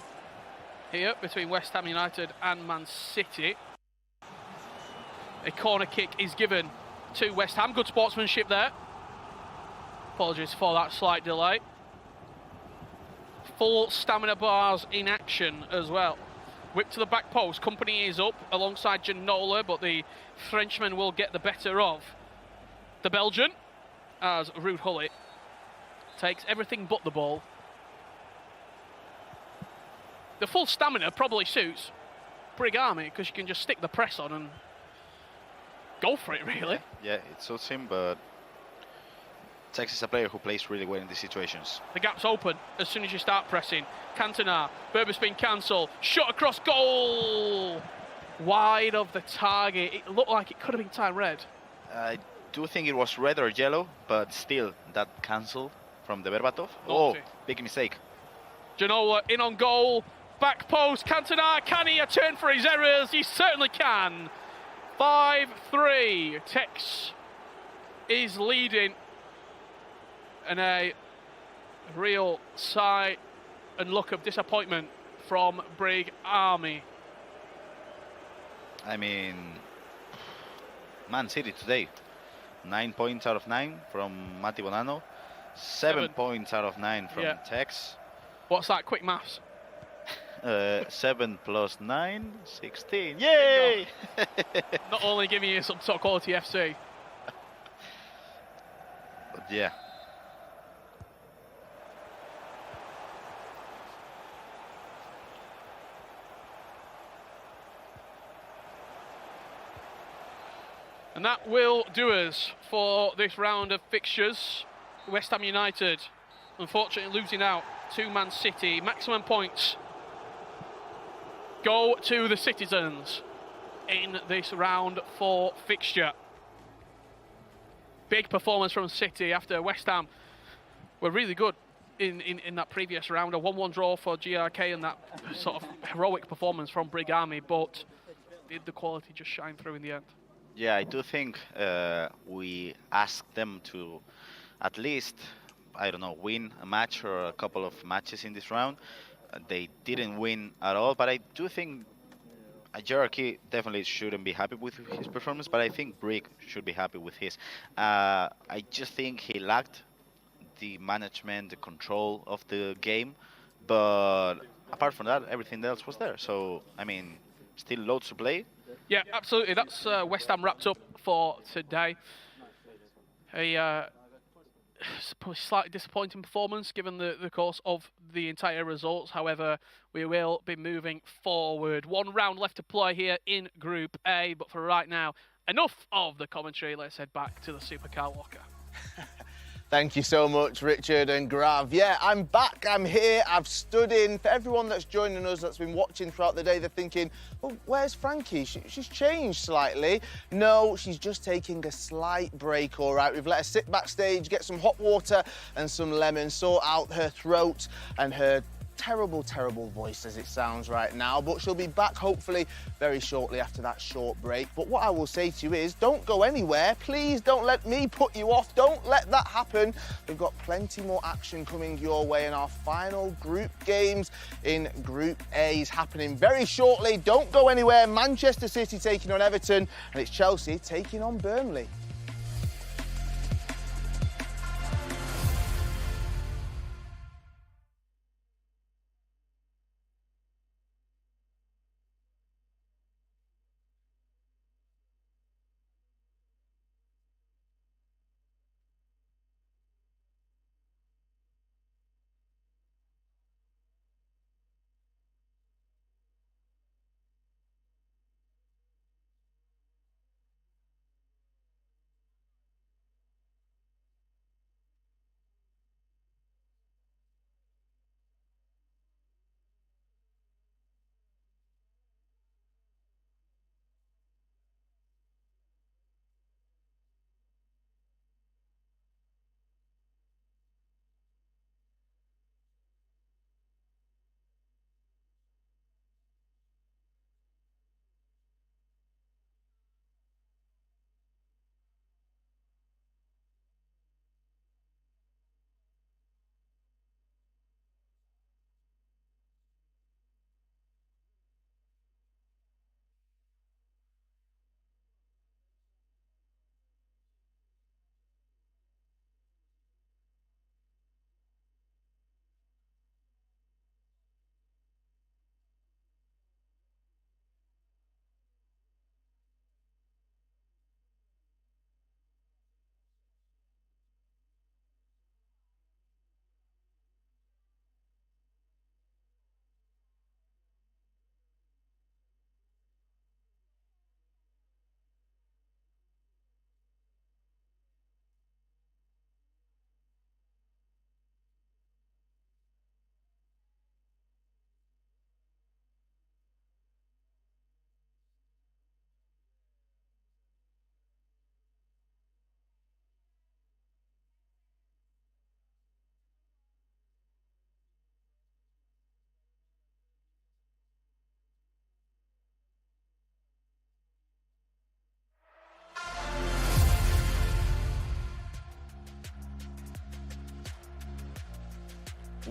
here between West Ham United and Man City. A corner kick is given to West Ham. Good sportsmanship there. Apologies for that slight delay. Full stamina bars in action as well. Whip to the back post. Company is up alongside Ginola, but the Frenchman will get the better of the Belgian as Ruud Gullit takes everything but the ball. The full stamina probably suits Brig Army because you can just stick the press on and go for it, really. Yeah, it suits him, but Tekkz is a player who plays really well in these situations. The gap's open as soon as you start pressing. Cantona, Berber's been cancelled. Shot across goal! Wide of the target. It looked like it could have been time red. I do think it was red or yellow, but still, that cancel from the Berbatov. Naughty. Oh, big mistake. Ginola in on goal. Back post. Cantona, can he atone for his errors? He certainly can. 5-3. Tekkz is leading. And a real sigh and look of disappointment from Brig Army. I mean, Man City today, 9 points out of 9 from Mati Bonanno, 7 points out of 9 from Tekkz. What's that? Quick maths. 7 plus 9, 16. Yay! Not only giving you some top quality FC. But yeah. And that will do us for this round of fixtures. West Ham United, unfortunately, losing out to Man City. Maximum points go to the citizens in this round 4 fixture. Big performance from City after West Ham were really good in that previous round. A 1-1 draw for GRK and that sort of heroic performance from Brig Army, but did the quality just shine through in the end? Yeah, I do think we asked them to at least, I don't know, win a match or a couple of matches in this round. They didn't win at all, but I do think Jerky definitely shouldn't be happy with his performance, but I think Brig should be happy with his. I just think he lacked the management, the control of the game, but apart from that, everything else was there. So, I mean, still loads to play. Yeah, absolutely. That's West Ham wrapped up for today. A probably slightly disappointing performance given the course of the entire results. However, we will be moving forward. 1 round left to play here in Group A, but for right now, enough of the commentary. Let's head back to the Supercar Locker. Thank you so much, Richard and Grav. Yeah, I'm back, I'm here, I've stood in. For everyone that's joining us, that's been watching throughout the day, they're thinking, well, where's Frankie? She's changed slightly. No, she's just taking a slight break, all right. We've let her sit backstage, get some hot water and some lemon, sort out her throat and her terrible, terrible voice as it sounds right now, but she'll be back hopefully very shortly after that short break. But what I will say to you is don't go anywhere. Please don't let me put you off. Don't let that happen. We've got plenty more action coming your way, and our final group games in Group A is happening very shortly. Don't go anywhere. Manchester City taking on Everton, and it's Chelsea taking on Burnley.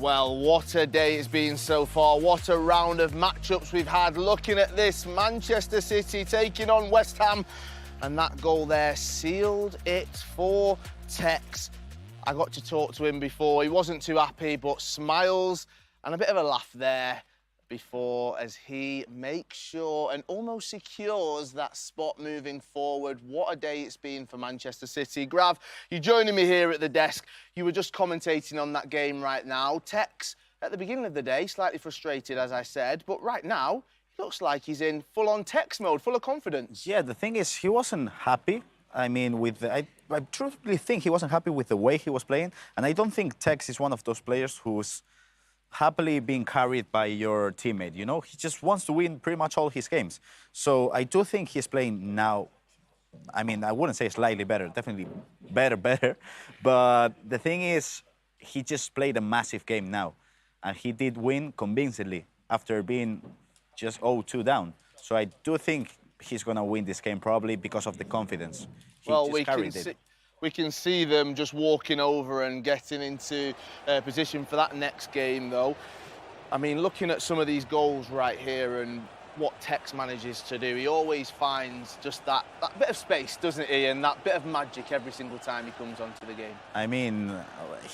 Well, what a day it's been so far. What a round of matchups we've had. Looking at this, Manchester City taking on West Ham. And that goal there sealed it for Tekkz. I got to talk to him before. He wasn't too happy, but smiles and a bit of a laugh there before as he makes sure and almost secures that spot moving forward. What a day it's been for Manchester City. Grav, you're joining me here at the desk. You were just commentating on that game right now. Tekkz, at the beginning of the day, slightly frustrated, as I said, but right now, he looks like he's in full-on Tekkz mode, full of confidence. Yeah, the thing is, he wasn't happy. I mean, I truthfully think he wasn't happy with the way he was playing, and I don't think Tekkz is one of those players who's happily being carried by your teammate, you know? He just wants to win pretty much all his games. So I do think he's playing now, I mean, I wouldn't say slightly better, definitely better. But the thing is, he just played a massive game now. And he did win convincingly after being just 0-2 down. So I do think he's going to win this game probably because of the confidence. Well, we can see them just walking over and getting into position for that next game, though. I mean, looking at some of these goals right here and what Tekkz manages to do, he always finds just that bit of space, doesn't he? And that bit of magic every single time he comes onto the game. I mean,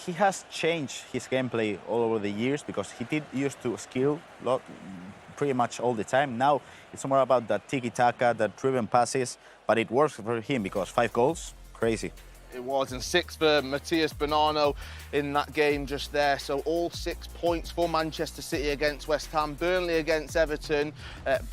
he has changed his gameplay all over the years because he did used to skill pretty much all the time. Now it's more about the tiki-taka, the driven passes, but it works for him because 5 goals, crazy. It was, and 6 for Matthias Bonanno in that game just there. So all 6 points for Manchester City against West Ham, Burnley against Everton,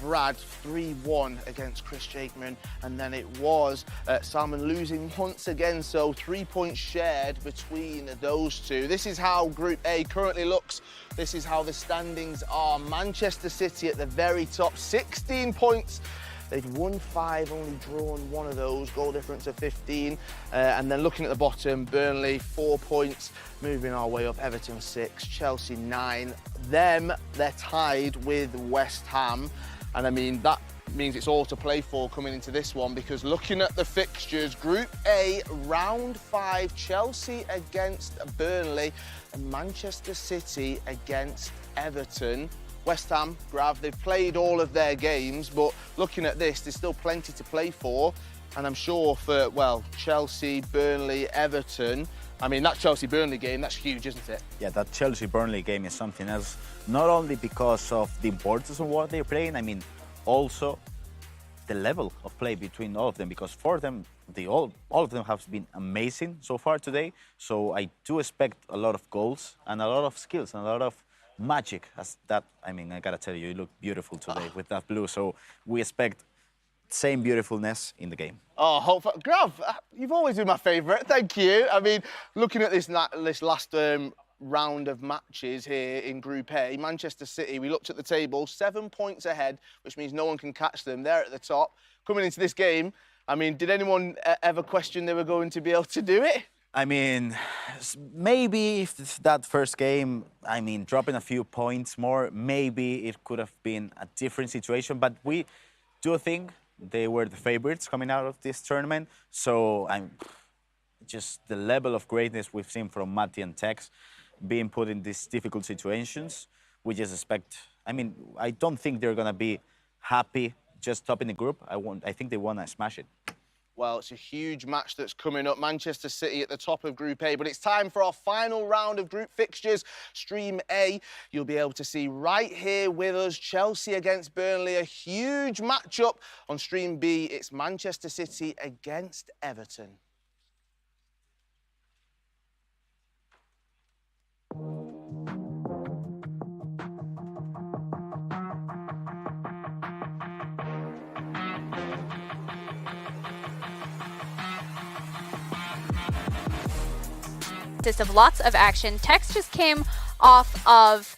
Brad 3-1 against Chris Jakeman, and then it was Salmon losing once again, so 3 points shared between those two. This is how Group A currently looks. This is how the standings are. Manchester City at the very top, 16 points. They've won 5, only drawn 1 of those, goal difference of 15. And then looking at the bottom, Burnley 4 points, moving our way up, Everton 6, Chelsea 9. They're tied with West Ham. And I mean, that means it's all to play for coming into this one, because looking at the fixtures, Group A, round 5, Chelsea against Burnley and Manchester City against Everton. West Ham, Grav, they've played all of their games, but looking at this, there's still plenty to play for. And I'm sure for, well, Chelsea, Burnley, Everton, I mean, that Chelsea-Burnley game, that's huge, isn't it? Yeah, that Chelsea-Burnley game is something else. Not only because of the importance of what they're playing, I mean, also the level of play between all of them, because for them, all of them have been amazing so far today. So I do expect a lot of goals and a lot of skills and a lot of magic. As that, I mean, I gotta tell you, you look beautiful today with that blue. So we expect same beautifulness in the game. Oh, hopefully. Grav, you've always been my favourite. Thank you. I mean, looking at this last round of matches here in Group A, Manchester City, we looked at the table, 7 points ahead, which means no one can catch them. They're at the top. Coming into this game, I mean, did anyone ever question they were going to be able to do it? I mean, maybe if that first game, I mean, dropping a few points more, maybe it could have been a different situation. But we do think they were the favorites coming out of this tournament. So just the level of greatness we've seen from Matti and Tekkz being put in these difficult situations, we just expect, I mean, I don't think they're going to be happy just topping the group. I think they want to smash it. Well, it's a huge match that's coming up. Manchester City at the top of Group A, but it's time for our final round of group fixtures. Stream A, you'll be able to see right here with us, Chelsea against Burnley, a huge matchup. On Stream B, it's Manchester City against Everton. Of lots of action. Tekkz just came off of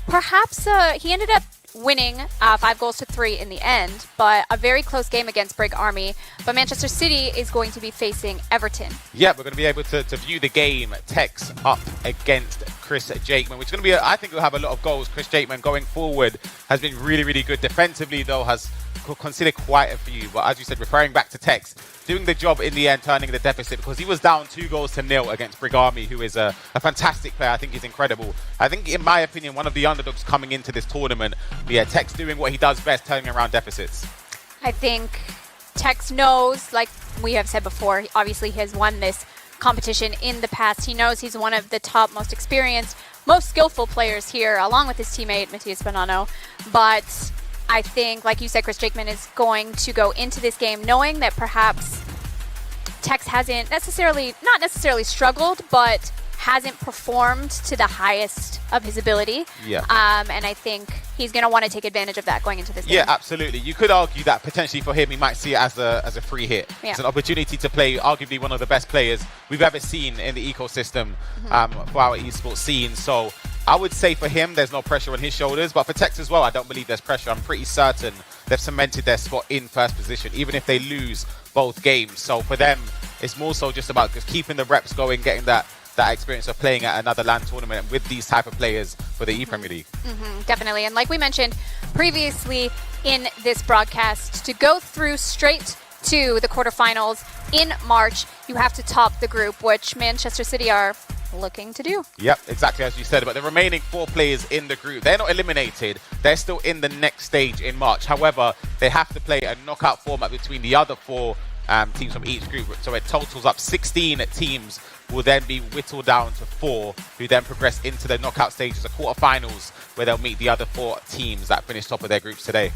perhaps he ended up winning 5-3 in the end, but a very close game against Brig Army. But Manchester City is going to be facing Everton. Yeah, we're going to be able to view the game. Tekkz up against Chris Jakeman, which is going to be, I think, will have a lot of goals. Chris Jakeman going forward has been really, really good. Defensively, though, has considered quite a few. But as you said, referring back to Tekkz, doing the job in the end, turning the deficit, because he was down 2-0 against Brigami, who is a fantastic player. I think he's incredible. I think, in my opinion, one of the underdogs coming into this tournament. Yeah, Tekkz doing what he does best, turning around deficits. I think Tekkz knows, like we have said before, obviously he has won this competition in the past. He knows he's one of the top, most experienced, most skillful players here, along with his teammate, Matthias Bonanno. But I think, like you said, Chris Jakeman is going to go into this game knowing that perhaps Tekkz hasn't not necessarily struggled, but hasn't performed to the highest of his ability. Yeah. And I think he's going to want to take advantage of that going into this game. Yeah, absolutely. You could argue that potentially for him, he might see it as a free hit. Yeah. It's an opportunity to play arguably one of the best players we've ever seen in the ecosystem for our esports scene. So I would say for him, there's no pressure on his shoulders. But for Tekkz as well, I don't believe there's pressure. I'm pretty certain they've cemented their spot in first position, even if they lose both games. So for them, it's more so just about just keeping the reps going, getting that experience of playing at another LAN tournament with these type of players for the ePremier League. Definitely. And like we mentioned previously in this broadcast, to go through straight to the quarterfinals in March, you have to top the group, which Manchester City are looking to do. Yep, exactly as you said. But the remaining 4 players in the group, they're not eliminated. They're still in the next stage in March. However, they have to play a knockout format between the other 4 teams from each group. So it totals up 16 teams will then be whittled down to 4, who then progress into the knockout stages of quarterfinals, where they'll meet the other 4 teams that finish top of their groups today.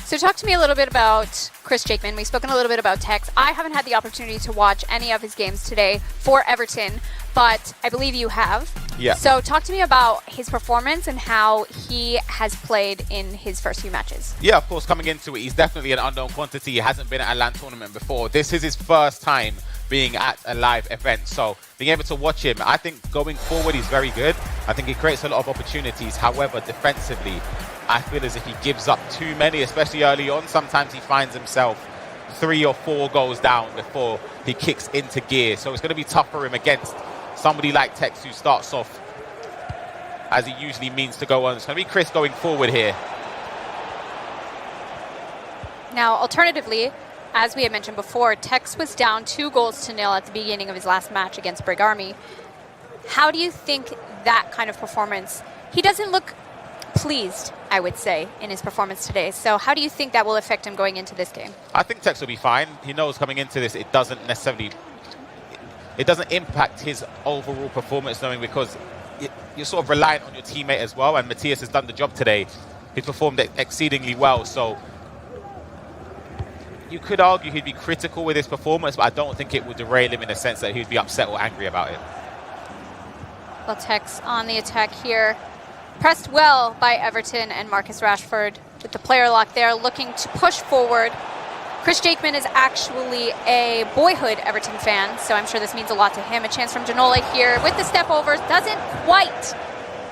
So talk to me a little bit about Chris Jakeman. We've spoken a little bit about Tekkz. I haven't had the opportunity to watch any of his games today for Everton, but I believe you have. Yeah. So talk to me about his performance and how he has played in his first few matches. Yeah, of course, coming into it, he's definitely an unknown quantity. He hasn't been at a LAN tournament before. This is his first time being at a live event. So being able to watch him, I think going forward, he's very good. I think he creates a lot of opportunities. However, defensively, I feel as if he gives up too many, especially early on. Sometimes he finds himself 3 or 4 goals down before he kicks into gear. So it's going to be tough for him against somebody like Tekkz, who starts off as he usually means to go on. It's going to be Chris going forward here. Now, alternatively, as we had mentioned before, Tekkz was down 2-0 at the beginning of his last match against Brigami. How do you think that kind of performance, he doesn't look pleased, I would say, in his performance today. So how do you think that will affect him going into this game? I think Tekkz will be fine. He knows coming into this, it doesn't impact his overall performance, knowing because you're sort of reliant on your teammate as well, and Matthias has done the job today. He performed exceedingly well, so you could argue he'd be critical with his performance, but I don't think it would derail him in the sense that he'd be upset or angry about it. Well, Tekkz on the attack here. Pressed well by Everton and Marcus Rashford with the player lock there, looking to push forward. Chris Jakeman is actually a boyhood Everton fan, so I'm sure this means a lot to him. A chance from Ginola here with the step overs. Doesn't quite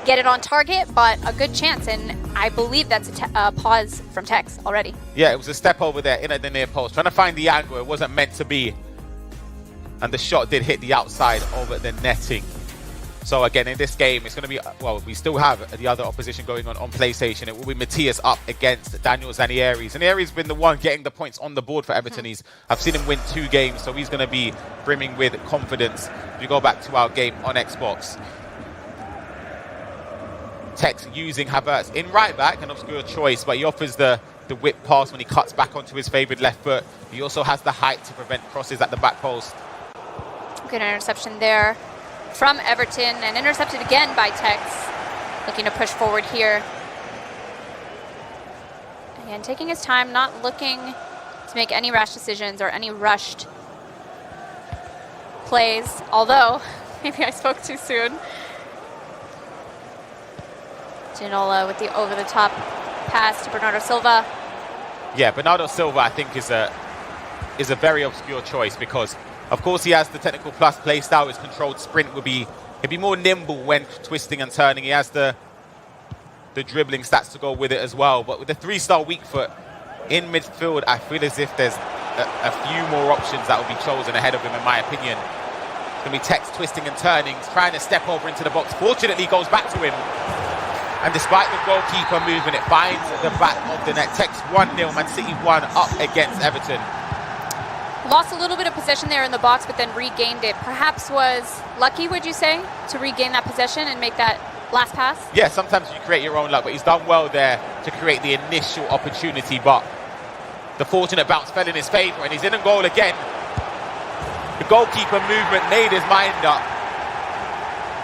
get it on target, but a good chance, and I believe that's a pause from Tekkz already. Yeah, it was a step over there in at the near post, trying to find the angle. It wasn't meant to be, and the shot did hit the outside over the netting. So again, in this game, it's going to be, well, we still have the other opposition going on PlayStation. It will be Matthias up against Daniel Zanieri. Zanieri's been the one getting the points on the board for Everton. I've seen him win 2 games, so he's going to be brimming with confidence. If you go back to our game on Xbox, Tekkz using Havertz in right back, an obscure choice, but he offers the whip pass when he cuts back onto his favoured left foot. He also has the height to prevent crosses at the back post. Good interception there from Everton, and intercepted again by Tekkz. Looking to push forward here. Again, taking his time, not looking to make any rash decisions or any rushed plays, although maybe I spoke too soon. Ginola with the over-the-top pass to Bernardo Silva. Yeah, Bernardo Silva, I think, is a very obscure choice because, of course, he has the technical plus play style. His controlled sprint he'd be more nimble when twisting and turning. He has the dribbling stats to go with it as well. But with the 3-star weak foot in midfield, I feel as if there's a few more options that will be chosen ahead of him, in my opinion. Gonna be Tekkz twisting and turning, trying to step over into the box. Fortunately, goes back to him. And despite the goalkeeper moving, it finds the back of the net. Tekkz 1-0, Man City 1 up against Everton. Lost a little bit of possession there in the box, but then regained it. Perhaps was lucky, would you say, to regain that possession and make that last pass? Yeah, sometimes you create your own luck, but he's done well there to create the initial opportunity. But the fortunate bounce fell in his favour, and he's in a goal again. The goalkeeper movement made his mind up.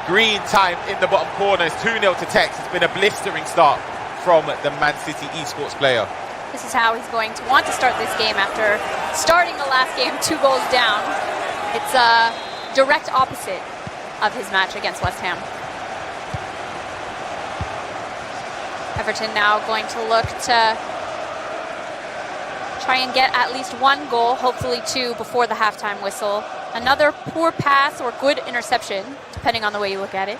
Green time in the bottom corner. It's 2-0 to Tekkz. It's been a blistering start from the Man City Esports player. This is how he's going to want to start this game after starting the last game 2 goals down. It's a direct opposite of his match against West Ham. Everton now going to look to try and get at least 1 goal, hopefully 2 before the halftime whistle. Another poor pass or good interception, depending on the way you look at it.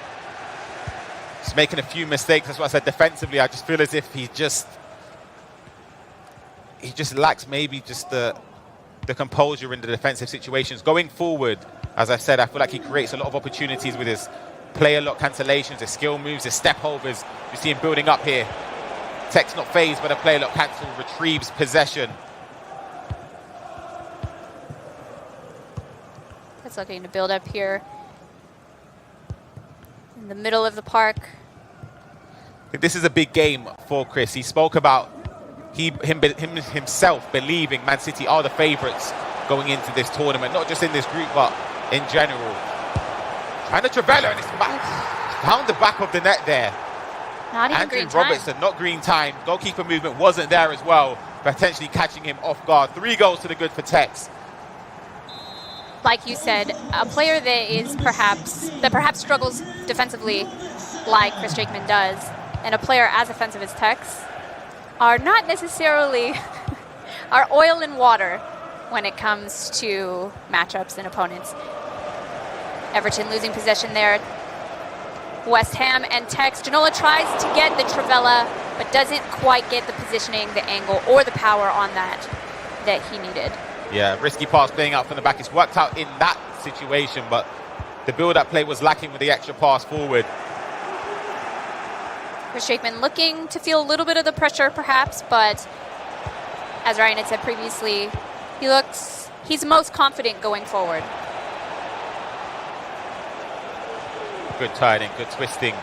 He's making a few mistakes. That's what I said defensively. I just feel as if he just lacks maybe just the composure in the defensive situations. Going forward, as I said, I feel like he creates a lot of opportunities with his player lock cancellations, his skill moves, his step overs. You see him building up here. Tekkz not phased by the player lock cancel, retrieves possession. It's looking to build up here in the middle of the park. I think this is a big game for Chris. He spoke about himself believing Man City are the favourites going into this tournament, not just in this group, but in general. Trying to Trivela, and it's found the back of the net there. Not even Andrew green time. Robertson, not green time. Goalkeeper movement wasn't there as well, potentially catching him off guard. 3 goals to the good for Tekkz. Like you said, a player that perhaps struggles defensively like Chris Jakeman does, and a player as offensive as Tekkz are not necessarily are oil and water when it comes to matchups and opponents. Everton losing possession there. West Ham and Tekkz. Ginola tries to get the Trivela, but doesn't quite get the positioning, the angle, or the power on that he needed. Yeah, risky pass playing out from the back. It's worked out in that situation, but the build-up play was lacking with the extra pass forward. Chris Jakeman looking to feel a little bit of the pressure, perhaps, but as Ryan had said previously, he's most confident going forward. Good turning, good twisting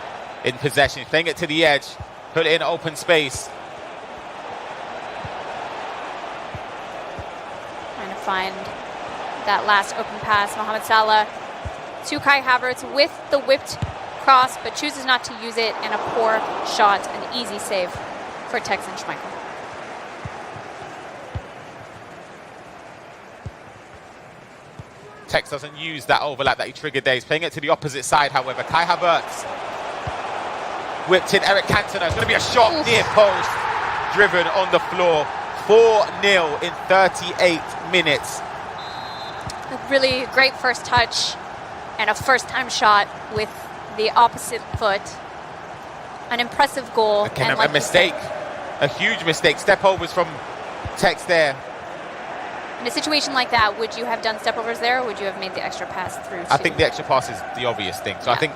in possession. Playing it to the edge, put it in open space. Trying to find that last open pass. Mohamed Salah to Kai Havertz with the whipped cross, but chooses not to use it, and a poor shot, an easy save for Tekkz and Schmeichel. Tekkz doesn't use that overlap that he triggered there. He's playing it to the opposite side, however. Kai Havertz whipped in. Eric Cantona. It's going to be a shot near post. Driven on the floor. 4-0 in 38 minutes. A really great first touch and a first-time shot with the opposite foot. An impressive goal. Again, and like a mistake. A huge mistake. Step overs from Tekkz there. In a situation like that, would you have done stepovers there, or would you have made the extra pass through? I think the extra pass is the obvious thing. So yeah. I think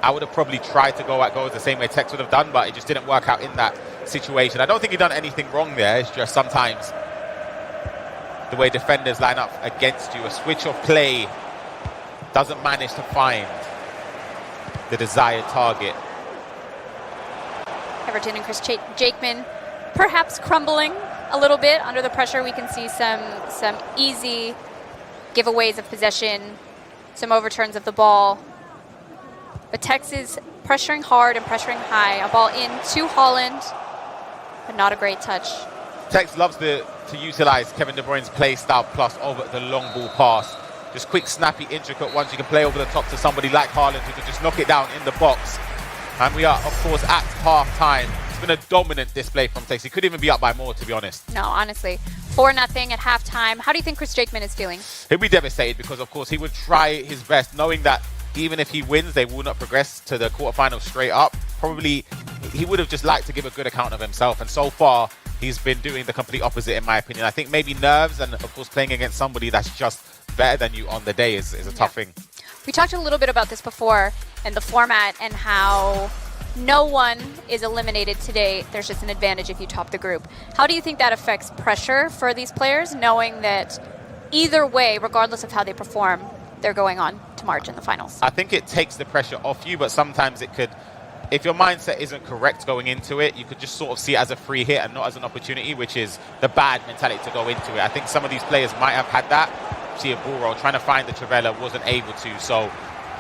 I would have probably tried to go at goals the same way Tekkz would have done, but it just didn't work out in that situation. I don't think he done anything wrong there. It's just sometimes the way defenders line up against you, a switch of play doesn't manage to find the desired target. Everton and Chris Jakeman perhaps crumbling a little bit under the pressure. We can see some easy giveaways of possession, some overturns of the ball. But Tekkz is pressuring hard and pressuring high. A ball in to Haaland, but not a great touch. Tekkz loves to utilize Kevin De Bruyne's play style plus over the long ball pass. Just quick, snappy, intricate ones. You can play over the top to somebody like Haaland who can just knock it down in the box. And we are, of course, at half-time. It's been a dominant display from Tekkz. He could even be up by more, to be honest. No, honestly. 4-0 at halftime. How do you think Chris Jakeman is feeling? He'll be devastated because, of course, he would try his best, knowing that even if he wins, they will not progress to the quarterfinals straight up. Probably he would have just liked to give a good account of himself. And so far, he's been doing the complete opposite, in my opinion. I think maybe nerves and, of course, playing against somebody that's just better than you on the day is a tough thing. We talked a little bit about this before and the format and how no one is eliminated today. There's just an advantage if you top the group. How do you think that affects pressure for these players, knowing that either way, regardless of how they perform, they're going on to March in the finals? I think it takes the pressure off you, but sometimes it could, if your mindset isn't correct going into it, you could just sort of see it as a free hit and not as an opportunity, which is the bad mentality to go into it. I think some of these players might have had that. See a ball roll, trying to find the Trivela, wasn't able to. So,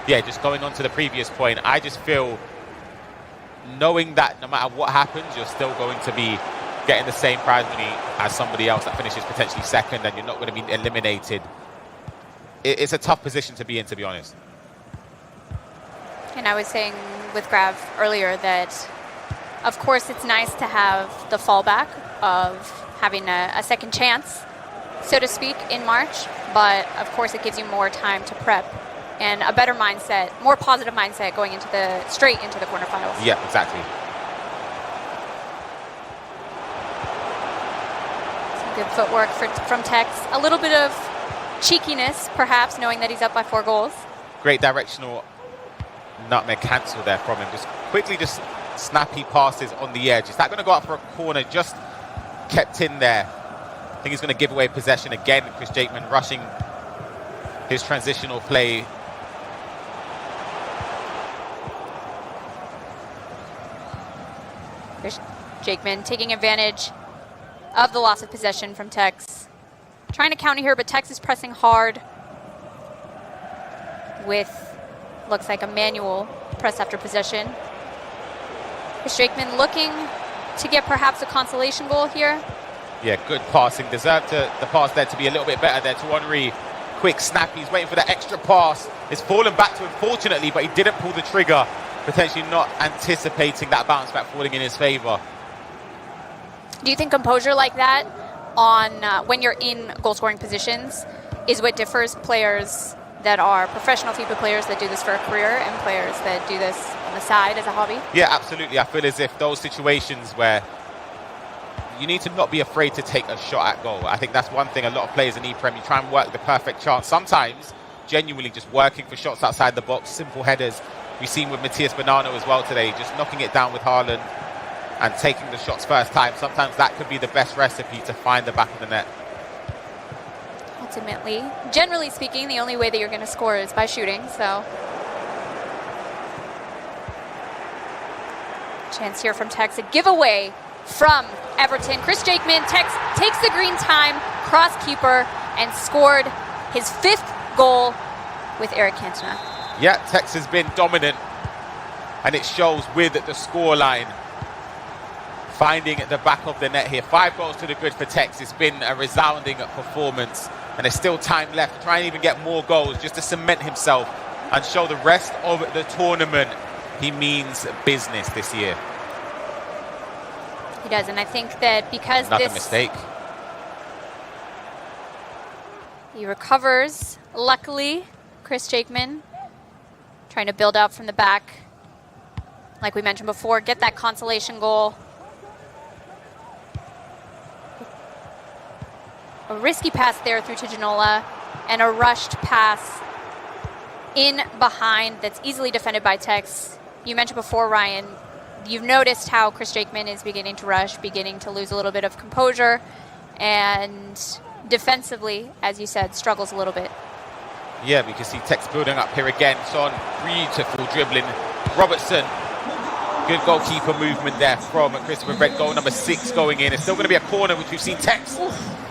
yeah, just going on to the previous point, I just feel knowing that no matter what happens, you're still going to be getting the same prize money as somebody else that finishes potentially second, and you're not going to be eliminated. It's a tough position to be in, to be honest. And I was saying with Grav earlier that, of course, it's nice to have the fallback of having a second chance, so to speak, in March. But, of course, it gives you more time to prep and a better mindset, more positive mindset going into straight into the quarterfinals. Yeah, exactly. Some good footwork from Tekkz. A little bit of cheekiness, perhaps, knowing that he's up by 4 goals. Great directional nutmeg cancel there from him. Just quickly, just snappy passes on the edge. Is that going to go out for a corner? Just kept in there. I think he's going to give away possession again. Chris Jakeman rushing his transitional play. Chris Jakeman taking advantage of the loss of possession from Tekkz. Trying to counter here, but Tekkz is pressing hard with, looks like a manual press after possession. Chris Jakeman looking to get perhaps a consolation goal here. Yeah, good passing. Deserved the pass there to be a little bit better there to Henry. Quick snap. He's waiting for that extra pass. It's fallen back to him, fortunately, but he didn't pull the trigger. Potentially not anticipating that bounce back falling in his favour. Do you think composure like that on when you're in goal-scoring positions is what differs players that are professional FIFA players that do this for a career and players that do this on the side as a hobby? Yeah, absolutely. I feel as if those situations where you need to not be afraid to take a shot at goal. I think that's one thing a lot of players in ePremier, you try and work the perfect chance. Sometimes, genuinely just working for shots outside the box, simple headers. We've seen with Bonanno as well today, just knocking it down with Haaland and taking the shots first time. Sometimes that could be the best recipe to find the back of the net. Ultimately, generally speaking, the only way that you're going to score is by shooting, so. Chance here from Tekkz, a giveaway from Everton. Chris Jakeman, Tekkz takes the green time, cross keeper, and scored his 5th goal with Eric Cantona. Yeah, Tekkz has been dominant, and it shows with the scoreline. Finding at the back of the net here. 5 goals to the good for Tekkz. It's been a resounding performance, and there's still time left to try and even get more goals just to cement himself and show the rest of the tournament he means business this year. He does, and I think that because Another mistake. He recovers, luckily, Chris Jakeman, trying to build out from the back. Like we mentioned before, get that consolation goal. A risky pass there through to Ginola, and a rushed pass in behind that's easily defended by Tekkz. You mentioned before, Ryan, you've noticed how Chris Jakeman is beginning to rush, beginning to lose a little bit of composure, and defensively, as you said, struggles a little bit. Yeah, because see Tekkz building up here again. Son, beautiful dribbling. Robertson, good goalkeeper movement there from Christopher Brett. Goal number 6 going in. It's still going to be a corner, which we've seen Tekkz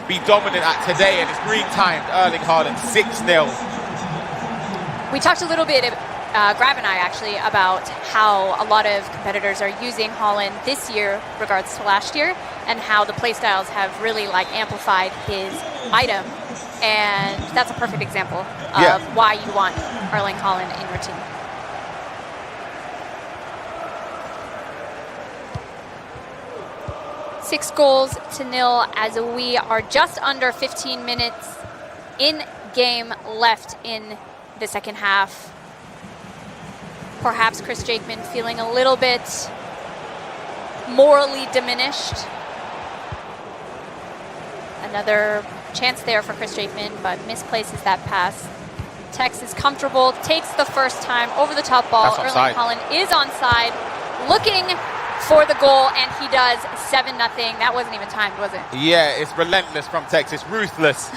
be dominant at today, and it's green timed. Erling Haaland 6-0. We talked a little bit, Grav and I actually, about how a lot of competitors are using Haaland this year regards to last year, and how the playstyles have really amplified his item, and that's a perfect example of why you want Erling Haaland in your team. Six goals to nil as we are just under 15 minutes in game left in the second half. Perhaps Chris Jakeman feeling a little bit morally diminished. Another chance there for Chris Jakeman, but misplaces that pass. Tekkz is comfortable, takes the first time over the top ball. Erling Haaland is onside, looking for the goal, and he does 7-0. That wasn't even timed, was it? Yeah, it's relentless from Tekkz. It's ruthless.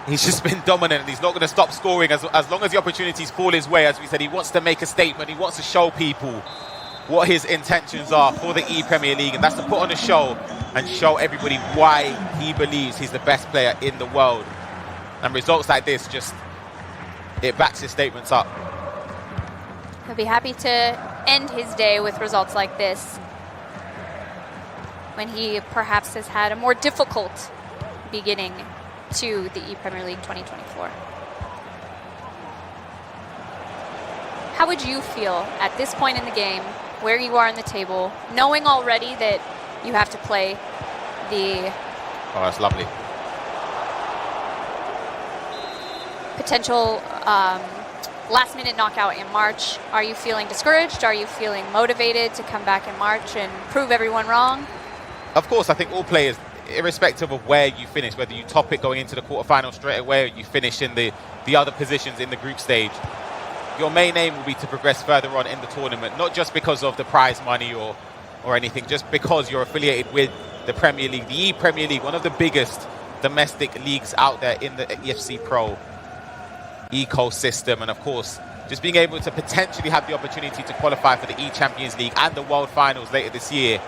He's just been dominant, and he's not going to stop scoring as long as the opportunities fall his way. As we said, he wants to make a statement. He wants to show people what his intentions are for the ePremier League, and that's to put on a show and show everybody why he believes he's the best player in the world. And results like this just, it backs his statements up. He'll be happy to end his day with results like this when he perhaps has had a more difficult beginning to the ePremier League 2024. How would you feel at this point in the game, where you are in the table, knowing already that you have to play the... Oh, that's lovely. Potential last-minute knockout in March. Are you feeling discouraged? Are you feeling motivated to come back in March and prove everyone wrong? Of course, I think all players, irrespective of where you finish, whether you top it going into the quarterfinals straight away or you finish in the other positions in the group stage, your main aim will be to progress further on in the tournament, not just because of the prize money or anything, just because you're affiliated with the Premier League, the ePremier League, one of the biggest domestic leagues out there in the EFC Pro ecosystem. And of course, just being able to potentially have the opportunity to qualify for the E-Champions League and the World Finals later this year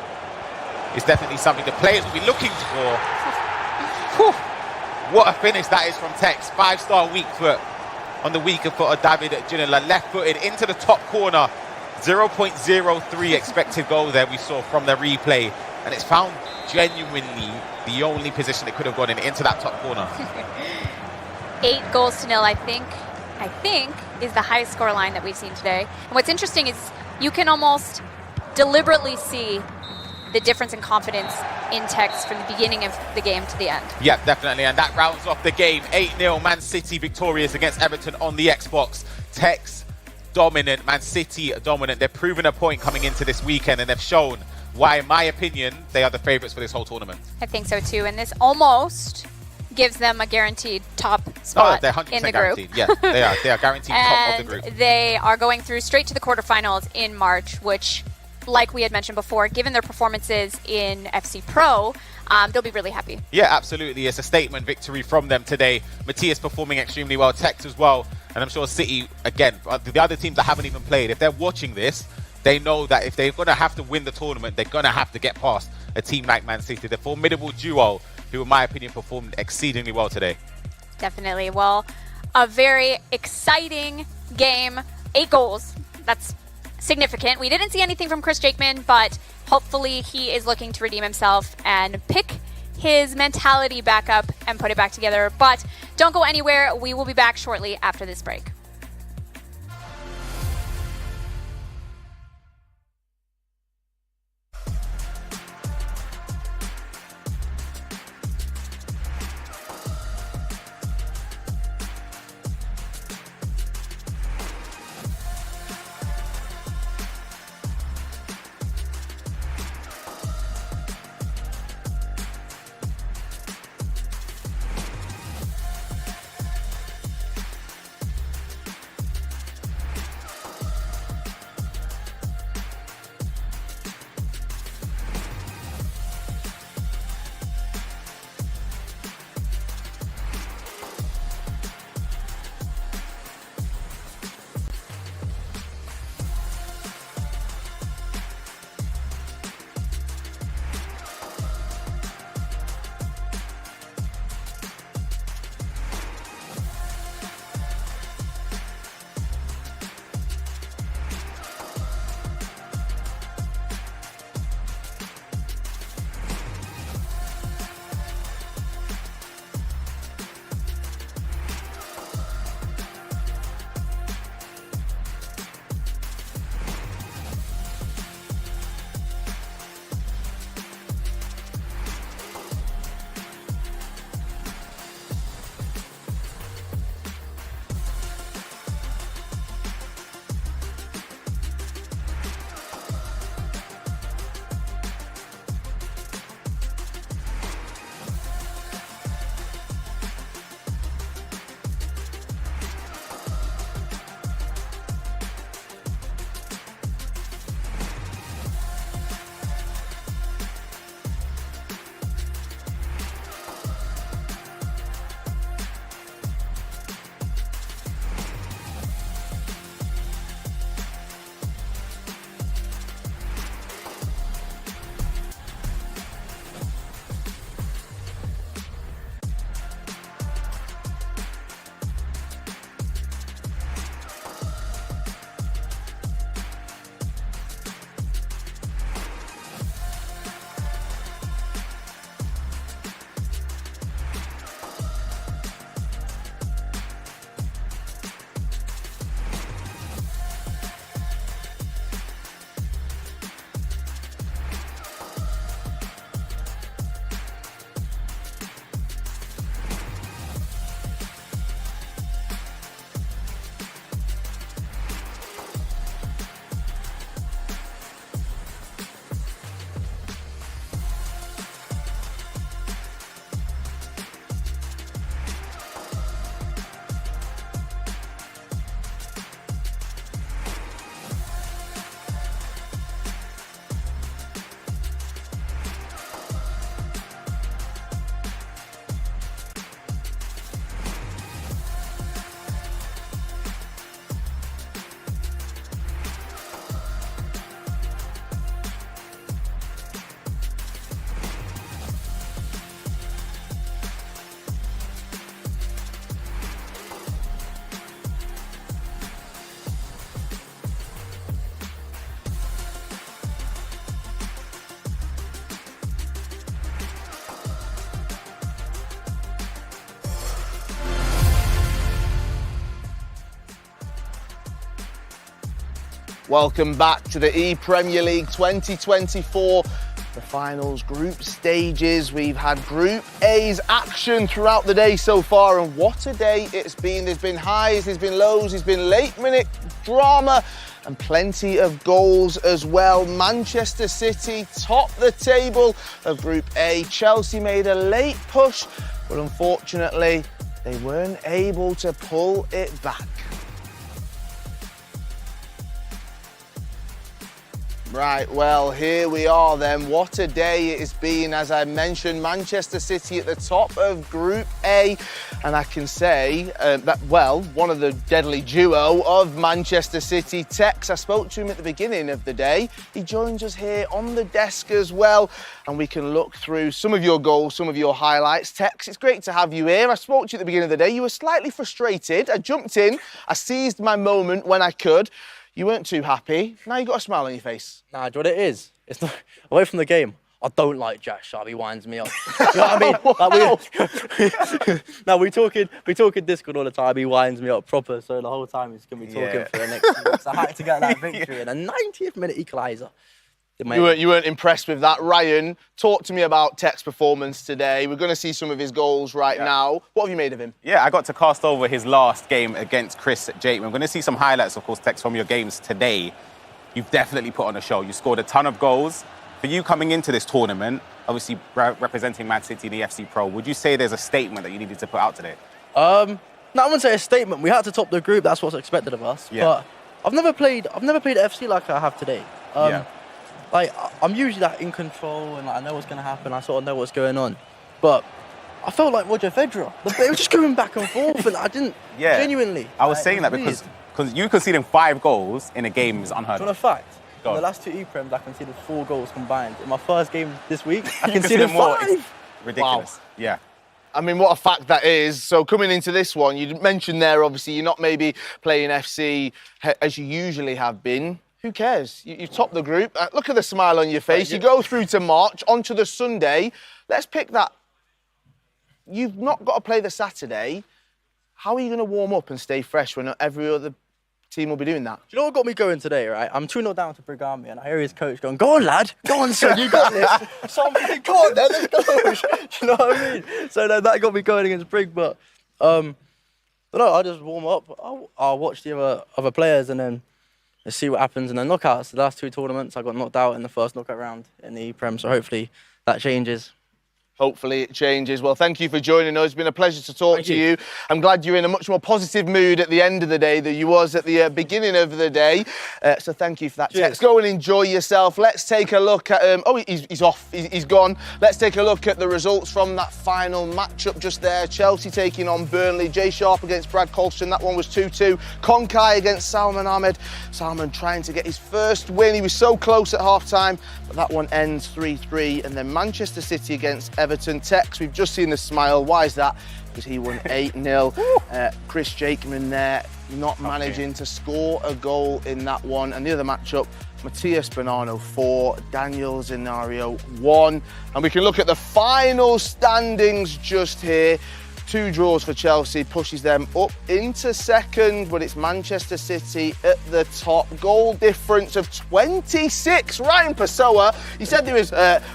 is definitely something the players will be looking for. Whew. What a finish that is from Tekkz. 5-star weak foot on the weaker foot of David Ginola, left-footed into the top corner. 0.03 expected goal there we saw from the replay, and it's found genuinely the only position it could have gone into that top corner. 8-0, I think is the highest score line that we've seen today. And what's interesting is you can almost deliberately see the difference in confidence in Tekkz from the beginning of the game to the end. Yeah, definitely, and that rounds off the game. 8-0, Man City victorious against Everton on the Xbox. Tekkz dominant, Man City dominant. They've proven a point coming into this weekend, and they've shown why, in my opinion, they are the favourites for this whole tournament. I think so too, and this almost gives them a guaranteed top spot they're 100% in the guaranteed. group. Yeah, they are guaranteed top of the group. They are going through straight to the quarterfinals in March, which, like we had mentioned before, given their performances in FC Pro, they'll be really happy. Yeah, absolutely. It's a statement victory from them today. Matthias performing extremely well, Tekkz as well. And I'm sure City, again, the other teams that haven't even played, if they're watching this, they know that if they're going to have to win the tournament, they're going to have to get past a team like Man City. The formidable duo, who in my opinion performed exceedingly well today. Definitely. Well, a very exciting game. 8 goals. That's significant. We didn't see anything from Chris Jakeman, but hopefully he is looking to redeem himself and pick his mentality back up and put it back together. But don't go anywhere. We will be back shortly after this break. Welcome back to the ePremier League 2024. The finals group stages. We've had Group A's action throughout the day so far, and what a day it's been. There's been highs, there's been lows, there's been late-minute drama, and plenty of goals as well. Manchester City top the table of Group A. Chelsea made a late push, but unfortunately, they weren't able to pull it back. Right, well, here we are then. What a day it has been. As I mentioned, Manchester City at the top of Group A. And I can say that, well, one of the deadly duo of Manchester City, Tekkz. I spoke to him at the beginning of the day. He joins us here on the desk as well. And we can look through some of your goals, some of your highlights. Tekkz, it's great to have you here. I spoke to you at the beginning of the day. You were slightly frustrated. I jumped in. I seized my moment when I could. You weren't too happy. Now you got a smile on your face. Nah, do you know what it is? It's not away from the game. I don't like Jack Sharp. He winds me up. You know what I mean? Like now we talking Discord all the time. He winds me up proper. So the whole time he's gonna be talking for the next week. So I had to get that victory in a 90th minute equaliser. You weren't impressed with that. Ryan, talk to me about Tekk's performance today. We're going to see some of his goals right now. What have you made of him? Yeah, I got to cast over his last game against Chris Jakeman. We're going to see some highlights, of course, Tekkz, from your games today. You've definitely put on a show. You scored a ton of goals. For you coming into this tournament, obviously representing Man City in the FC Pro, would you say there's a statement that you needed to put out today? No, I wouldn't say a statement. We had to top the group. That's what's expected of us. Yeah. But I've never played FC like I have today. Like, I'm usually like in control and like, I know what's going to happen. I sort of know what's going on. But I felt like Roger Federer. It was just going back and forth and I didn't, genuinely. I was saying that because you conceding 5 goals in a game is unheard of. Do you know a fact? In the last 2 ePrems, I conceded 4 goals combined. In my first game this week, I conceded 5. Ridiculous. Wow. Yeah. I mean, what a fact that is. So coming into this one, you mentioned there, obviously, you're not maybe playing FC as you usually have been. Who cares? You've topped the group. Look at the smile on your face. You go through to March, onto the Sunday. Let's pick that. You've not got to play the Saturday. How are you going to warm up and stay fresh when every other team will be doing that? Do you know what got me going today, right? I'm 2-0 down to Brigami and I hear his coach going, "Go on, lad. Go on, son, you got this." So I'm thinking, "Go on, then, let's go." Do you know what I mean? So then that got me going against Brig, but no, I just warm up. I'll watch the other players and then let's see what happens in the knockouts. The last 2 tournaments, I got knocked out in the first knockout round in the ePrem, so hopefully that changes. Hopefully it changes. Well, thank you for joining us. It's been a pleasure to talk to you. I'm glad you're in a much more positive mood at the end of the day than you was at the beginning of the day. So thank you for that. Tekkz. Go and enjoy yourself. Let's take a look at... he's off. He's gone. Let's take a look at the results from that final matchup just there. Chelsea taking on Burnley. Jay Sharp against Brad Colston. That one was 2-2. Konkai against Salman Ahmed. Salman trying to get his first win. He was so close at half-time, but that one ends 3-3. And then Manchester City against Everton. Tekkz, we've just seen the smile. Why is that? Because he won 8-0. Chris Jakeman there not managing to score a goal in that one. And the other matchup, Matthias Bonanno 4, Daniel Zenario 1. And we can look at the final standings just here. 2 draws for Chelsea, pushes them up into second, but it's Manchester City at the top. Goal difference of 26. Ryan Pessoa, he said he was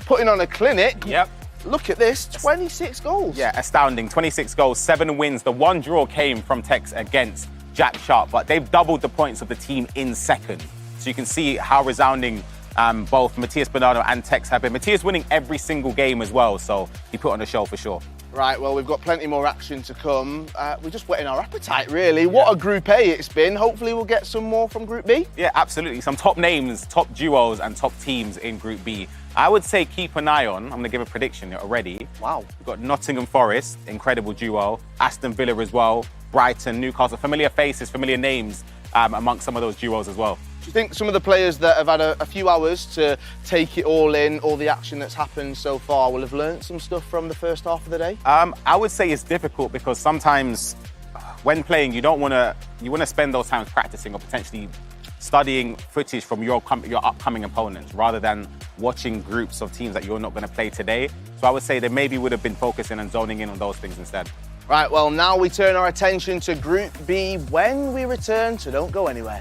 putting on a clinic. Yep. Look at this, 26 goals. Yeah, astounding. 26 goals, 7 wins. The 1 draw came from Tekkz against Jack Sharp, but they've doubled the points of the team in second. So you can see how resounding both Matthias Bonanno and Tekkz have been. Matthias winning every single game as well, so he put on a show for sure. Right, well, we've got plenty more action to come. We're just whetting our appetite, really. What a Group A it's been. Hopefully we'll get some more from Group B. Yeah, absolutely. Some top names, top duos, and top teams in Group B. I would say keep an eye on. I'm going to give a prediction already. Wow. We've got Nottingham Forest, incredible duo. Aston Villa as well. Brighton, Newcastle, familiar faces, familiar names amongst some of those duos as well. Do you think some of the players that have had a few hours to take it all in, all the action that's happened so far, will have learnt some stuff from the first half of the day? I would say it's difficult because sometimes when playing, you want to spend those times practicing or potentially studying footage from your upcoming opponents rather than watching groups of teams that you're not going to play today. So I would say they maybe would have been focusing and zoning in on those things instead. Right, well, now we turn our attention to Group B when we return, so don't go anywhere.